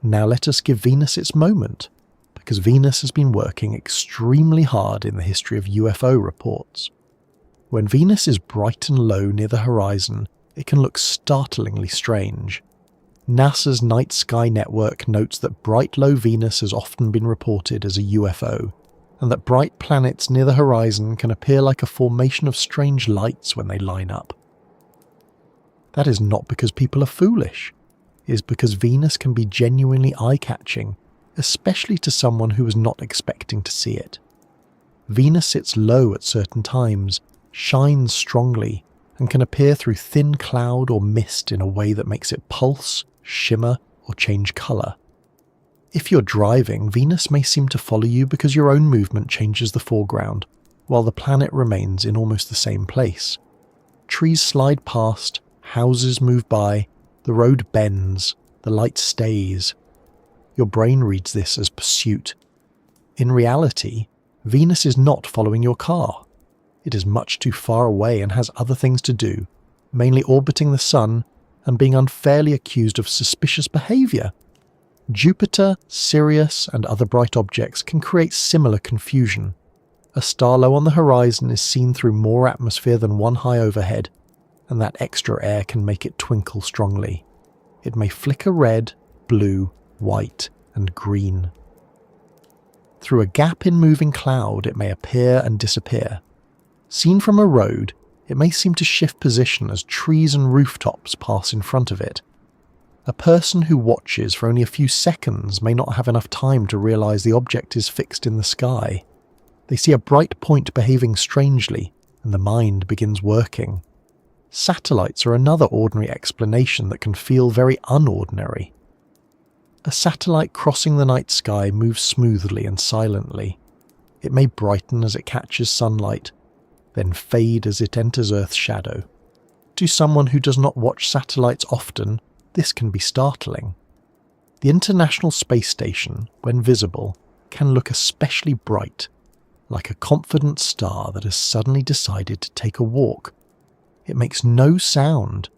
Now let us give Venus its moment, because Venus has been working extremely hard in the history of UFO reports. When Venus is bright and low near the horizon, it can look startlingly strange. NASA's Night Sky Network notes that bright low Venus has often been reported as a UFO, and that bright planets near the horizon can appear like a formation of strange lights when they line up. That is not because people are foolish. It is because Venus can be genuinely eye-catching, especially to someone who was not expecting to see it. Venus sits low at certain times, shines strongly, and can appear through thin cloud or mist in a way that makes it pulse, shimmer, or change colour. If you're driving, Venus may seem to follow you because your own movement changes the foreground, while the planet remains in almost the same place. Trees slide past, houses move by, the road bends, the light stays. Your brain reads this as pursuit. In reality, Venus is not following your car. It is much too far away and has other things to do, mainly orbiting the Sun and being unfairly accused of suspicious behaviour. Jupiter, Sirius, and other bright objects can create similar confusion. A star low on the horizon is seen through more atmosphere than one high overhead, and that extra air can make it twinkle strongly. It may flicker red, blue, white, and green. Through a gap in moving cloud, it may appear and disappear. Seen from a road, it may seem to shift position as trees and rooftops pass in front of it. A person who watches for only a few seconds may not have enough time to realise the object is fixed in the sky. They see a bright point behaving strangely, and the mind begins working. Satellites are another ordinary explanation that can feel very unordinary. A satellite crossing the night sky moves smoothly and silently. It may brighten as it catches sunlight, then fade as it enters Earth's shadow. To someone who does not watch satellites often, this can be startling. The International Space Station, when visible, can look especially bright, like a confident star that has suddenly decided to take a walk. It makes no sound.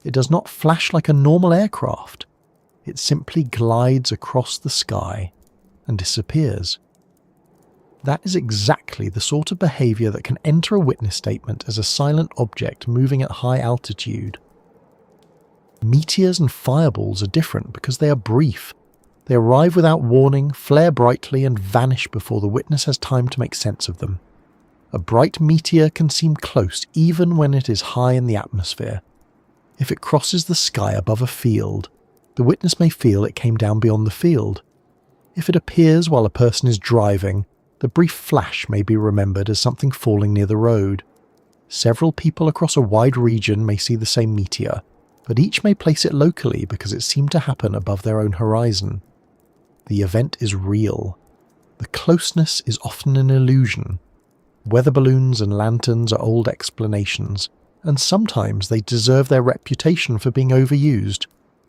It does not flash like a normal aircraft. It simply glides across the sky and disappears. That is exactly the sort of behaviour that can enter a witness statement as a silent object moving at high altitude. Meteors and fireballs are different because they are brief. They arrive without warning, flare brightly, and vanish before the witness has time to make sense of them. A bright meteor can seem close even when it is high in the atmosphere. If it crosses the sky above a field, the witness may feel it came down beyond the field. If it appears while a person is driving, the brief flash may be remembered as something falling near the road. Several people across a wide region may see the same meteor, but each may place it locally because it seemed to happen above their own horizon. The event is real. The closeness is often an illusion. Weather balloons and lanterns are old explanations, and sometimes they deserve their reputation for being overused.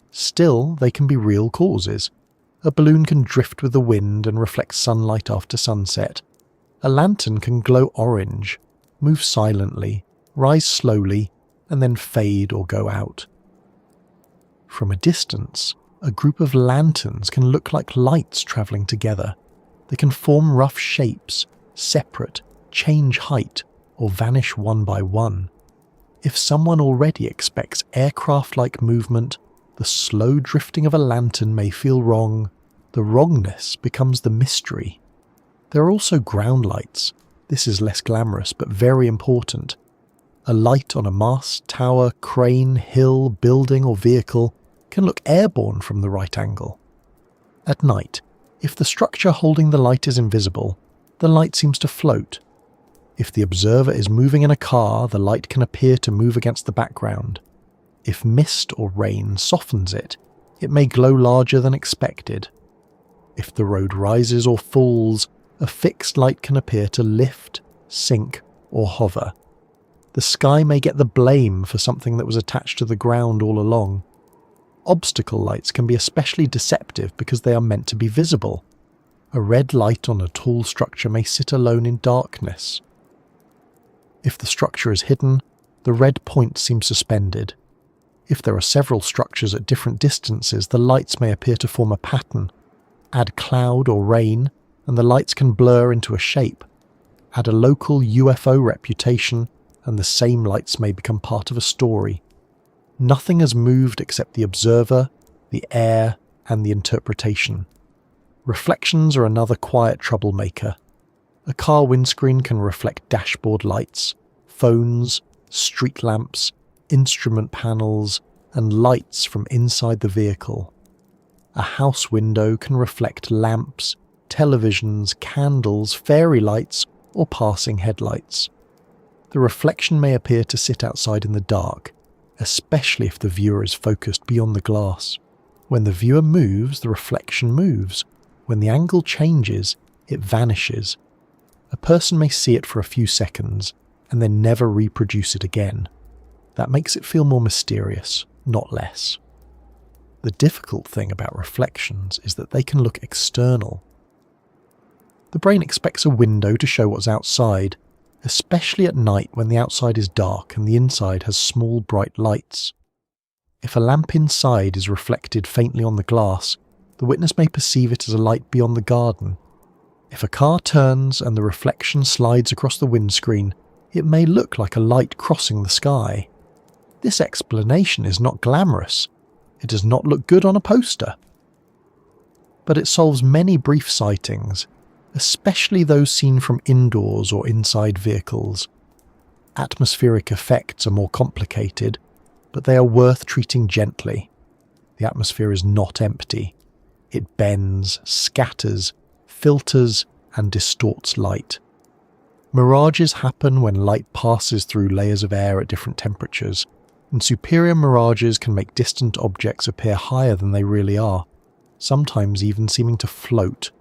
Still, they can be real causes. A balloon can drift with the wind and reflect sunlight after sunset. A lantern can glow orange, move silently, rise slowly, and then fade or go out. From a distance, a group of lanterns can look like lights travelling together. They can form rough shapes, separate, change height, or vanish one by one. If someone already expects aircraft-like movement, the slow drifting of a lantern may feel wrong. The wrongness becomes the mystery. There are also ground lights. This is less glamorous but very important. A light on a mast, tower, crane, hill, building or vehicle can look airborne from the right angle. At night, if the structure holding the light is invisible, the light seems to float. If the observer is moving in a car, the light can appear to move against the background. If mist or rain softens it, it may glow larger than expected. If the road rises or falls, a fixed light can appear to lift, sink, or hover. The sky may get the blame for something that was attached to the ground all along. Obstacle lights can be especially deceptive because they are meant to be visible. A red light on a tall structure may sit alone in darkness. If the structure is hidden, the red point seems suspended. If there are several structures at different distances, the lights may appear to form a pattern. Add cloud or rain, and the lights can blur into a shape. Add a local UFO reputation, and the same lights may become part of a story. Nothing has moved except the observer, the air, and the interpretation. Reflections are another quiet troublemaker. A car windscreen can reflect dashboard lights, phones, street lamps, instrument panels, and lights from inside the vehicle. A house window can reflect lamps, televisions, candles, fairy lights, or passing headlights. The reflection may appear to sit outside in the dark, especially if the viewer is focused beyond the glass. When the viewer moves, the reflection moves. When the angle changes, it vanishes. A person may see it for a few seconds and then never reproduce it again. That makes it feel more mysterious, not less. The difficult thing about reflections is that they can look external. The brain expects a window to show what's outside, especially at night when the outside is dark and the inside has small bright lights. If a lamp inside is reflected faintly on the glass, the witness may perceive it as a light beyond the garden. If a car turns and the reflection slides across the windscreen, it may look like a light crossing the sky. This explanation is not glamorous. It does not look good on a poster. But it solves many brief sightings, especially those seen from indoors or inside vehicles. Atmospheric effects are more complicated, but they are worth treating gently. The atmosphere is not empty. It bends, scatters, filters, and distorts light. Mirages happen when light passes through layers of air at different temperatures, and superior mirages can make distant objects appear higher than they really are, sometimes even seeming to float.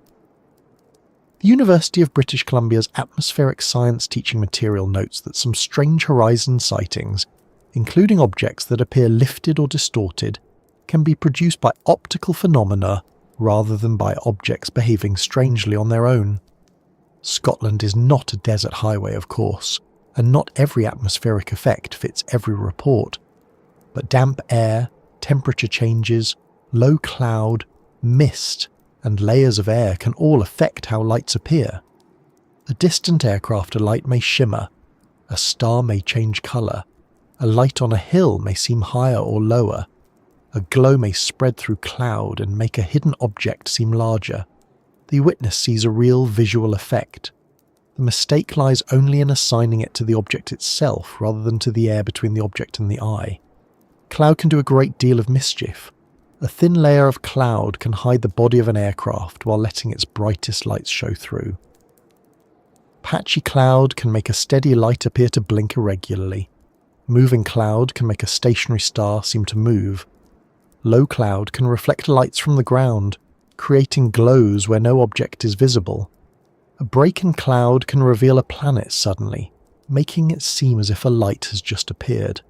The University of British Columbia's atmospheric science teaching material notes that some strange horizon sightings, including objects that appear lifted or distorted, can be produced by optical phenomena rather than by objects behaving strangely on their own. Scotland is not a desert highway, of course, and not every atmospheric effect fits every report. But damp air, temperature changes, low cloud, mist, and layers of air can all affect how lights appear. A distant aircraft light may shimmer, a star may change colour, a light on a hill may seem higher or lower, a glow may spread through cloud and make a hidden object seem larger. The witness sees a real visual effect. The mistake lies only in assigning it to the object itself rather than to the air between the object and the eye. Cloud can do a great deal of mischief. A thin layer of cloud can hide the body of an aircraft while letting its brightest lights show through. Patchy cloud can make a steady light appear to blink irregularly. Moving cloud can make a stationary star seem to move. Low cloud can reflect lights from the ground, creating glows where no object is visible. A break in cloud can reveal a planet suddenly, making it seem as if a light has just appeared.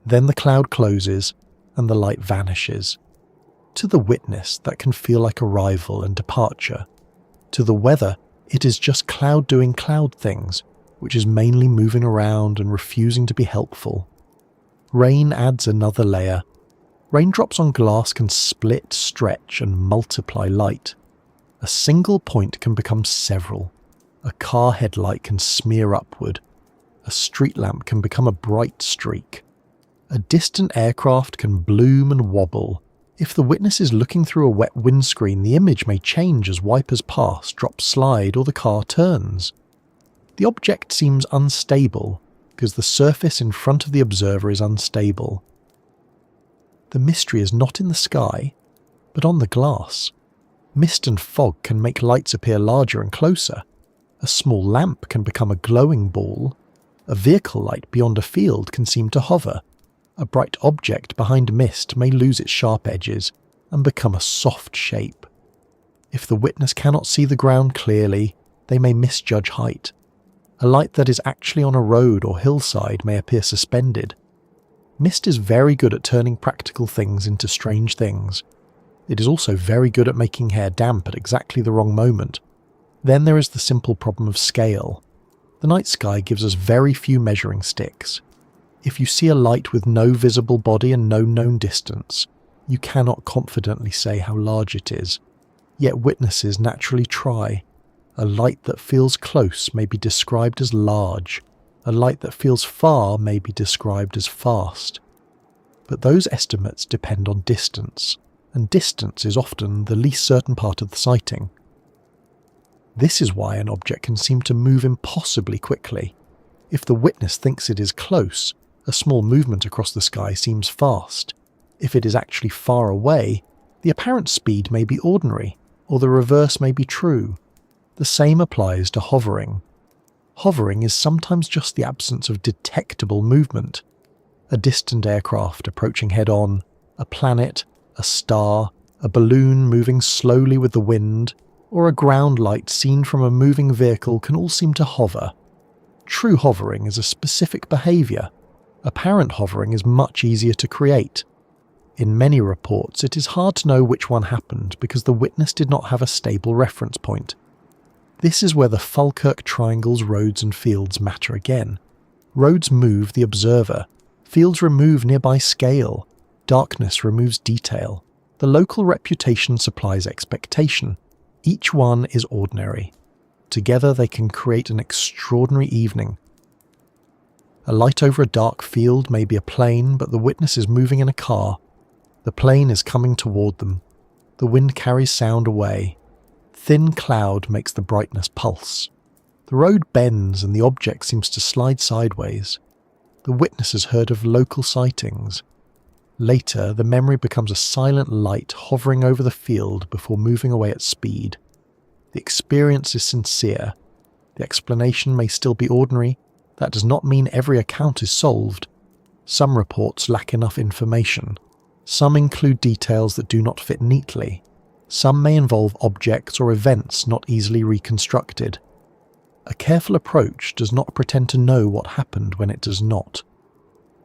Then the cloud closes, and the light vanishes. To the witness, that can feel like arrival and departure. To the weather, it is just cloud doing cloud things, which is mainly moving around and refusing to be helpful. Rain adds another layer. Raindrops on glass can split, stretch, and multiply light. A single point can become several. A car headlight can smear upward. A street lamp can become a bright streak. A distant aircraft can bloom and wobble. If the witness is looking through a wet windscreen, the image may change as wipers pass, drop slide, or the car turns. The object seems unstable because the surface in front of the observer is unstable. The mystery is not in the sky, but on the glass. Mist and fog can make lights appear larger and closer. A small lamp can become a glowing ball. A vehicle light beyond a field can seem to hover. A bright object behind mist may lose its sharp edges and become a soft shape. If the witness cannot see the ground clearly, they may misjudge height. A light that is actually on a road or hillside may appear suspended. Mist is very good at turning practical things into strange things. It is also very good at making hair damp at exactly the wrong moment. Then there is the simple problem of scale. The night sky gives us very few measuring sticks. If you see a light with no visible body and no known distance, you cannot confidently say how large it is. Yet witnesses naturally try. A light that feels close may be described as large. A light that feels far may be described as fast. But those estimates depend on distance, and distance is often the least certain part of the sighting. This is why an object can seem to move impossibly quickly. If the witness thinks it is close, a small movement across the sky seems fast. If it is actually far away, the apparent speed may be ordinary, or the reverse may be true. The same applies to hovering. Hovering is sometimes just the absence of detectable movement. A distant aircraft approaching head-on, a planet, a star, a balloon moving slowly with the wind, or a ground light seen from a moving vehicle can all seem to hover. True hovering is a specific behaviour. Apparent hovering is much easier to create. In many reports, it is hard to know which one happened because the witness did not have a stable reference point. This is where the Falkirk Triangle's roads and fields matter again. Roads move the observer. Fields remove nearby scale. Darkness removes detail. The local reputation supplies expectation. Each one is ordinary. Together they can create an extraordinary evening. A light over a dark field may be a plane, but the witness is moving in a car. The plane is coming toward them. The wind carries sound away. Thin cloud makes the brightness pulse. The road bends and the object seems to slide sideways. The witness has heard of local sightings. Later, the memory becomes a silent light hovering over the field before moving away at speed. The experience is sincere. The explanation may still be ordinary. That does not mean every account is solved. Some reports lack enough information. Some include details that do not fit neatly. Some may involve objects or events not easily reconstructed. A careful approach does not pretend to know what happened when it does not.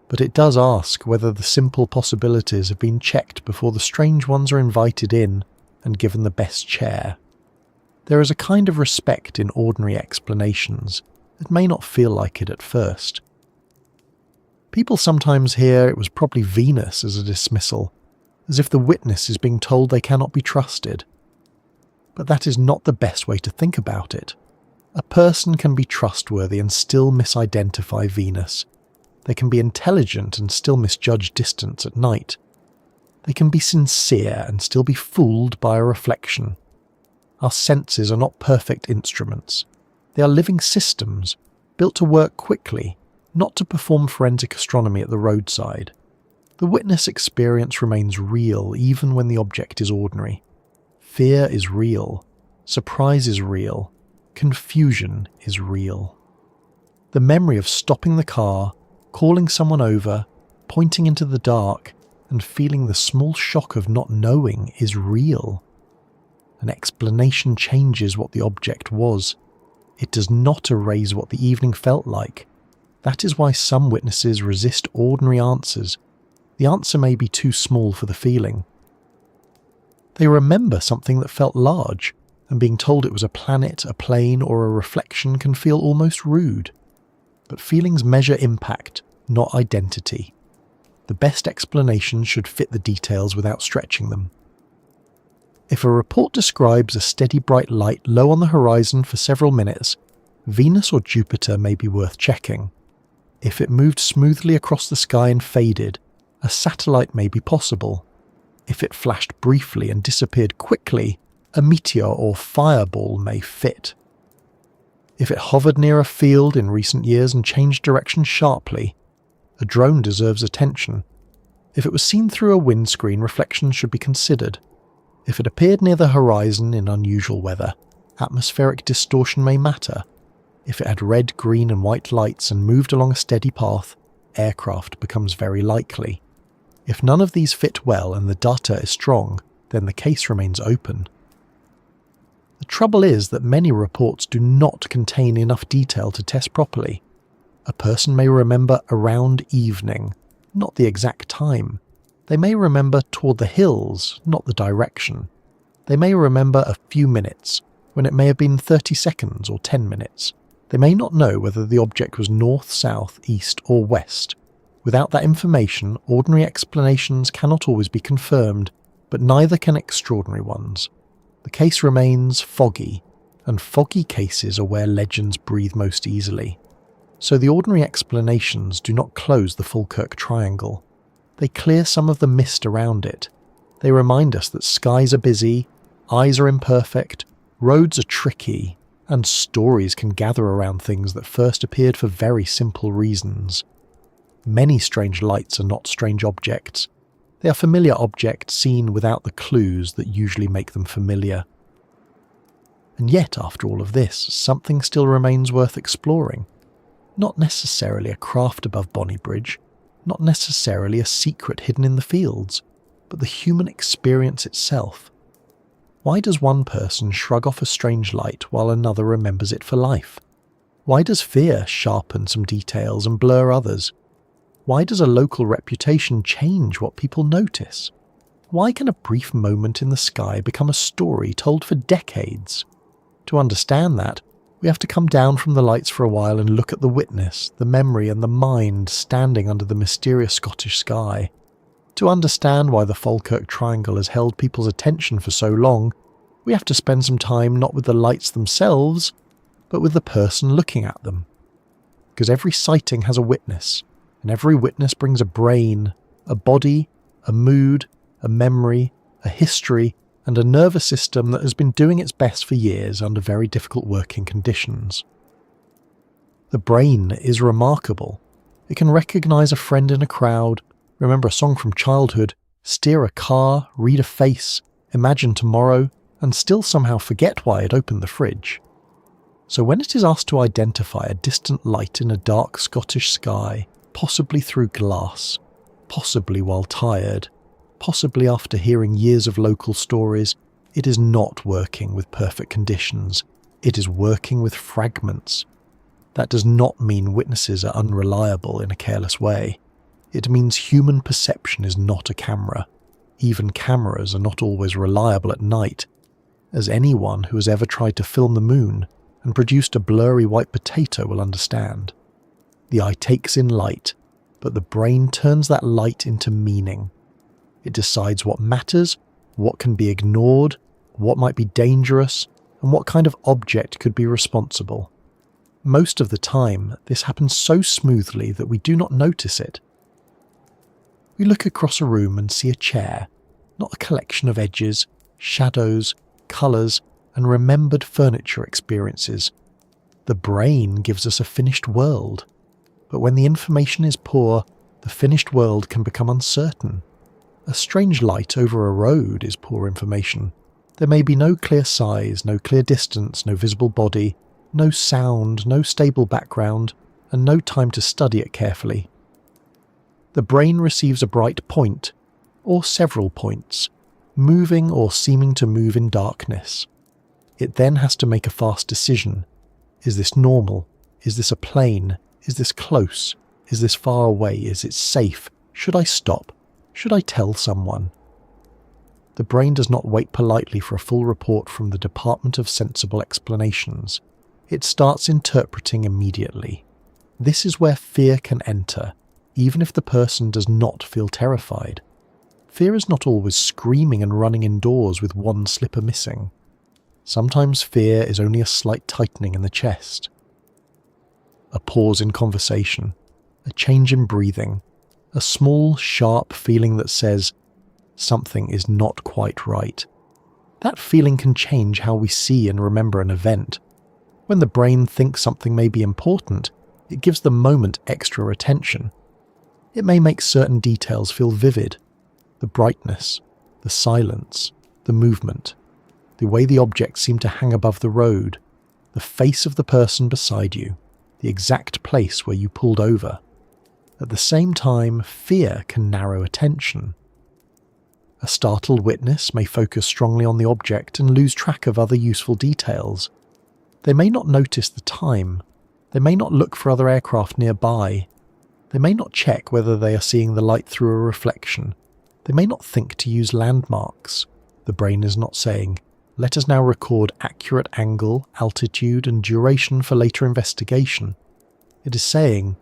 But it does ask whether the simple possibilities have been checked before the strange ones are invited in and given the best chair. There is a kind of respect in ordinary explanations. It may not feel like it at first. People sometimes hear it was probably Venus as a dismissal, as if the witness is being told they cannot be trusted. But that is not the best way to think about it. A person can be trustworthy and still misidentify Venus. They can be intelligent and still misjudge distance at night. They can be sincere and still be fooled by a reflection. Our senses are not perfect instruments. They are living systems, built to work quickly, not to perform forensic astronomy at the roadside. The witness experience remains real even when the object is ordinary. Fear is real. Surprise is real. Confusion is real. The memory of stopping the car, calling someone over, pointing into the dark, and feeling the small shock of not knowing is real. An explanation changes what the object was. It does not erase what the evening felt like. That is why some witnesses resist ordinary answers. The answer may be too small for the feeling. They remember something that felt large, and being told it was a planet, a plane, or a reflection can feel almost rude. But feelings measure impact, not identity. The best explanation should fit the details without stretching them. If a report describes a steady bright light low on the horizon for several minutes, Venus or Jupiter may be worth checking. If it moved smoothly across the sky and faded, a satellite may be possible. If it flashed briefly and disappeared quickly, a meteor or fireball may fit. If it hovered near a field in recent years and changed direction sharply, a drone deserves attention. If it was seen through a windscreen, reflections should be considered. If it appeared near the horizon in unusual weather, atmospheric distortion may matter. If it had red, green and white lights and moved along a steady path, aircraft becomes very likely. If none of these fit well and the data is strong, then the case remains open. The trouble is that many reports do not contain enough detail to test properly. A person may remember around evening, not the exact time. They may remember toward the hills, not the direction. They may remember a few minutes, when it may have been 30 seconds or 10 minutes. They may not know whether the object was north, south, east, or west. Without that information, ordinary explanations cannot always be confirmed, but neither can extraordinary ones. The case remains foggy, and foggy cases are where legends breathe most easily. So the ordinary explanations do not close the Falkirk Triangle. They clear some of the mist around it. They remind us that skies are busy, eyes are imperfect, roads are tricky, and stories can gather around things that first appeared for very simple reasons. Many strange lights are not strange objects. They are familiar objects seen without the clues that usually make them familiar. And yet, after all of this, something still remains worth exploring. Not necessarily a craft above Bonnie Bridge, not necessarily a secret hidden in the fields, but the human experience itself. Why does one person shrug off a strange light while another remembers it for life? Why does fear sharpen some details and blur others? Why does a local reputation change what people notice? Why can a brief moment in the sky become a story told for decades? To understand that, we have to come down from the lights for a while and look at the witness, the memory and the mind standing under the mysterious Scottish sky. To understand why the Falkirk Triangle has held people's attention for so long, we have to spend some time not with the lights themselves, but with the person looking at them. Because every sighting has a witness, and every witness brings a brain, a body, a mood, a memory, a history, and a nervous system that has been doing its best for years under very difficult working conditions. The brain is remarkable. It can recognise a friend in a crowd, remember a song from childhood, steer a car, read a face, imagine tomorrow, and still somehow forget why it opened the fridge. So when it is asked to identify a distant light in a dark Scottish sky, possibly through glass, possibly while tired, possibly after hearing years of local stories, it is not working with perfect conditions. It is working with fragments. That does not mean witnesses are unreliable in a careless way. It means human perception is not a camera. Even cameras are not always reliable at night, as anyone who has ever tried to film the moon and produced a blurry white potato will understand. The eye takes in light, but the brain turns that light into meaning. It decides what matters, what can be ignored, what might be dangerous, and what kind of object could be responsible. Most of the time, this happens so smoothly that we do not notice it. We look across a room and see a chair, not a collection of edges, shadows, colours, and remembered furniture experiences. The brain gives us a finished world, but when the information is poor, the finished world can become uncertain. A strange light over a road is poor information. There may be no clear size, no clear distance, no visible body, no sound, no stable background, and no time to study it carefully. The brain receives a bright point, or several points, moving or seeming to move in darkness. It then has to make a fast decision. Is this normal? Is this a plane? Is this close? Is this far away? Is it safe? Should I stop? Should I tell someone? The brain does not wait politely for a full report from the Department of Sensible Explanations. It starts interpreting immediately. This is where fear can enter, even if the person does not feel terrified. Fear is not always screaming and running indoors with one slipper missing. Sometimes fear is only a slight tightening in the chest. A pause in conversation, a change in breathing, a small, sharp feeling that says, something is not quite right. That feeling can change how we see and remember an event. When the brain thinks something may be important, it gives the moment extra attention. It may make certain details feel vivid. The brightness, the silence, the movement, the way the objects seem to hang above the road, the face of the person beside you, the exact place where you pulled over. At the same time, fear can narrow attention. A startled witness may focus strongly on the object and lose track of other useful details. They may not notice the time. They may not look for other aircraft nearby. They may not check whether they are seeing the light through a reflection. They may not think to use landmarks. The brain is not saying, "Let us now record accurate angle, altitude, and duration for later investigation." It is saying,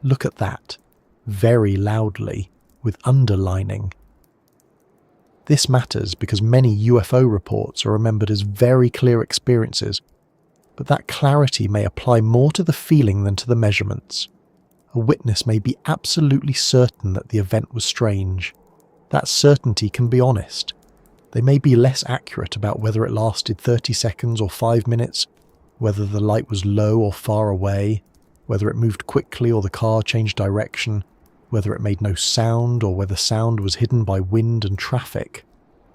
"Look at that," very loudly, with underlining. This matters because many UFO reports are remembered as very clear experiences, but that clarity may apply more to the feeling than to the measurements. A witness may be absolutely certain that the event was strange. That certainty can be honest. They may be less accurate about whether it lasted 30 seconds or 5 minutes, whether the light was low or far away, whether it moved quickly or the car changed direction, whether it made no sound or whether sound was hidden by wind and traffic.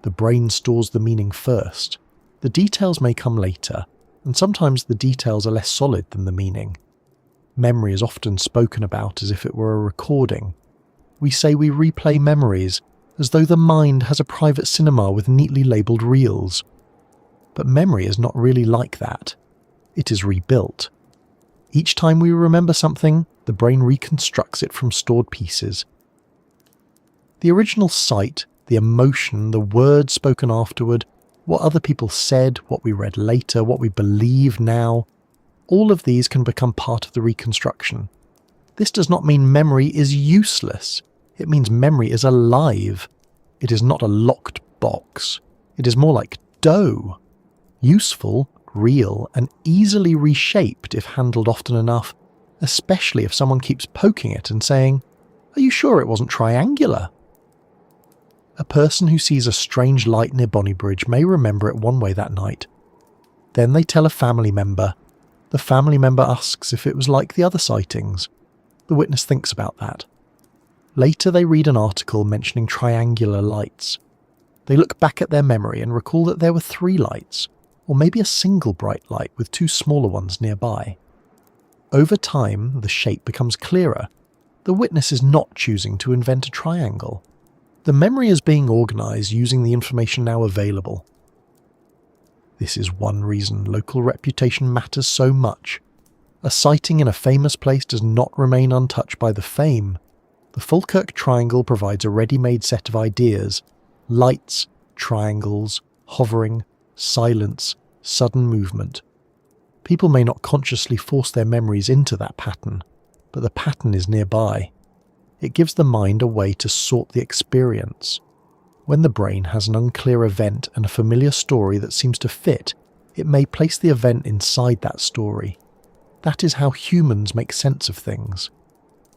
The brain stores the meaning first. The details may come later, and sometimes the details are less solid than the meaning. Memory is often spoken about as if it were a recording. We say we replay memories as though the mind has a private cinema with neatly labelled reels. But memory is not really like that. It is rebuilt. Each time we remember something, the brain reconstructs it from stored pieces. The original sight, the emotion, the words spoken afterward, what other people said, what we read later, what we believe now, all of these can become part of the reconstruction. This does not mean memory is useless. It means memory is alive. It is not a locked box. It is more like dough. Useful, real, and easily reshaped if handled often enough, especially if someone keeps poking it and saying, "Are you sure it wasn't triangular?" A person who sees a strange light near Bonnybridge may remember it one way that night. Then they tell a family member. The family member asks if it was like the other sightings. The witness thinks about that. Later they read an article mentioning triangular lights. They look back at their memory and recall that there were 3 lights, or maybe a single bright light with 2 smaller ones nearby. Over time, the shape becomes clearer. The witness is not choosing to invent a triangle. The memory is being organised using the information now available. This is one reason local reputation matters so much. A sighting in a famous place does not remain untouched by the fame. The Falkirk Triangle provides a ready-made set of ideas: lights, triangles, hovering, silence, sudden movement. People may not consciously force their memories into that pattern, but the pattern is nearby. It gives the mind a way to sort the experience. When the brain has an unclear event and a familiar story that seems to fit, it may place the event inside that story. That is how humans make sense of things.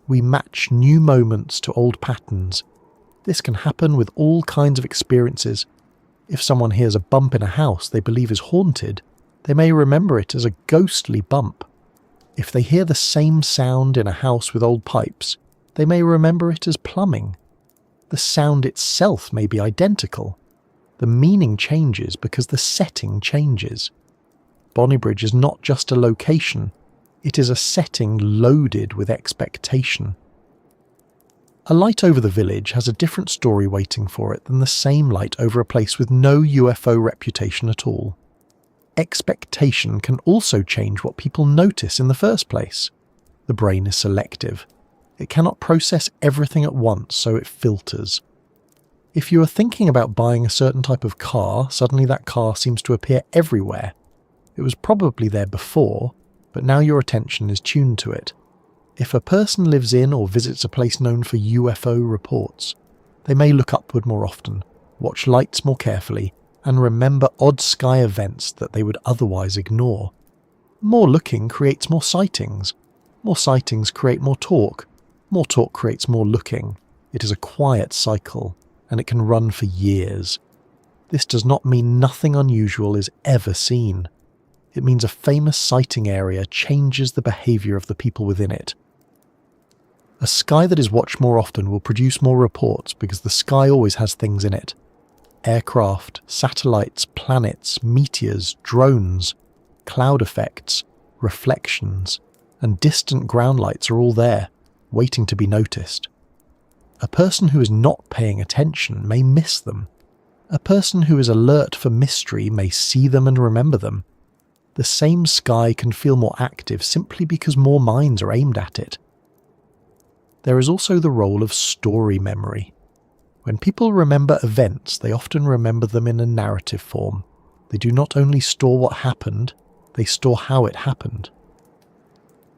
We match new moments to old patterns. This can happen with all kinds of experiences. If someone hears a bump in a house they believe is haunted, they may remember it as a ghostly bump. If they hear the same sound in a house with old pipes, they may remember it as plumbing. The sound itself may be identical. The meaning changes because the setting changes. Bonnybridge is not just a location, it is a setting loaded with expectation. A light over the village has a different story waiting for it than the same light over a place with no UFO reputation at all. Expectation can also change what people notice in the first place. The brain is selective. It cannot process everything at once, so it filters. If you are thinking about buying a certain type of car, suddenly that car seems to appear everywhere. It was probably there before, but now your attention is tuned to it. If a person lives in or visits a place known for UFO reports, they may look upward more often, watch lights more carefully, and remember odd sky events that they would otherwise ignore. More looking creates more sightings. More sightings create more talk. More talk creates more looking. It is a quiet cycle, and it can run for years. This does not mean nothing unusual is ever seen. It means a famous sighting area changes the behaviour of the people within it. A sky that is watched more often will produce more reports because the sky always has things in it. Aircraft, satellites, planets, meteors, drones, cloud effects, reflections, and distant ground lights are all there, waiting to be noticed. A person who is not paying attention may miss them. A person who is alert for mystery may see them and remember them. The same sky can feel more active simply because more minds are aimed at it. There is also the role of story memory. When people remember events, they often remember them in a narrative form. They do not only store what happened, they store how it happened.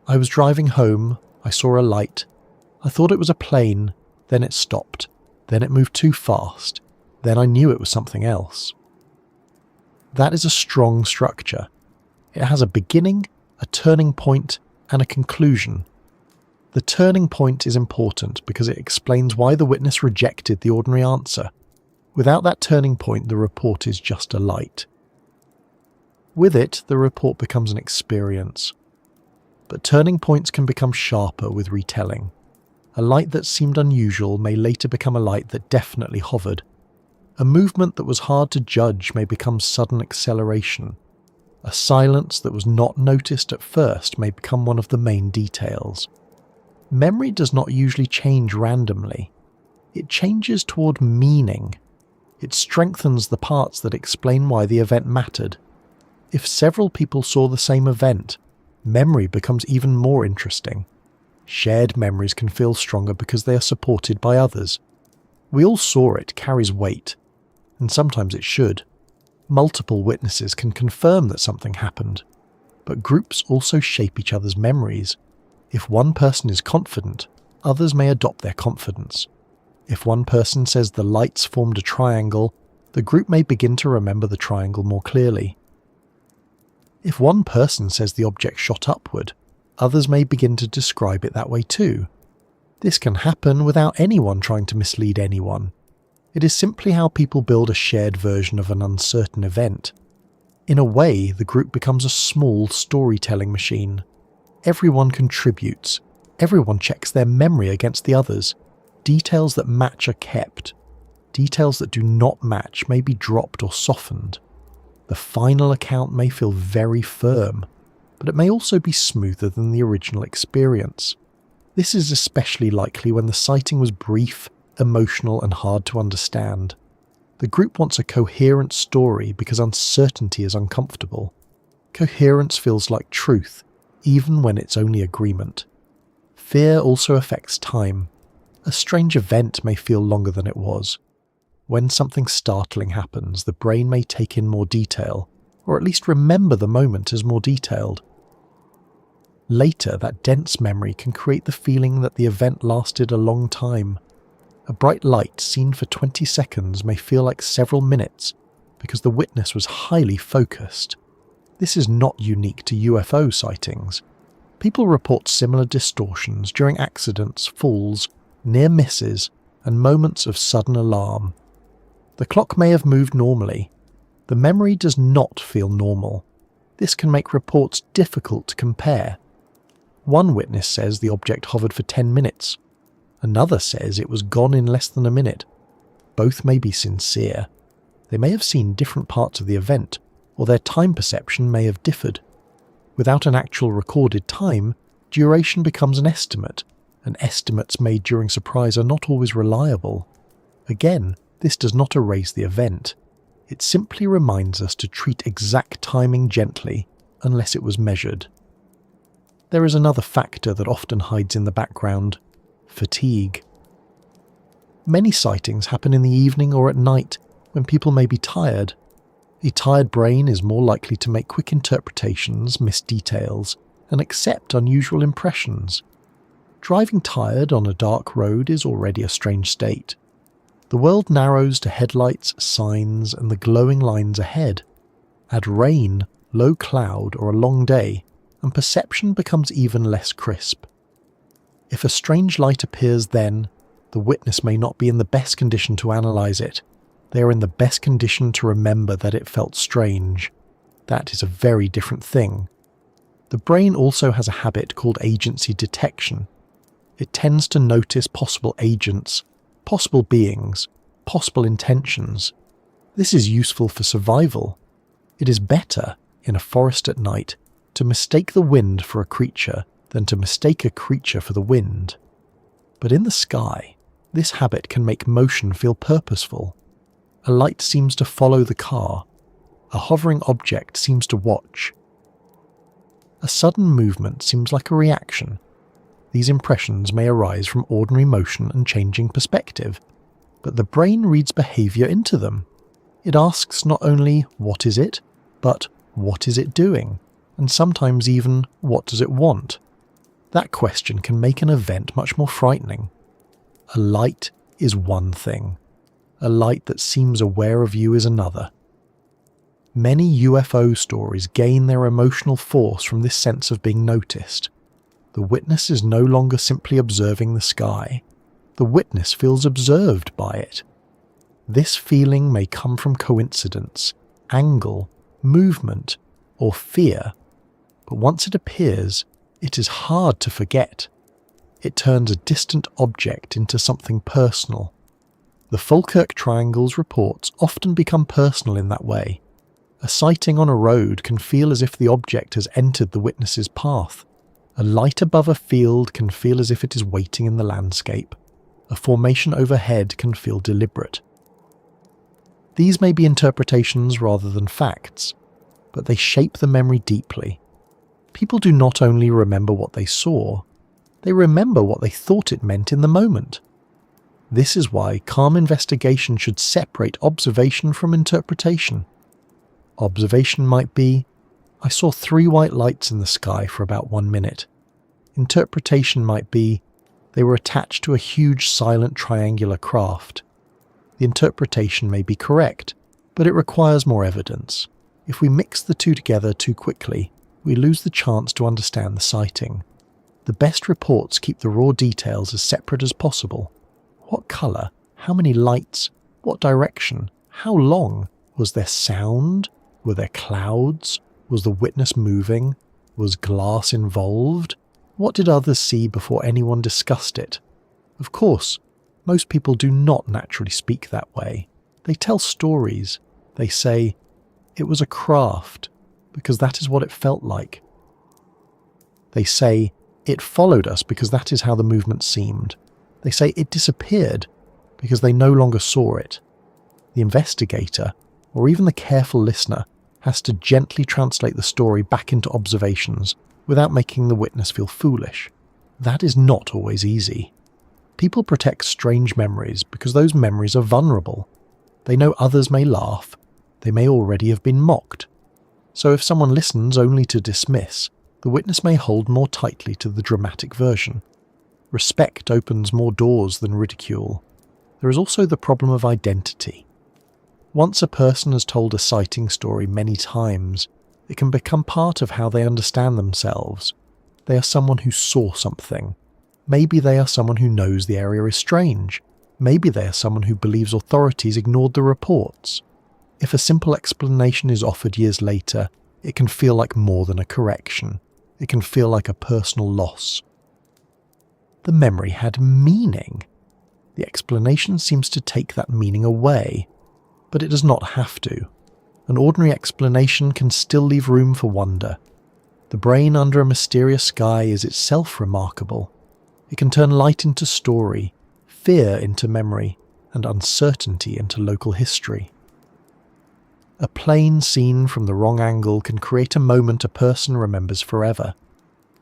I was driving home, I saw a light. I thought it was a plane, then it stopped, then it moved too fast, then I knew it was something else. That is a strong structure. It has a beginning, a turning point, and a conclusion. The turning point is important because it explains why the witness rejected the ordinary answer. Without that turning point, the report is just a light. With it, the report becomes an experience. But turning points can become sharper with retelling. A light that seemed unusual may later become a light that definitely hovered. A movement that was hard to judge may become sudden acceleration. A silence that was not noticed at first may become one of the main details. Memory does not usually change randomly. It changes toward meaning. It strengthens the parts that explain why the event mattered. If several people saw the same event, memory becomes even more interesting. Shared memories can feel stronger because they are supported by others. We all saw it carries weight, and sometimes it should. Multiple witnesses can confirm that something happened, but groups also shape each other's memories. If one person is confident, others may adopt their confidence. If one person says the lights formed a triangle, the group may begin to remember the triangle more clearly. If one person says the object shot upward, others may begin to describe it that way too. This can happen without anyone trying to mislead anyone. It is simply how people build a shared version of an uncertain event. In a way, the group becomes a small storytelling machine. Everyone contributes. Everyone checks their memory against the others. Details that match are kept. Details that do not match may be dropped or softened. The final account may feel very firm, but it may also be smoother than the original experience. This is especially likely when the sighting was brief, emotional, and hard to understand. The group wants a coherent story because uncertainty is uncomfortable. Coherence feels like truth, even when it's only agreement. Fear also affects time. A strange event may feel longer than it was. When something startling happens, the brain may take in more detail, or at least remember the moment as more detailed. Later, that dense memory can create the feeling that the event lasted a long time. A bright light seen for 20 seconds may feel like several minutes because the witness was highly focused. This is not unique to UFO sightings. People report similar distortions during accidents, falls, near misses, and moments of sudden alarm. The clock may have moved normally. The memory does not feel normal. This can make reports difficult to compare. One witness says the object hovered for 10 minutes. Another says it was gone in less than a minute. Both may be sincere. They may have seen different parts of the event, or their time perception may have differed. Without an actual recorded time, duration becomes an estimate, and estimates made during surprise are not always reliable. Again, this does not erase the event. It simply reminds us to treat exact timing gently, unless it was measured. There is another factor that often hides in the background: fatigue. Many sightings happen in the evening or at night, when people may be tired. A tired brain is more likely to make quick interpretations, miss details, and accept unusual impressions. Driving tired on a dark road is already a strange state. The world narrows to headlights, signs, and the glowing lines ahead. Add rain, low cloud, or a long day, and perception becomes even less crisp. If a strange light appears then, the witness may not be in the best condition to analyze it. They are in the best condition to remember that it felt strange. That is a very different thing. The brain also has a habit called agency detection. It tends to notice possible agents, possible beings, possible intentions. This is useful for survival. It is better, in a forest at night, to mistake the wind for a creature than to mistake a creature for the wind. But in the sky, this habit can make motion feel purposeful. A light seems to follow the car. A hovering object seems to watch. A sudden movement seems like a reaction. These impressions may arise from ordinary motion and changing perspective, but the brain reads behaviour into them. It asks not only what is it, but what is it doing, and sometimes even what does it want. That question can make an event much more frightening. A light is one thing. A light that seems aware of you is another. Many UFO stories gain their emotional force from this sense of being noticed. The witness is no longer simply observing the sky. The witness feels observed by it. This feeling may come from coincidence, angle, movement, or fear, but once it appears, it is hard to forget. It turns a distant object into something personal. The Falkirk Triangle's reports often become personal in that way. A sighting on a road can feel as if the object has entered the witness's path. A light above a field can feel as if it is waiting in the landscape. A formation overhead can feel deliberate. These may be interpretations rather than facts, but they shape the memory deeply. People do not only remember what they saw, they remember what they thought it meant in the moment. This is why calm investigation should separate observation from interpretation. Observation might be, I saw 3 white lights in the sky for about 1 minute. Interpretation might be, they were attached to a huge silent triangular craft. The interpretation may be correct, but it requires more evidence. If we mix the two together too quickly, we lose the chance to understand the sighting. The best reports keep the raw details as separate as possible. What colour? How many lights? What direction? How long? Was there sound? Were there clouds? Was the witness moving? Was glass involved? What did others see before anyone discussed it? Of course, most people do not naturally speak that way. They tell stories. They say, it was a craft, because that is what it felt like. They say, it followed us because that is how the movement seemed. They say it disappeared because they no longer saw it. The investigator, or even the careful listener, has to gently translate the story back into observations without making the witness feel foolish. That is not always easy. People protect strange memories because those memories are vulnerable. They know others may laugh. They may already have been mocked. So if someone listens only to dismiss, the witness may hold more tightly to the dramatic version. Respect opens more doors than ridicule. There is also the problem of identity. Once a person has told a sighting story many times, it can become part of how they understand themselves. They are someone who saw something. Maybe they are someone who knows the area is strange. Maybe they are someone who believes authorities ignored the reports. If a simple explanation is offered years later, it can feel like more than a correction. It can feel like a personal loss. The memory had meaning. The explanation seems to take that meaning away, but it does not have to. An ordinary explanation can still leave room for wonder. The brain under a mysterious sky is itself remarkable. It can turn light into story, fear into memory, and uncertainty into local history. A plane seen from the wrong angle can create a moment a person remembers forever.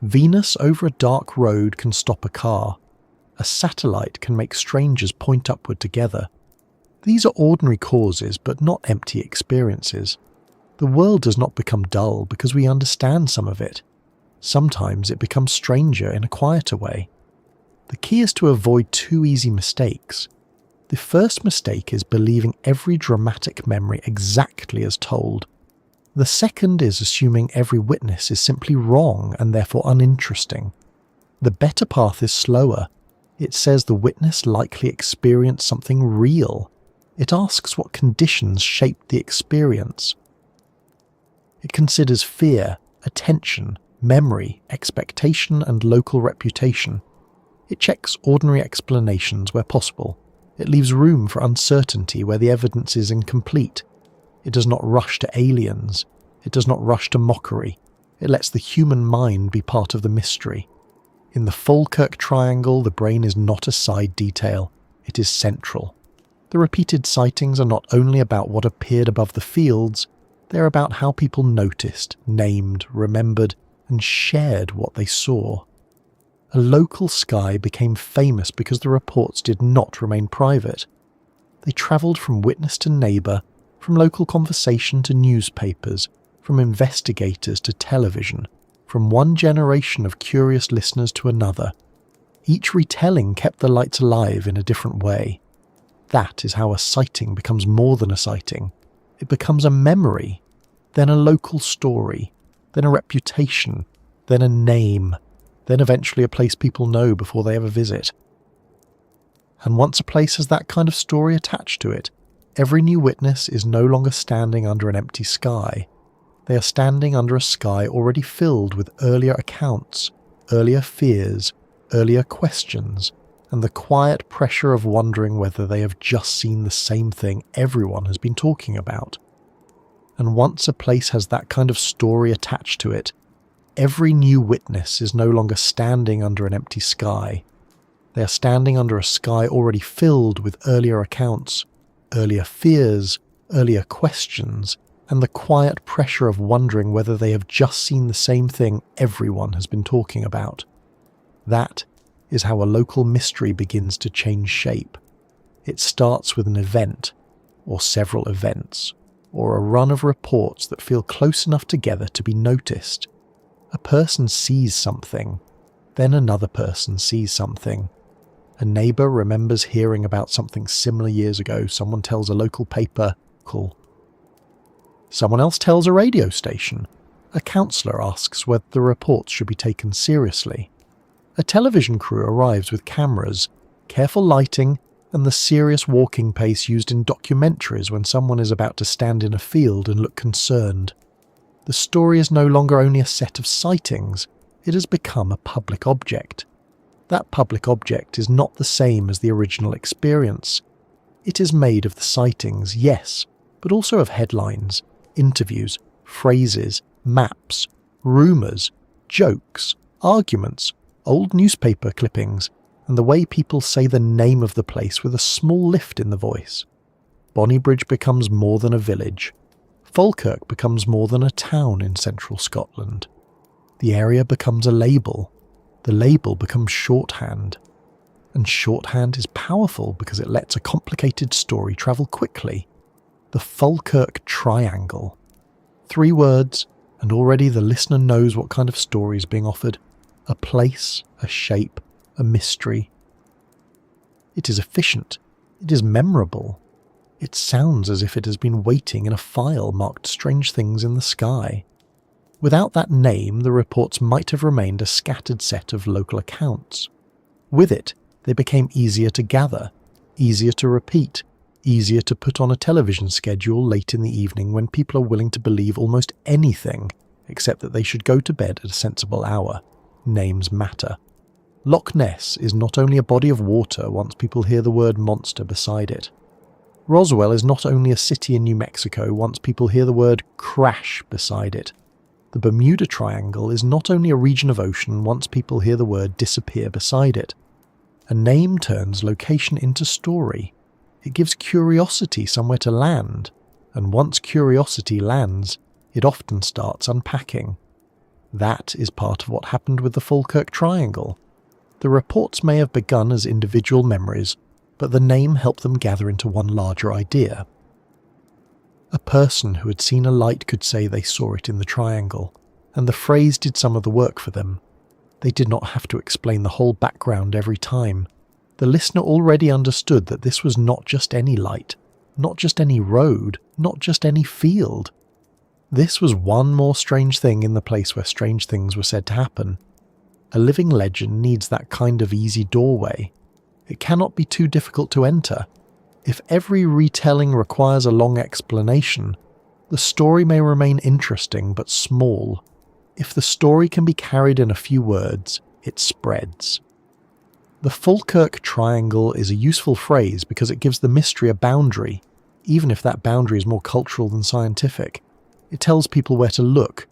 Venus over a dark road can stop a car. A satellite can make strangers point upward together. These are ordinary causes, but not empty experiences. The world does not become dull because we understand some of it. Sometimes it becomes stranger in a quieter way. The key is to avoid 2 easy mistakes. The first mistake is believing every dramatic memory exactly as told. The second is assuming every witness is simply wrong and therefore uninteresting. The better path is slower. It says the witness likely experienced something real. It asks what conditions shaped the experience. It considers fear, attention, memory, expectation, and local reputation. It checks ordinary explanations where possible. It leaves room for uncertainty where the evidence is incomplete. It does not rush to aliens. It does not rush to mockery. It lets the human mind be part of the mystery. In the Falkirk Triangle, the brain is not a side detail. It is central. The repeated sightings are not only about what appeared above the fields, they're about how people noticed, named, remembered, and shared what they saw. A local sky became famous because the reports did not remain private. They travelled from witness to neighbour, from local conversation to newspapers, from investigators to television, from one generation of curious listeners to another. Each retelling kept the lights alive in a different way. That is how a sighting becomes more than a sighting. It becomes a memory, then a local story, then a reputation, then a name, then eventually a place people know before they ever visit. And once a place has that kind of story attached to it, every new witness is no longer standing under an empty sky. They are standing under a sky already filled with earlier accounts, earlier fears, earlier questions, and the quiet pressure of wondering whether they have just seen the same thing everyone has been talking about. And once a place has that kind of story attached to it, every new witness is no longer standing under an empty sky. They are standing under a sky already filled with earlier accounts, earlier fears, earlier questions, and the quiet pressure of wondering whether they have just seen the same thing everyone has been talking about. That is how a local mystery begins to change shape. It starts with an event, or several events, or a run of reports that feel close enough together to be noticed. A person sees something, then another person sees something. A neighbour remembers hearing about something similar years ago. Someone tells a local paper, cool. Someone else tells a radio station. A counsellor asks whether the reports should be taken seriously. A television crew arrives with cameras, careful lighting, and the serious walking pace used in documentaries when someone is about to stand in a field and look concerned. The story is no longer only a set of sightings, it has become a public object. That public object is not the same as the original experience. It is made of the sightings, yes, but also of headlines, interviews, phrases, maps, rumours, jokes, arguments, old newspaper clippings, and the way people say the name of the place with a small lift in the voice. Bonnybridge becomes more than a village. Falkirk becomes more than a town in central Scotland. The area becomes a label. The label becomes shorthand. And shorthand is powerful because it lets a complicated story travel quickly. The Falkirk Triangle. 3 words, and already the listener knows what kind of story is being offered. A place, a shape, a mystery. It is efficient. It is memorable. It sounds as if it has been waiting in a file marked strange things in the sky. Without that name, the reports might have remained a scattered set of local accounts. With it, they became easier to gather, easier to repeat, easier to put on a television schedule late in the evening when people are willing to believe almost anything except that they should go to bed at a sensible hour. Names matter. Loch Ness is not only a body of water once people hear the word monster beside it. Roswell is not only a city in New Mexico once people hear the word crash beside it. The Bermuda Triangle is not only a region of ocean once people hear the word disappear beside it. A name turns location into story. It gives curiosity somewhere to land, and once curiosity lands, it often starts unpacking. That is part of what happened with the Falkirk Triangle. The reports may have begun as individual memories, but the name helped them gather into one larger idea. A person who had seen a light could say they saw it in the triangle, and the phrase did some of the work for them. They did not have to explain the whole background every time. The listener already understood that this was not just any light, not just any road, not just any field. This was one more strange thing in the place where strange things were said to happen. A living legend needs that kind of easy doorway. It cannot be too difficult to enter. If every retelling requires a long explanation, the story may remain interesting but small. If the story can be carried in a few words, it spreads. The Falkirk Triangle is a useful phrase because it gives the mystery a boundary, even if that boundary is more cultural than scientific. It tells people where to look.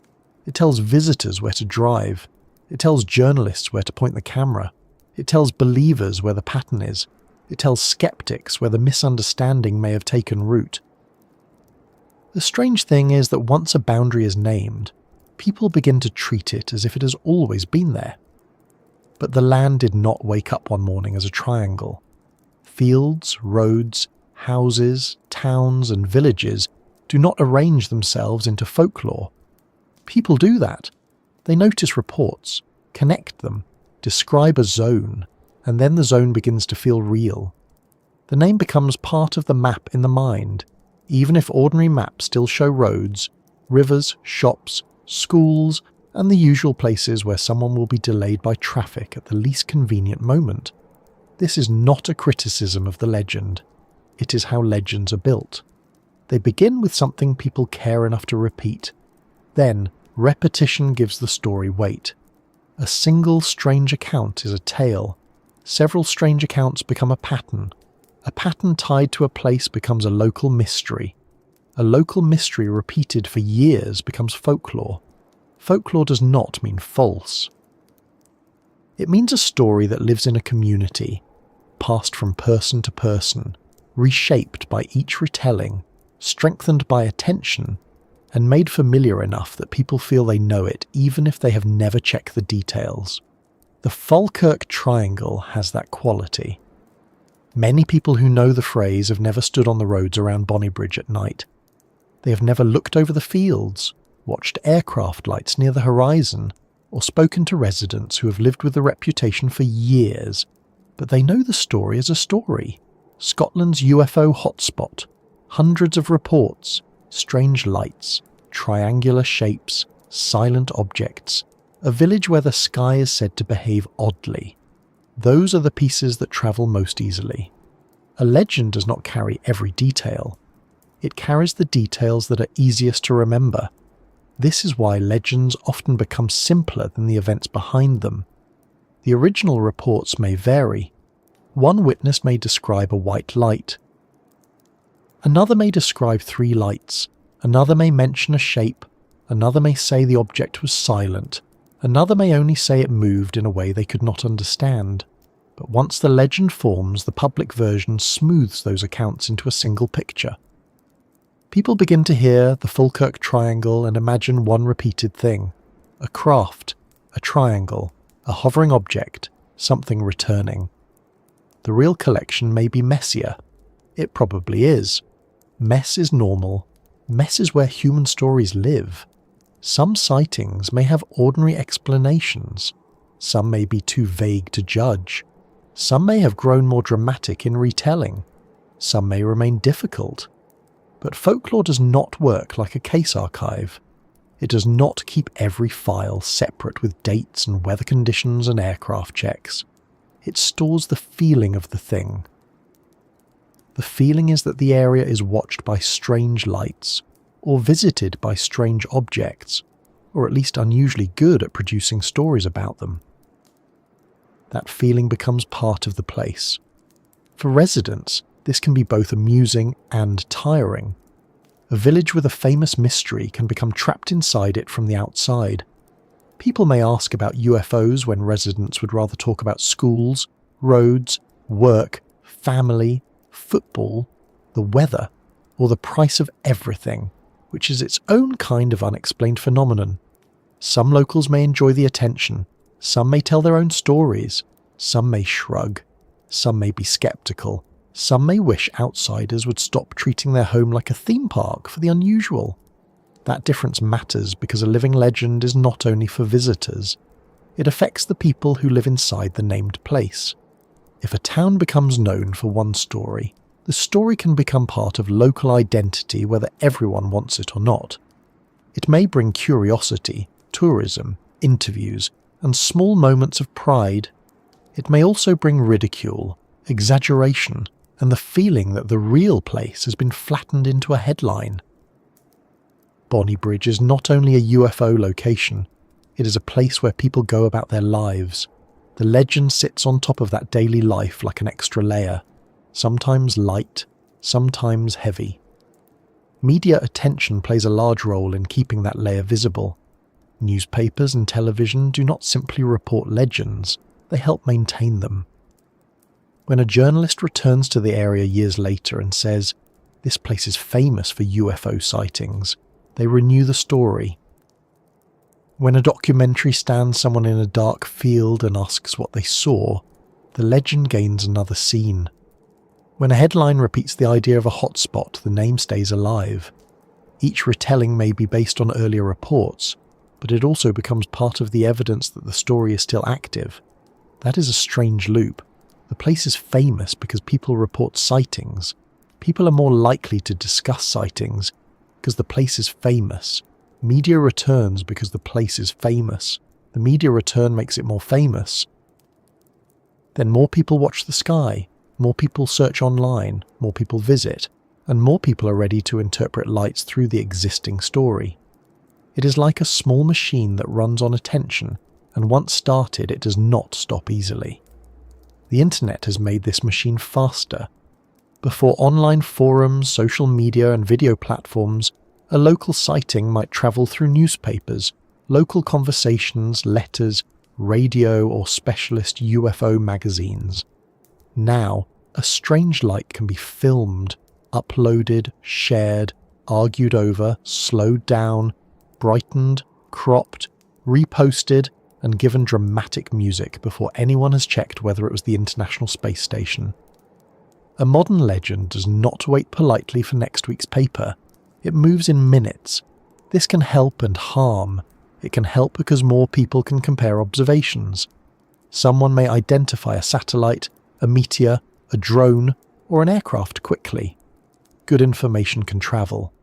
It tells visitors where to drive. It tells journalists where to point the camera. It tells believers where the pattern is. It tells skeptics where the misunderstanding may have taken root. The strange thing is that once a boundary is named, people begin to treat it as if it has always been there. But the land did not wake up one morning as a triangle. Fields, roads, houses, towns, and villages do not arrange themselves into folklore. People do that. They notice reports, connect them, describe a zone, and then the zone begins to feel real. The name becomes part of the map in the mind, even if ordinary maps still show roads, rivers, shops, schools, and the usual places where someone will be delayed by traffic at the least convenient moment. This is not a criticism of the legend. It is how legends are built. They begin with something people care enough to repeat. Then, repetition gives the story weight. A single strange account is a tale. Several strange accounts become a pattern. A pattern tied to a place becomes a local mystery. A local mystery repeated for years becomes folklore. Folklore does not mean false. It means a story that lives in a community, passed from person to person, reshaped by each retelling, strengthened by attention, and made familiar enough that people feel they know it even if they have never checked the details. The Falkirk Triangle has that quality. Many people who know the phrase have never stood on the roads around Bonnybridge at night. They have never looked over the fields, watched aircraft lights near the horizon, or spoken to residents who have lived with the reputation for years, but they know the story as a story. Scotland's UFO hotspot, hundreds of reports, strange lights, triangular shapes, silent objects, a village where the sky is said to behave oddly. Those are the pieces that travel most easily. A legend does not carry every detail. It carries the details that are easiest to remember. This is why legends often become simpler than the events behind them. The original reports may vary. One witness may describe a white light. Another may describe 3 lights. Another may mention a shape. Another may say the object was silent. Another may only say it moved in a way they could not understand. But once the legend forms, the public version smooths those accounts into a single picture. People begin to hear the Falkirk Triangle and imagine one repeated thing. A craft, a triangle, a hovering object, something returning. The real collection may be messier. It probably is. Mess is normal. Mess is where human stories live. Some sightings may have ordinary explanations. Some may be too vague to judge. Some may have grown more dramatic in retelling. Some may remain difficult. But folklore does not work like a case archive. It does not keep every file separate with dates and weather conditions and aircraft checks. It stores the feeling of the thing. The feeling is that the area is watched by strange lights, or visited by strange objects, or at least unusually good at producing stories about them. That feeling becomes part of the place. For residents, this can be both amusing and tiring. A village with a famous mystery can become trapped inside it from the outside. People may ask about UFOs when residents would rather talk about schools, roads, work, family, football, the weather, or the price of everything, which is its own kind of unexplained phenomenon. Some locals may enjoy the attention, some may tell their own stories, some may shrug, some may be skeptical, some may wish outsiders would stop treating their home like a theme park for the unusual. That difference matters because a living legend is not only for visitors, it affects the people who live inside the named place. If a town becomes known for one story, the story can become part of local identity whether everyone wants it or not. It may bring curiosity, tourism, interviews, and small moments of pride. It may also bring ridicule, exaggeration, and the feeling that the real place has been flattened into a headline. Bonnybridge is not only a UFO location, it is a place where people go about their lives. The legend sits on top of that daily life like an extra layer, sometimes light, sometimes heavy. Media attention plays a large role in keeping that layer visible. Newspapers and television do not simply report legends, they help maintain them. When a journalist returns to the area years later and says, "This place is famous for UFO sightings," they renew the story. When a documentary stands someone in a dark field and asks what they saw, the legend gains another scene. When a headline repeats the idea of a hotspot, the name stays alive. Each retelling may be based on earlier reports, but it also becomes part of the evidence that the story is still active. That is a strange loop. The place is famous because people report sightings. People are more likely to discuss sightings because the place is famous. Media returns because the place is famous. The media return makes it more famous. Then more people watch the sky, more people search online, more people visit, and more people are ready to interpret lights through the existing story. It is like a small machine that runs on attention, and once started it does not stop easily. The internet has made this machine faster. Before online forums, social media and video platforms, a local sighting might travel through newspapers, local conversations, letters, radio or specialist UFO magazines. Now, a strange light can be filmed, uploaded, shared, argued over, slowed down, brightened, cropped, reposted, and given dramatic music before anyone has checked whether it was the International Space Station. A modern legend does not wait politely for next week's paper. It moves in minutes. This can help and harm. It can help because more people can compare observations. Someone may identify a satellite, a meteor, a drone, or an aircraft quickly. Good information can travel.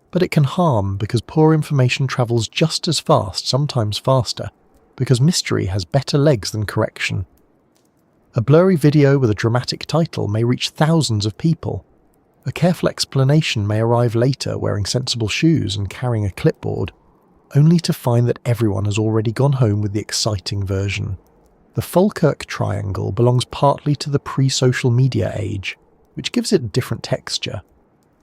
But it can harm because poor information travels just as fast, sometimes faster, because mystery has better legs than correction. A blurry video with a dramatic title may reach thousands of people. A careful explanation may arrive later wearing sensible shoes and carrying a clipboard, only to find that everyone has already gone home with the exciting version. The Falkirk Triangle belongs partly to the pre-social media age, which gives it a different texture.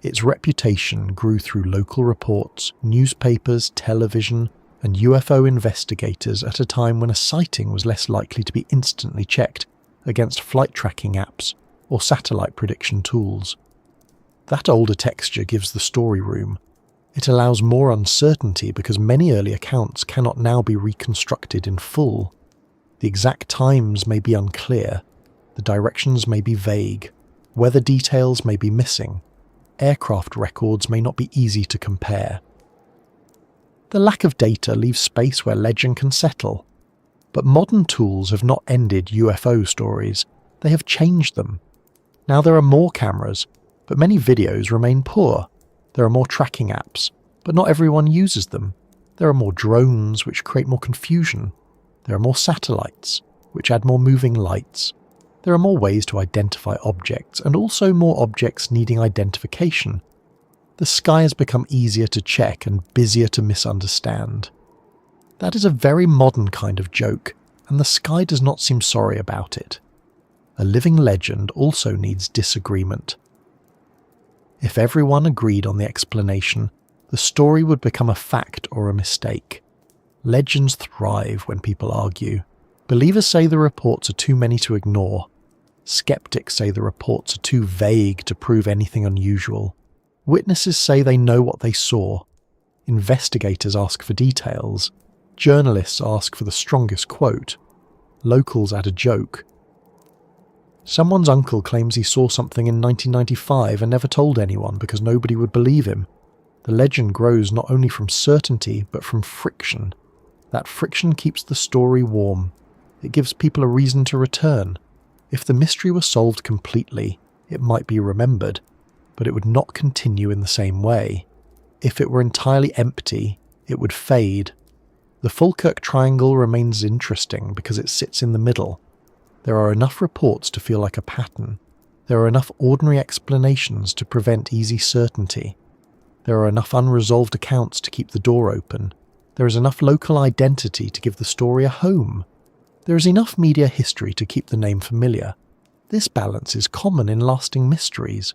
Its reputation grew through local reports, newspapers, television, and UFO investigators at a time when a sighting was less likely to be instantly checked against flight tracking apps or satellite prediction tools. That older texture gives the story room. It allows more uncertainty because many early accounts cannot now be reconstructed in full. The exact times may be unclear, the directions may be vague, weather details may be missing, aircraft records may not be easy to compare. The lack of data leaves space where legend can settle. But modern tools have not ended UFO stories, they have changed them. Now there are more cameras, but many videos remain poor. There are more tracking apps, but not everyone uses them. There are more drones, which create more confusion. There are more satellites, which add more moving lights. There are more ways to identify objects, and also more objects needing identification. The sky has become easier to check and busier to misunderstand. That is a very modern kind of joke, and the sky does not seem sorry about it. A living legend also needs disagreement. If everyone agreed on the explanation, the story would become a fact or a mistake. Legends thrive when people argue. Believers say the reports are too many to ignore. Skeptics say the reports are too vague to prove anything unusual. Witnesses say they know what they saw. Investigators ask for details. Journalists ask for the strongest quote. Locals add a joke. Someone's uncle claims he saw something in 1995 and never told anyone because nobody would believe him. The legend grows not only from certainty but from friction. That friction keeps the story warm. It gives people a reason to return. If the mystery were solved completely, it might be remembered, but it would not continue in the same way. If it were entirely empty, it would fade. The Falkirk Triangle remains interesting because it sits in the middle. There are enough reports to feel like a pattern. There are enough ordinary explanations to prevent easy certainty. There are enough unresolved accounts to keep the door open. There is enough local identity to give the story a home. There is enough media history to keep the name familiar. This balance is common in lasting mysteries.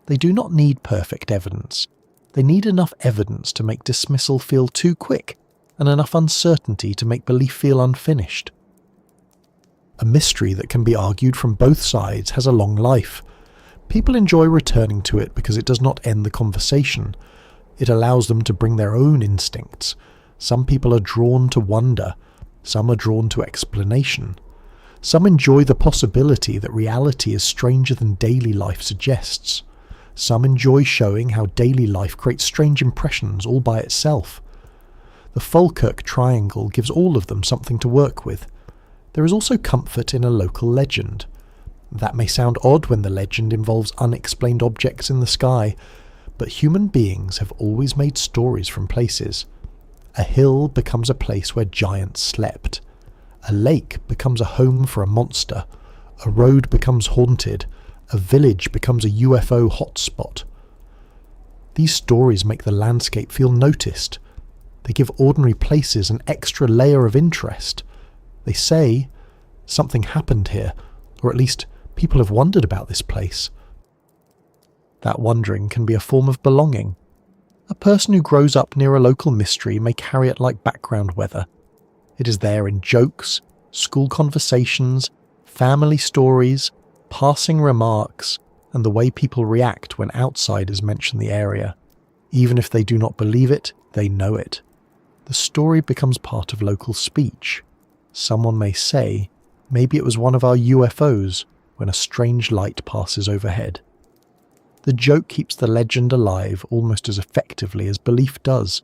They do not need perfect evidence. They need enough evidence to make dismissal feel too quick, and enough uncertainty to make belief feel unfinished. A mystery that can be argued from both sides has a long life. People enjoy returning to it because it does not end the conversation. It allows them to bring their own instincts. Some people are drawn to wonder. Some are drawn to explanation. Some enjoy the possibility that reality is stranger than daily life suggests. Some enjoy showing how daily life creates strange impressions all by itself. The Falkirk Triangle gives all of them something to work with. There is also comfort in a local legend. That may sound odd when the legend involves unexplained objects in the sky, but human beings have always made stories from places. A hill becomes a place where giants slept. A lake becomes a home for a monster. A road becomes haunted. A village becomes a UFO hotspot. These stories make the landscape feel noticed. They give ordinary places an extra layer of interest. They say, something happened here, or at least people have wondered about this place. That wondering can be a form of belonging. A person who grows up near a local mystery may carry it like background weather. It is there in jokes, school conversations, family stories, passing remarks, and the way people react when outsiders mention the area. Even if they do not believe it, they know it. The story becomes part of local speech. Someone may say, maybe it was one of our UFOs when a strange light passes overhead. The joke keeps the legend alive almost as effectively as belief does,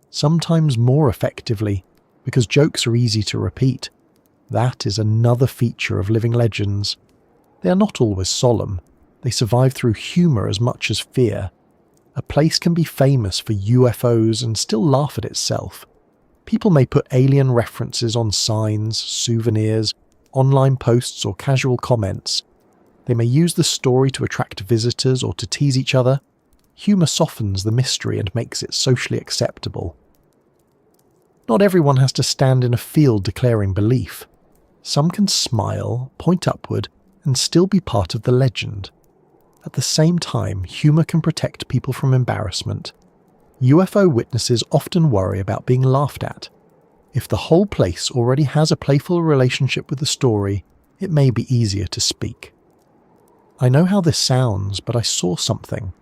sometimes more effectively, because jokes are easy to repeat. That is another feature of living legends. They are not always solemn. They survive through humour as much as fear. A place can be famous for UFOs and still laugh at itself. People may put alien references on signs, souvenirs, online posts or casual comments. They may use the story to attract visitors or to tease each other. Humour softens the mystery and makes it socially acceptable. Not everyone has to stand in a field declaring belief. Some can smile, point upward, and still be part of the legend. At the same time, humour can protect people from embarrassment. UFO witnesses often worry about being laughed at. If the whole place already has a playful relationship with the story, it may be easier to speak. I know how this sounds, but I saw something.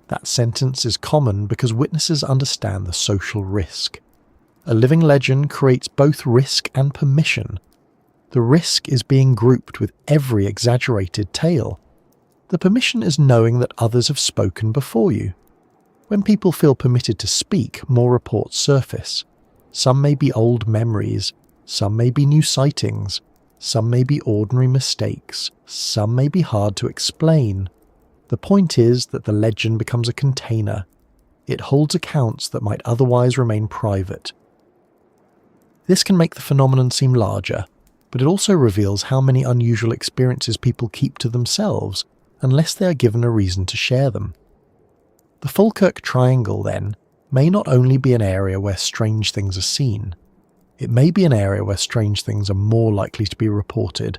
That sentence is common because witnesses understand the social risk. A living legend creates both risk and permission. The risk is being grouped with every exaggerated tale. The permission is knowing that others have spoken before you. When people feel permitted to speak, more reports surface. Some may be old memories, some may be new sightings, some may be ordinary mistakes, some may be hard to explain. The point is that the legend becomes a container. It holds accounts that might otherwise remain private. This can make the phenomenon seem larger, but it also reveals how many unusual experiences people keep to themselves unless they are given a reason to share them. The Falkirk Triangle, then, may not only be an area where strange things are seen. It may be an area where strange things are more likely to be reported.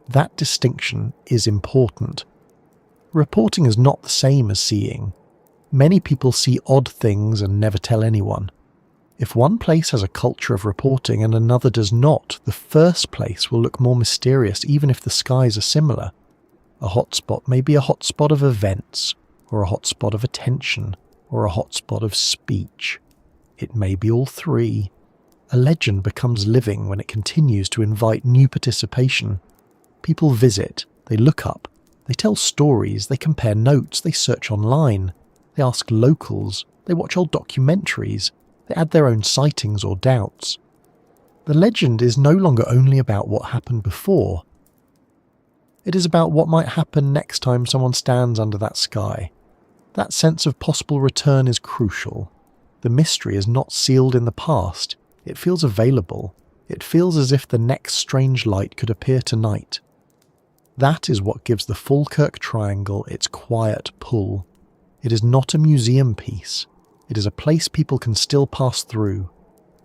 That distinction is important. Reporting is not the same as seeing. Many people see odd things and never tell anyone. If one place has a culture of reporting and another does not, the first place will look more mysterious even if the skies are similar. A hotspot may be a hotspot of events, or a hotspot of attention, or a hotspot of speech. It may be all three. A legend becomes living when it continues to invite new participation. People visit, they look up, they tell stories, they compare notes, they search online, they ask locals, they watch old documentaries, they add their own sightings or doubts. The legend is no longer only about what happened before. It is about what might happen next time someone stands under that sky. That sense of possible return is crucial. The mystery is not sealed in the past. It feels available. It feels as if the next strange light could appear tonight. That is what gives the Falkirk Triangle its quiet pull. It is not a museum piece. It is a place people can still pass through.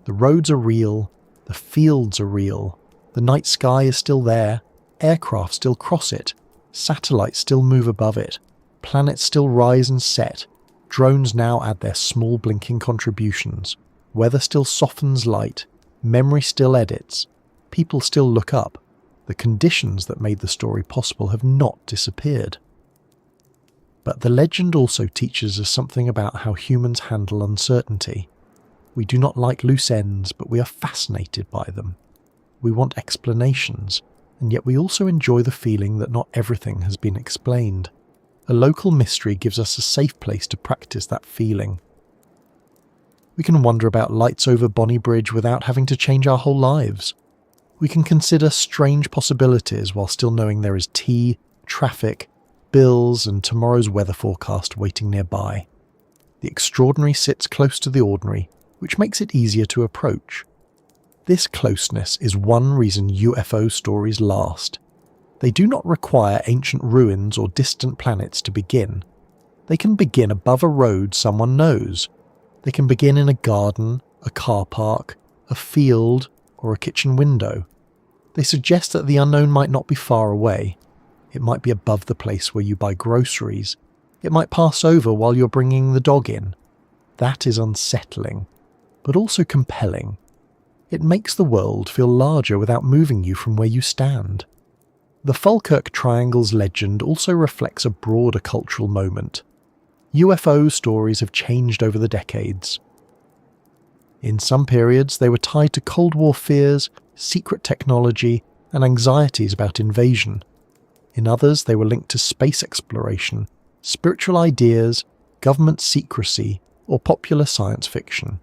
The roads are real. The fields are real. The night sky is still there. Aircraft still cross it. Satellites still move above it. Planets still rise and set. Drones now add their small blinking contributions. Weather still softens light. Memory still edits. People still look up. The conditions that made the story possible have not disappeared. But the legend also teaches us something about how humans handle uncertainty. We do not like loose ends, but we are fascinated by them. We want explanations, and yet we also enjoy the feeling that not everything has been explained. A local mystery gives us a safe place to practice that feeling. We can wonder about lights over Bonnie Bridge without having to change our whole lives. We can consider strange possibilities while still knowing there is tea, traffic, bills, and tomorrow's weather forecast waiting nearby. The extraordinary sits close to the ordinary, which makes it easier to approach. This closeness is one reason UFO stories last. They do not require ancient ruins or distant planets to begin. They can begin above a road someone knows. They can begin in a garden, a car park, a field, or a kitchen window. They suggest that the unknown might not be far away. It might be above the place where you buy groceries. It might pass over while you're bringing the dog in. That is unsettling, but also compelling. It makes the world feel larger without moving you from where you stand. The Falkirk Triangle's legend also reflects a broader cultural moment. UFO stories have changed over the decades. In some periods, they were tied to Cold War fears, secret technology, and anxieties about invasion. In others, they were linked to space exploration, spiritual ideas, government secrecy, or popular science fiction.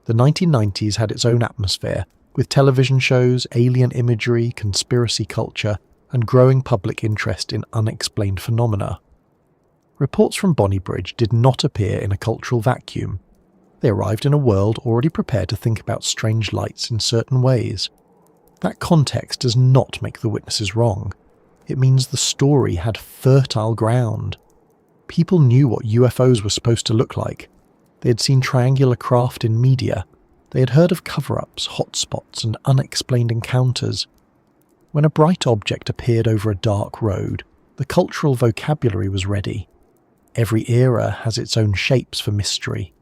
The 1990s had its own atmosphere, with television shows, alien imagery, conspiracy culture, and growing public interest in unexplained phenomena. Reports from Bonnie Bridge did not appear in a cultural vacuum. They arrived in a world already prepared to think about strange lights in certain ways. That context does not make the witnesses wrong. It means the story had fertile ground. People knew what UFOs were supposed to look like. They had seen triangular craft in media. They had heard of cover-ups, hotspots, and unexplained encounters. When a bright object appeared over a dark road, the cultural vocabulary was ready. Every era has its own shapes for mystery.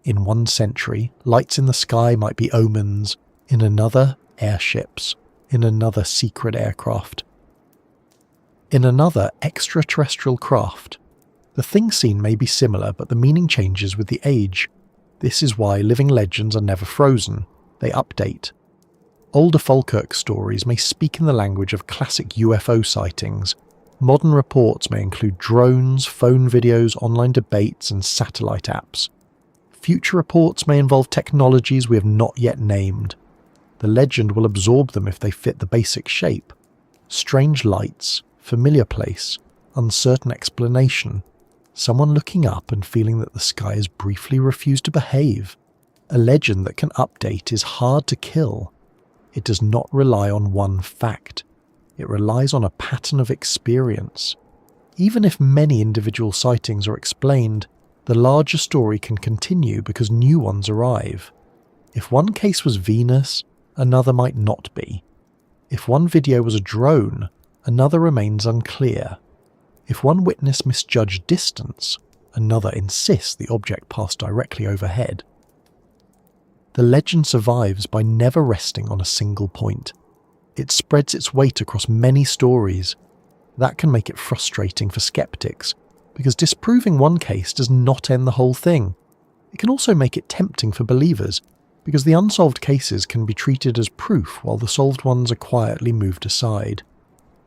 In one century, lights in the sky might be omens. In another, airships. In another, secret aircraft. In another, extraterrestrial craft. The thing seen may be similar, but the meaning changes with the age. This is why living legends are never frozen. They update. Older Falkirk stories may speak in the language of classic UFO sightings. Modern reports may include drones, phone videos, online debates, and satellite apps. Future reports may involve technologies we have not yet named. The legend will absorb them if they fit the basic shape. Strange lights, familiar place, uncertain explanation. Someone looking up and feeling that the sky has briefly refused to behave. A legend that can update is hard to kill. It does not rely on one fact. It relies on a pattern of experience. Even if many individual sightings are explained, the larger story can continue because new ones arrive. If one case was Venus, another might not be. If one video was a drone, another remains unclear. If one witness misjudged distance, another insists the object passed directly overhead. The legend survives by never resting on a single point. It spreads its weight across many stories. That can make it frustrating for skeptics, because disproving one case does not end the whole thing. It can also make it tempting for believers, because the unsolved cases can be treated as proof while the solved ones are quietly moved aside.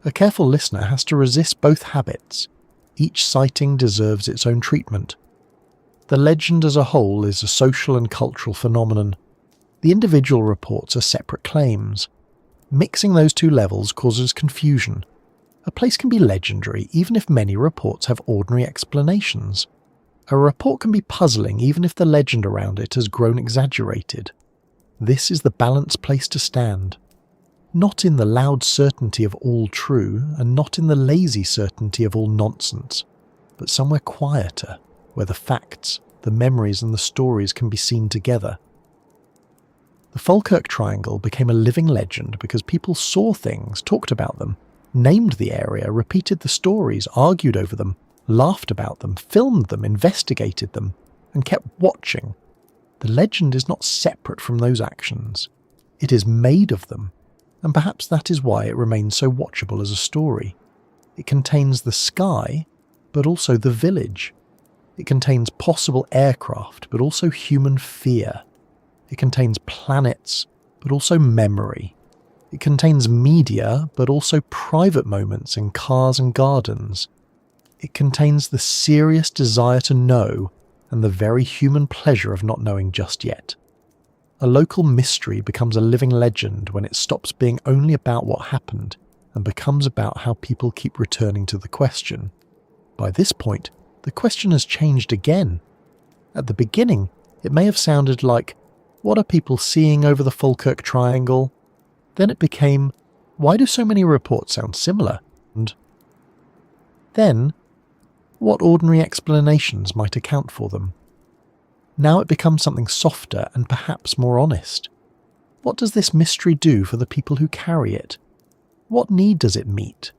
A careful listener has to resist both habits. Each sighting deserves its own treatment. The legend as a whole is a social and cultural phenomenon. The individual reports are separate claims. Mixing those two levels causes confusion. A place can be legendary even if many reports have ordinary explanations. A report can be puzzling even if the legend around it has grown exaggerated. This is the balanced place to stand. Not in the loud certainty of all true, and not in the lazy certainty of all nonsense, but somewhere quieter, where the facts, the memories and the stories can be seen together. The Falkirk Triangle became a living legend because people saw things, talked about them, named the area, repeated the stories, argued over them, laughed about them, filmed them, investigated them, and kept watching. The legend is not separate from those actions. It is made of them. And perhaps that is why it remains so watchable as a story. It contains the sky, but also the village. It contains possible aircraft, but also human fear. It contains planets, but also memory. It contains media, but also private moments in cars and gardens. It contains the serious desire to know and the very human pleasure of not knowing just yet. A local mystery becomes a living legend when it stops being only about what happened and becomes about how people keep returning to the question. By this point, the question has changed again. At the beginning, it may have sounded like, what are people seeing over the Falkirk Triangle? Then it became, why do so many reports sound similar? And then, what ordinary explanations might account for them? Now it becomes something softer and perhaps more honest. What does this mystery do for the people who carry it? What need does it meet?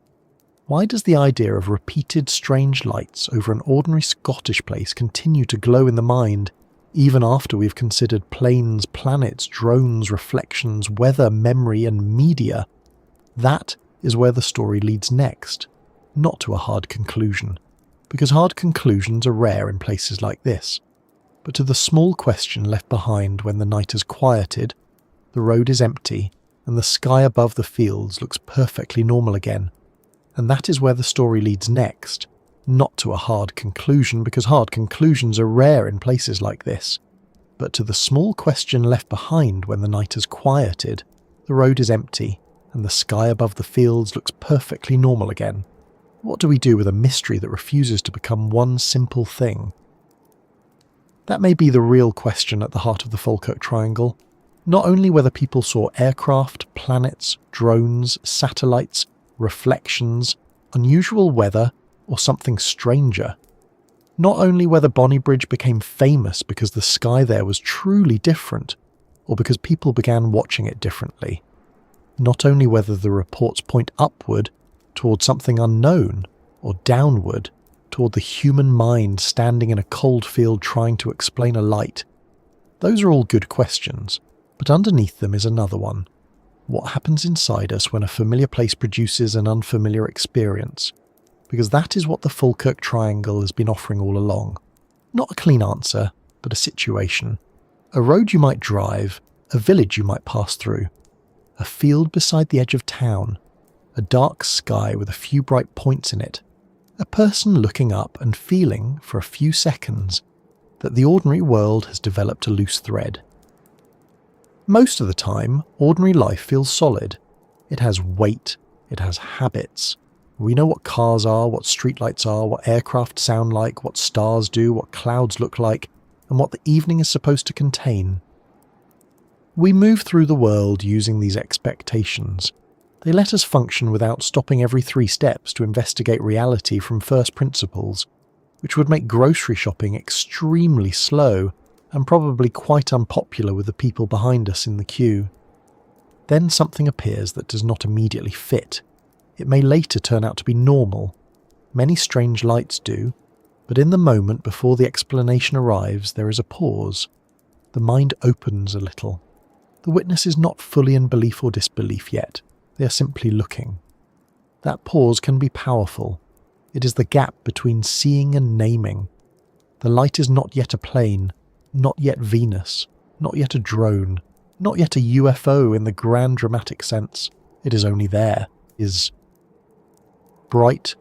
Why does the idea of repeated strange lights over an ordinary Scottish place continue to glow in the mind, even after we've considered planes, planets, drones, reflections, weather, memory, and media? That is where the story leads next, not to a hard conclusion, because hard conclusions are rare in places like this, but to the small question left behind when the night has quieted, the road is empty, and the sky above the fields looks perfectly normal again. And that is where the story leads next, not to a hard conclusion, because hard conclusions are rare in places like this, but to the small question left behind when the night has quieted, the road is empty, and the sky above the fields looks perfectly normal again. What do we do with a mystery that refuses to become one simple thing? That may be the real question at the heart of the Falkirk Triangle. Not only whether people saw aircraft, planets, drones, satellites, reflections, unusual weather, or something stranger. Not only whether Bonnybridge became famous because the sky there was truly different, or because people began watching it differently. Not only whether the reports point upward toward something unknown, or downward toward the human mind standing in a cold field trying to explain a light. Those are all good questions, but underneath them is another one. What happens inside us when a familiar place produces an unfamiliar experience? Because that is what the Falkirk Triangle has been offering all along. Not a clean answer, but a situation. A road you might drive, a village you might pass through, a field beside the edge of town, a dark sky with a few bright points in it, a person looking up and feeling, for a few seconds, that the ordinary world has developed a loose thread. Most of the time, ordinary life feels solid. It has weight, it has habits. We know what cars are, what streetlights are, what aircraft sound like, what stars do, what clouds look like, and what the evening is supposed to contain. We move through the world using these expectations. They let us function without stopping every 3 steps to investigate reality from first principles, which would make grocery shopping extremely slow and probably quite unpopular with the people behind us in the queue. Then something appears that does not immediately fit. It may later turn out to be normal. Many strange lights do, but in the moment before the explanation arrives, there is a pause. The mind opens a little. The witness is not fully in belief or disbelief yet. They are simply looking. That pause can be powerful. It is the gap between seeing and naming. The light is not yet a plane, not yet Venus, not yet a drone, not yet a UFO in the grand dramatic sense. It is only there, is bright,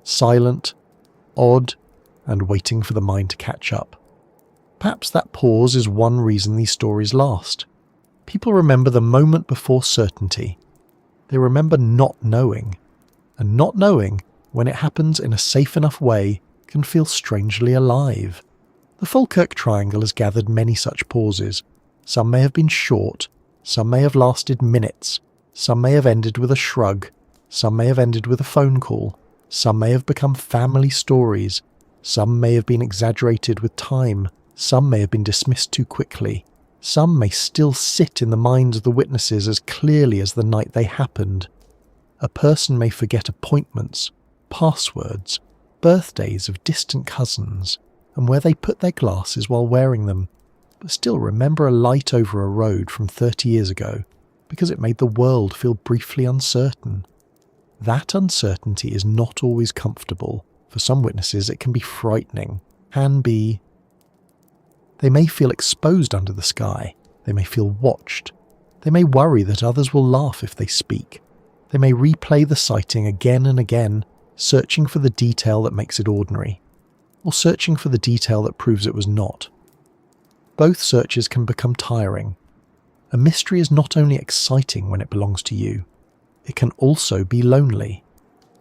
silent, odd, and waiting for the mind to catch up. Perhaps that pause is one reason these stories last. People remember the moment before certainty. They remember not knowing. And not knowing, when it happens in a safe enough way, can feel strangely alive. The Falkirk Triangle has gathered many such pauses. Some may have been short, some may have lasted minutes, some may have ended with a shrug, some may have ended with a phone call, some may have become family stories, some may have been exaggerated with time, some may have been dismissed too quickly, some may still sit in the minds of the witnesses as clearly as the night they happened. A person may forget appointments, passwords, birthdays of distant cousins, and where they put their glasses while wearing them, but still remember a light over a road from 30 years ago, because it made the world feel briefly uncertain. That uncertainty is not always comfortable. For some witnesses, it can be frightening, They may feel exposed under the sky. They may feel watched. They may worry that others will laugh if they speak. They may replay the sighting again and again, searching for the detail that makes it ordinary, or searching for the detail that proves it was not. Both searches can become tiring. A mystery is not only exciting when it belongs to you, it can also be lonely.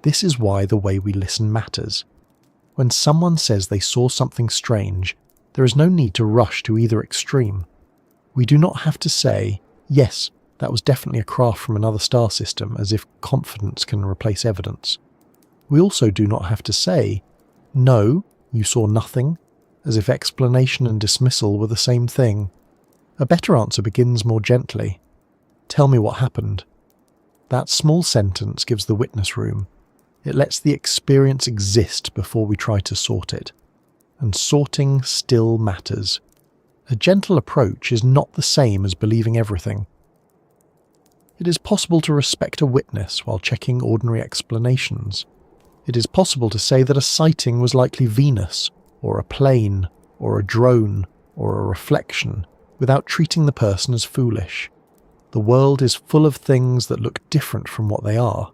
This is why the way we listen matters. When someone says they saw something strange, there is no need to rush to either extreme. We do not have to say, yes, that was definitely a craft from another star system, as if confidence can replace evidence. We also do not have to say, no, you saw nothing, as if explanation and dismissal were the same thing. A better answer begins more gently. Tell me what happened. That small sentence gives the witness room. It lets the experience exist before we try to sort it. And sorting still matters. A gentle approach is not the same as believing everything. It is possible to respect a witness while checking ordinary explanations. It is possible to say that a sighting was likely Venus, or a plane, or a drone, or a reflection, without treating the person as foolish. The world is full of things that look different from what they are.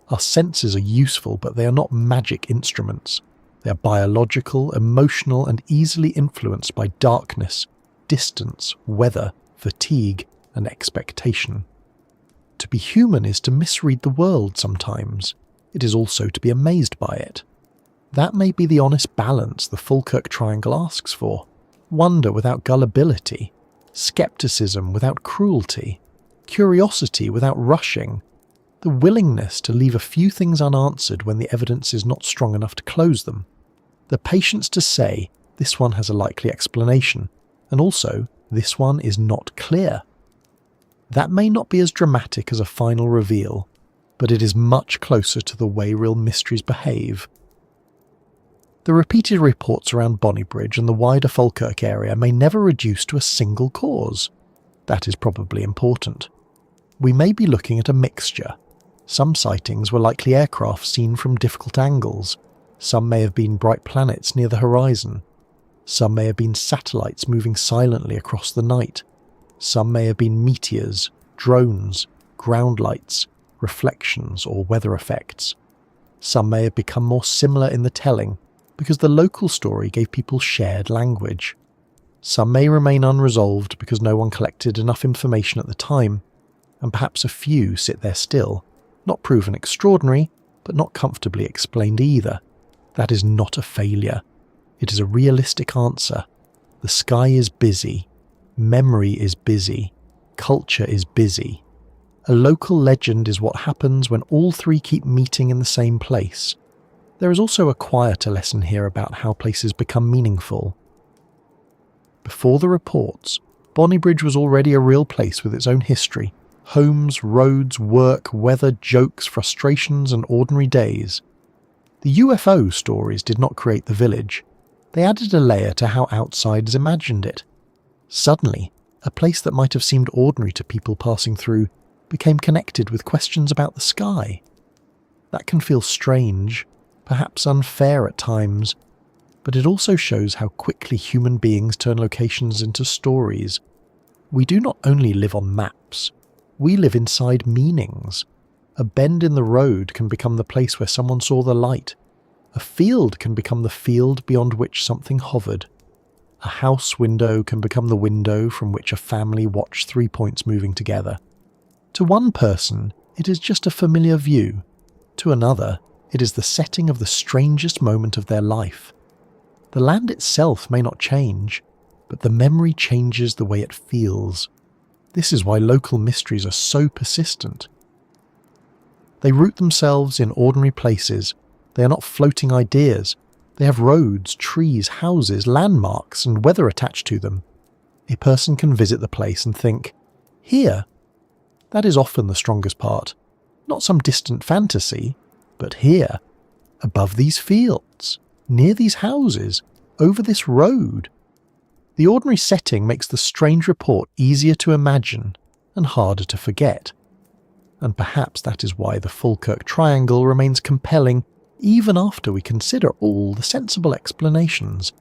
Our senses are useful, but they are not magic instruments. They are biological, emotional, and easily influenced by darkness, distance, weather, fatigue, and expectation. To be human is to misread the world sometimes. It is also to be amazed by it. That may be the honest balance the Falkirk Triangle asks for. Wonder without gullibility, skepticism without cruelty, curiosity without rushing, the willingness to leave a few things unanswered when the evidence is not strong enough to close them, the patience to say, this one has a likely explanation, and also, this one is not clear. That may not be as dramatic as a final reveal, but it is much closer to the way real mysteries behave. The repeated reports around Bonnybridge and the wider Falkirk area may never reduce to a single cause. That is probably important. We may be looking at a mixture. Some sightings were likely aircraft seen from difficult angles. Some may have been bright planets near the horizon. Some may have been satellites moving silently across the night. Some may have been meteors, drones, ground lights, reflections, or weather effects. Some may have become more similar in the telling, because the local story gave people shared language. Some may remain unresolved because no one collected enough information at the time, and perhaps a few sit there still, not proven extraordinary, but not comfortably explained either. That is not a failure. It is a realistic answer. The sky is busy. Memory is busy. Culture is busy. A local legend is what happens when all three keep meeting in the same place. There is also a quieter lesson here about how places become meaningful. Before the reports, Bonnybridge was already a real place with its own history. Homes, roads, work, weather, jokes, frustrations, and ordinary days. The UFO stories did not create the village. They added a layer to how outsiders imagined it. Suddenly, a place that might have seemed ordinary to people passing through became connected with questions about the sky. That can feel strange, perhaps unfair at times, but it also shows how quickly human beings turn locations into stories. We do not only live on maps, we live inside meanings. A bend in the road can become the place where someone saw the light. A field can become the field beyond which something hovered. A house window can become the window from which a family watched 3 points moving together. To one person, it is just a familiar view. To another, it is the setting of the strangest moment of their life. The land itself may not change, but the memory changes the way it feels. This is why local mysteries are so persistent. They root themselves in ordinary places. They are not floating ideas. They have roads, trees, houses, landmarks, and weather attached to them. A person can visit the place and think, here. That is often the strongest part. Not some distant fantasy, but here, above these fields, near these houses, over this road. The ordinary setting makes the strange report easier to imagine. and harder to forget. And perhaps that is why the Falkirk Triangle remains compelling even after we consider all the sensible explanations.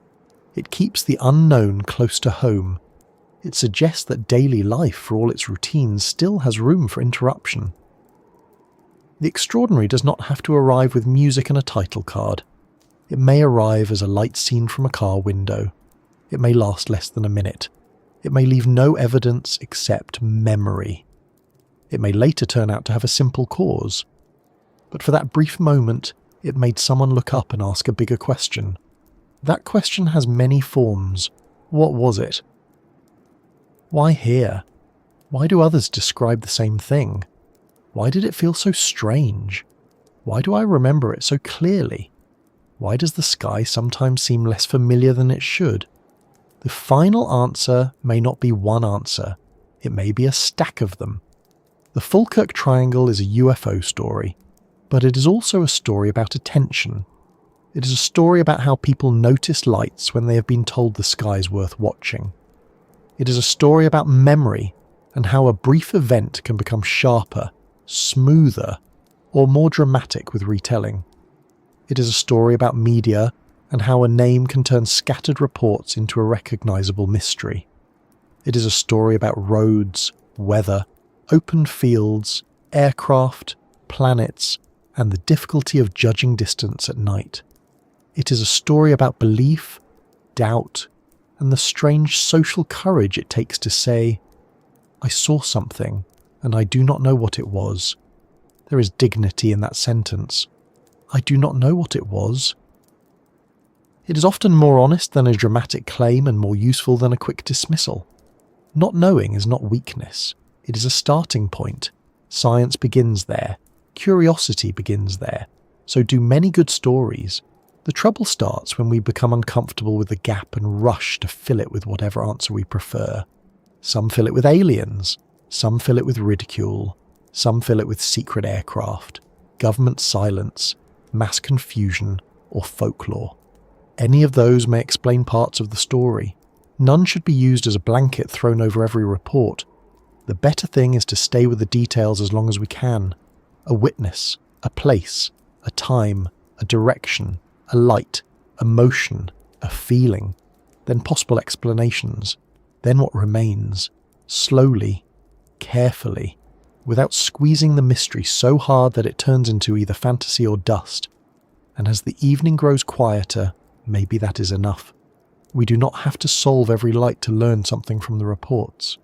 It keeps the unknown close to home. It suggests that daily life, for all its routines, still has room for interruption. The extraordinary does not have to arrive with music and a title card. It may arrive as a light seen from a car window. It may last less than a minute. It may leave no evidence except memory. It may later turn out to have a simple cause. But for that brief moment, it made someone look up and ask a bigger question. That question has many forms. What was it? Why here? Why do others describe the same thing? Why did it feel so strange? Why do I remember it so clearly? Why does the sky sometimes seem less familiar than it should? The final answer may not be one answer. It may be a stack of them. The Falkirk Triangle is a UFO story, but it is also a story about attention. It is a story about how people notice lights when they have been told the sky is worth watching. It is a story about memory and how a brief event can become sharper, smoother, or more dramatic with retelling. It is a story about media and how a name can turn scattered reports into a recognisable mystery. It is a story about roads, weather, open fields, aircraft, planets, and the difficulty of judging distance at night. It is a story about belief, doubt, and the strange social courage it takes to say, "I saw something, and I do not know what it was." There is dignity in that sentence. I do not know what it was. It is often more honest than a dramatic claim and more useful than a quick dismissal. Not knowing is not weakness. It is a starting point. Science begins there. Curiosity begins there. So do many good stories. The trouble starts when we become uncomfortable with the gap and rush to fill it with whatever answer we prefer. Some fill it with aliens. Some fill it with ridicule. Some fill it with secret aircraft, government silence, mass confusion, or folklore. Any of those may explain parts of the story. None should be used as a blanket thrown over every report. The better thing is to stay with the details as long as we can. A witness, a place, a time, a direction, a light, a motion, a feeling, then possible explanations, then what remains, slowly, carefully, without squeezing the mystery so hard that it turns into either fantasy or dust. And as the evening grows quieter, maybe that is enough. We do not have to solve every light to learn something from the reports.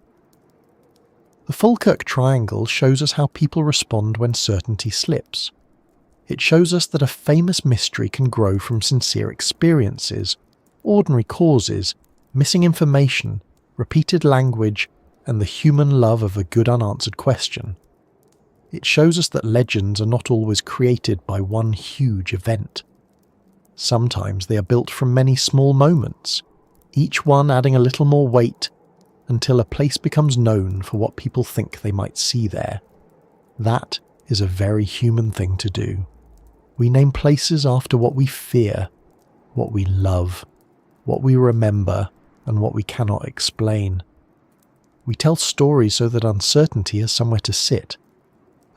The Falkirk Triangle shows us how people respond when certainty slips. It shows us that a famous mystery can grow from sincere experiences, ordinary causes, missing information, repeated language, and the human love of a good unanswered question. It shows us that legends are not always created by one huge event. Sometimes they are built from many small moments, each one adding a little more weight until a place becomes known for what people think they might see there. That is a very human thing to do. We name places after what we fear, what we love, what we remember, and what we cannot explain. We tell stories so that uncertainty has somewhere to sit.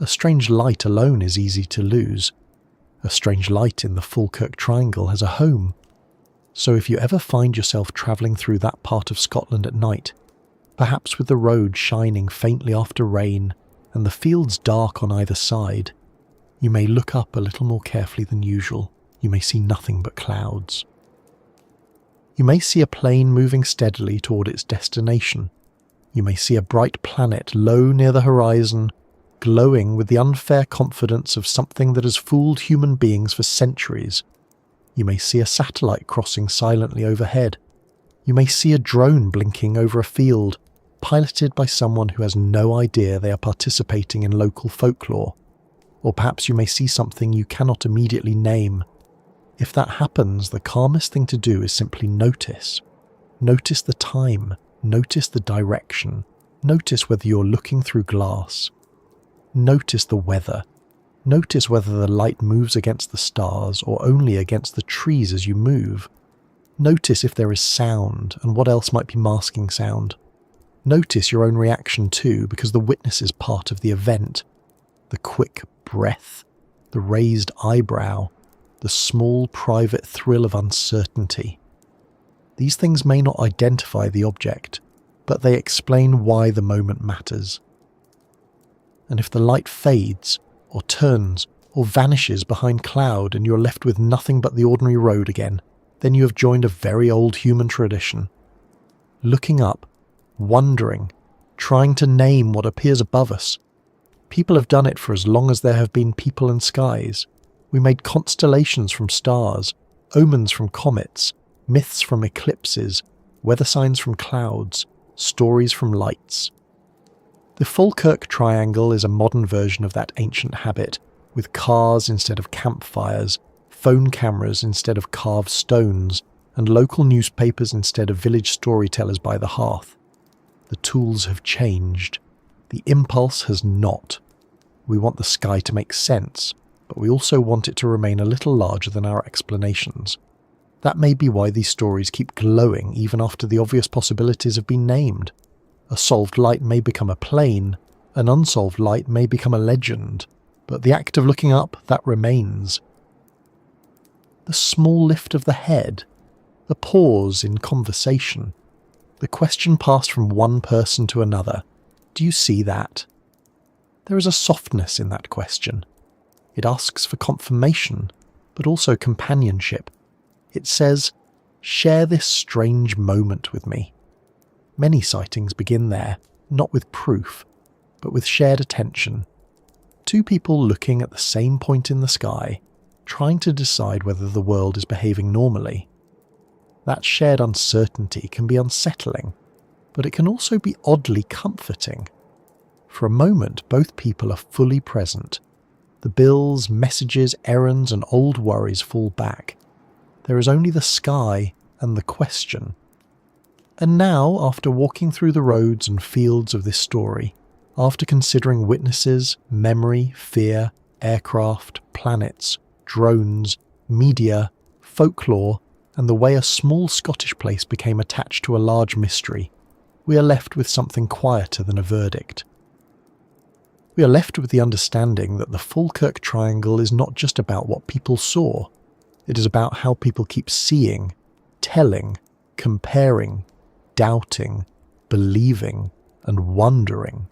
A strange light alone is easy to lose. A strange light in the Falkirk Triangle has a home. So if you ever find yourself travelling through that part of Scotland at night, perhaps with the road shining faintly after rain and the fields dark on either side, you may look up a little more carefully than usual. You may see nothing but clouds. You may see a plane moving steadily toward its destination. You may see a bright planet low near the horizon, glowing with the unfair confidence of something that has fooled human beings for centuries. You may see a satellite crossing silently overhead. You may see a drone blinking over a field, piloted by someone who has no idea they are participating in local folklore. Or perhaps you may see something you cannot immediately name. If that happens, the calmest thing to do is simply notice. Notice the time. Notice the direction. Notice whether you're looking through glass. Notice the weather. Notice whether the light moves against the stars or only against the trees as you move. Notice if there is sound and what else might be masking sound. Notice your own reaction too, because the witness is part of the event. The quick breath, the raised eyebrow, the small private thrill of uncertainty. These things may not identify the object, but they explain why the moment matters. And if the light fades, or turns, or vanishes behind cloud and you're left with nothing but the ordinary road again, then you have joined a very old human tradition. Looking up, wondering, trying to name what appears above us. People have done it for as long as there have been people and skies. We made constellations from stars, omens from comets, myths from eclipses, weather signs from clouds, stories from lights. The Falkirk Triangle is a modern version of that ancient habit, with cars instead of campfires, phone cameras instead of carved stones, and local newspapers instead of village storytellers by the hearth. The tools have changed. The impulse has not. We want the sky to make sense, but we also want it to remain a little larger than our explanations. That may be why these stories keep glowing even after the obvious possibilities have been named. A solved light may become a plane, an unsolved light may become a legend, but the act of looking up, that remains. The small lift of the head, the pause in conversation, the question passed from one person to another. Do you see that? There is a softness in that question. It asks for confirmation, but also companionship. It says, share this strange moment with me. Many sightings begin there, not with proof, but with shared attention. Two people looking at the same point in the sky, trying to decide whether the world is behaving normally. That shared uncertainty can be unsettling, but it can also be oddly comforting. For a moment, both people are fully present. The bills, messages, errands, and old worries fall back. There is only the sky and the question. And now, after walking through the roads and fields of this story, after considering witnesses, memory, fear, aircraft, planets, drones, media, folklore, and the way a small Scottish place became attached to a large mystery, we are left with something quieter than a verdict. We are left with the understanding that the Falkirk Triangle is not just about what people saw. It is about how people keep seeing, telling, comparing, doubting, believing, and wondering.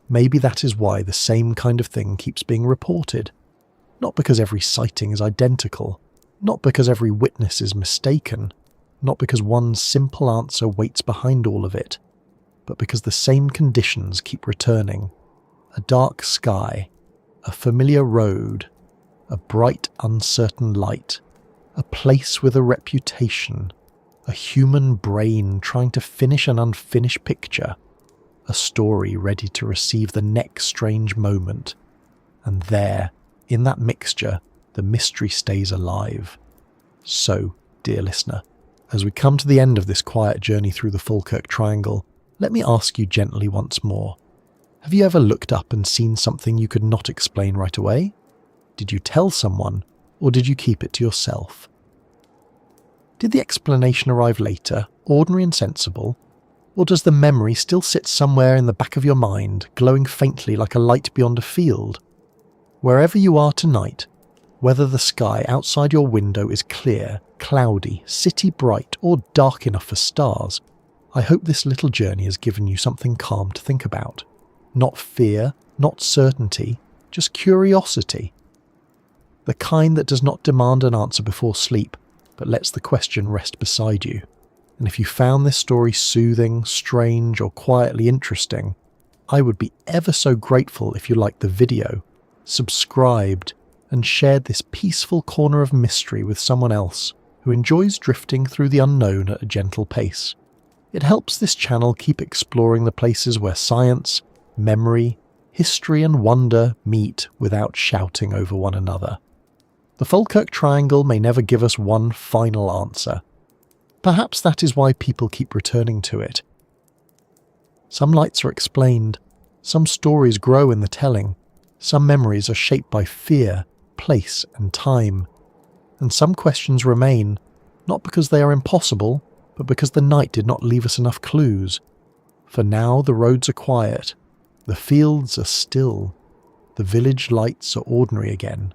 Maybe that is why the same kind of thing keeps being reported. Not because every sighting is identical, not because every witness is mistaken, not because one simple answer waits behind all of it, but because the same conditions keep returning. A dark sky, a familiar road, a bright, uncertain light, a place with a reputation, a human brain trying to finish an unfinished picture, a story ready to receive the next strange moment. And there, in that mixture, the mystery stays alive. So, dear listener, as we come to the end of this quiet journey through the Falkirk Triangle, let me ask you gently once more. Have you ever looked up and seen something you could not explain right away? Did you tell someone, or did you keep it to yourself? Did the explanation arrive later, ordinary and sensible, or does the memory still sit somewhere in the back of your mind, glowing faintly like a light beyond a field? Wherever you are tonight, whether the sky outside your window is clear, cloudy, city bright, or dark enough for stars, I hope this little journey has given you something calm to think about. Not fear, not certainty, just curiosity. The kind that does not demand an answer before sleep, but lets the question rest beside you. And if you found this story soothing, strange, or quietly interesting, I would be ever so grateful if you liked the video, subscribed, and shared this peaceful corner of mystery with someone else who enjoys drifting through the unknown at a gentle pace. It helps this channel keep exploring the places where science, memory, history and wonder meet without shouting over one another. The Falkirk Triangle may never give us one final answer. Perhaps that is why people keep returning to it. Some lights are explained, some stories grow in the telling, some memories are shaped by fear, place and time, and some questions remain, not because they are impossible, but because the night did not leave us enough clues. For now the roads are quiet, the fields are still, the village lights are ordinary again.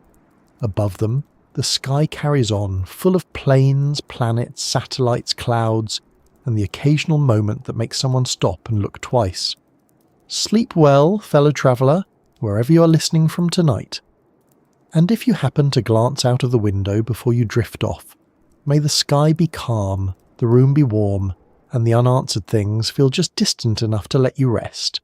Above them, the sky carries on, full of planes, planets, satellites, clouds, and the occasional moment that makes someone stop and look twice. Sleep well, fellow traveller, wherever you are listening from tonight. And if you happen to glance out of the window before you drift off, may the sky be calm, the room be warm, and the unanswered things feel just distant enough to let you rest.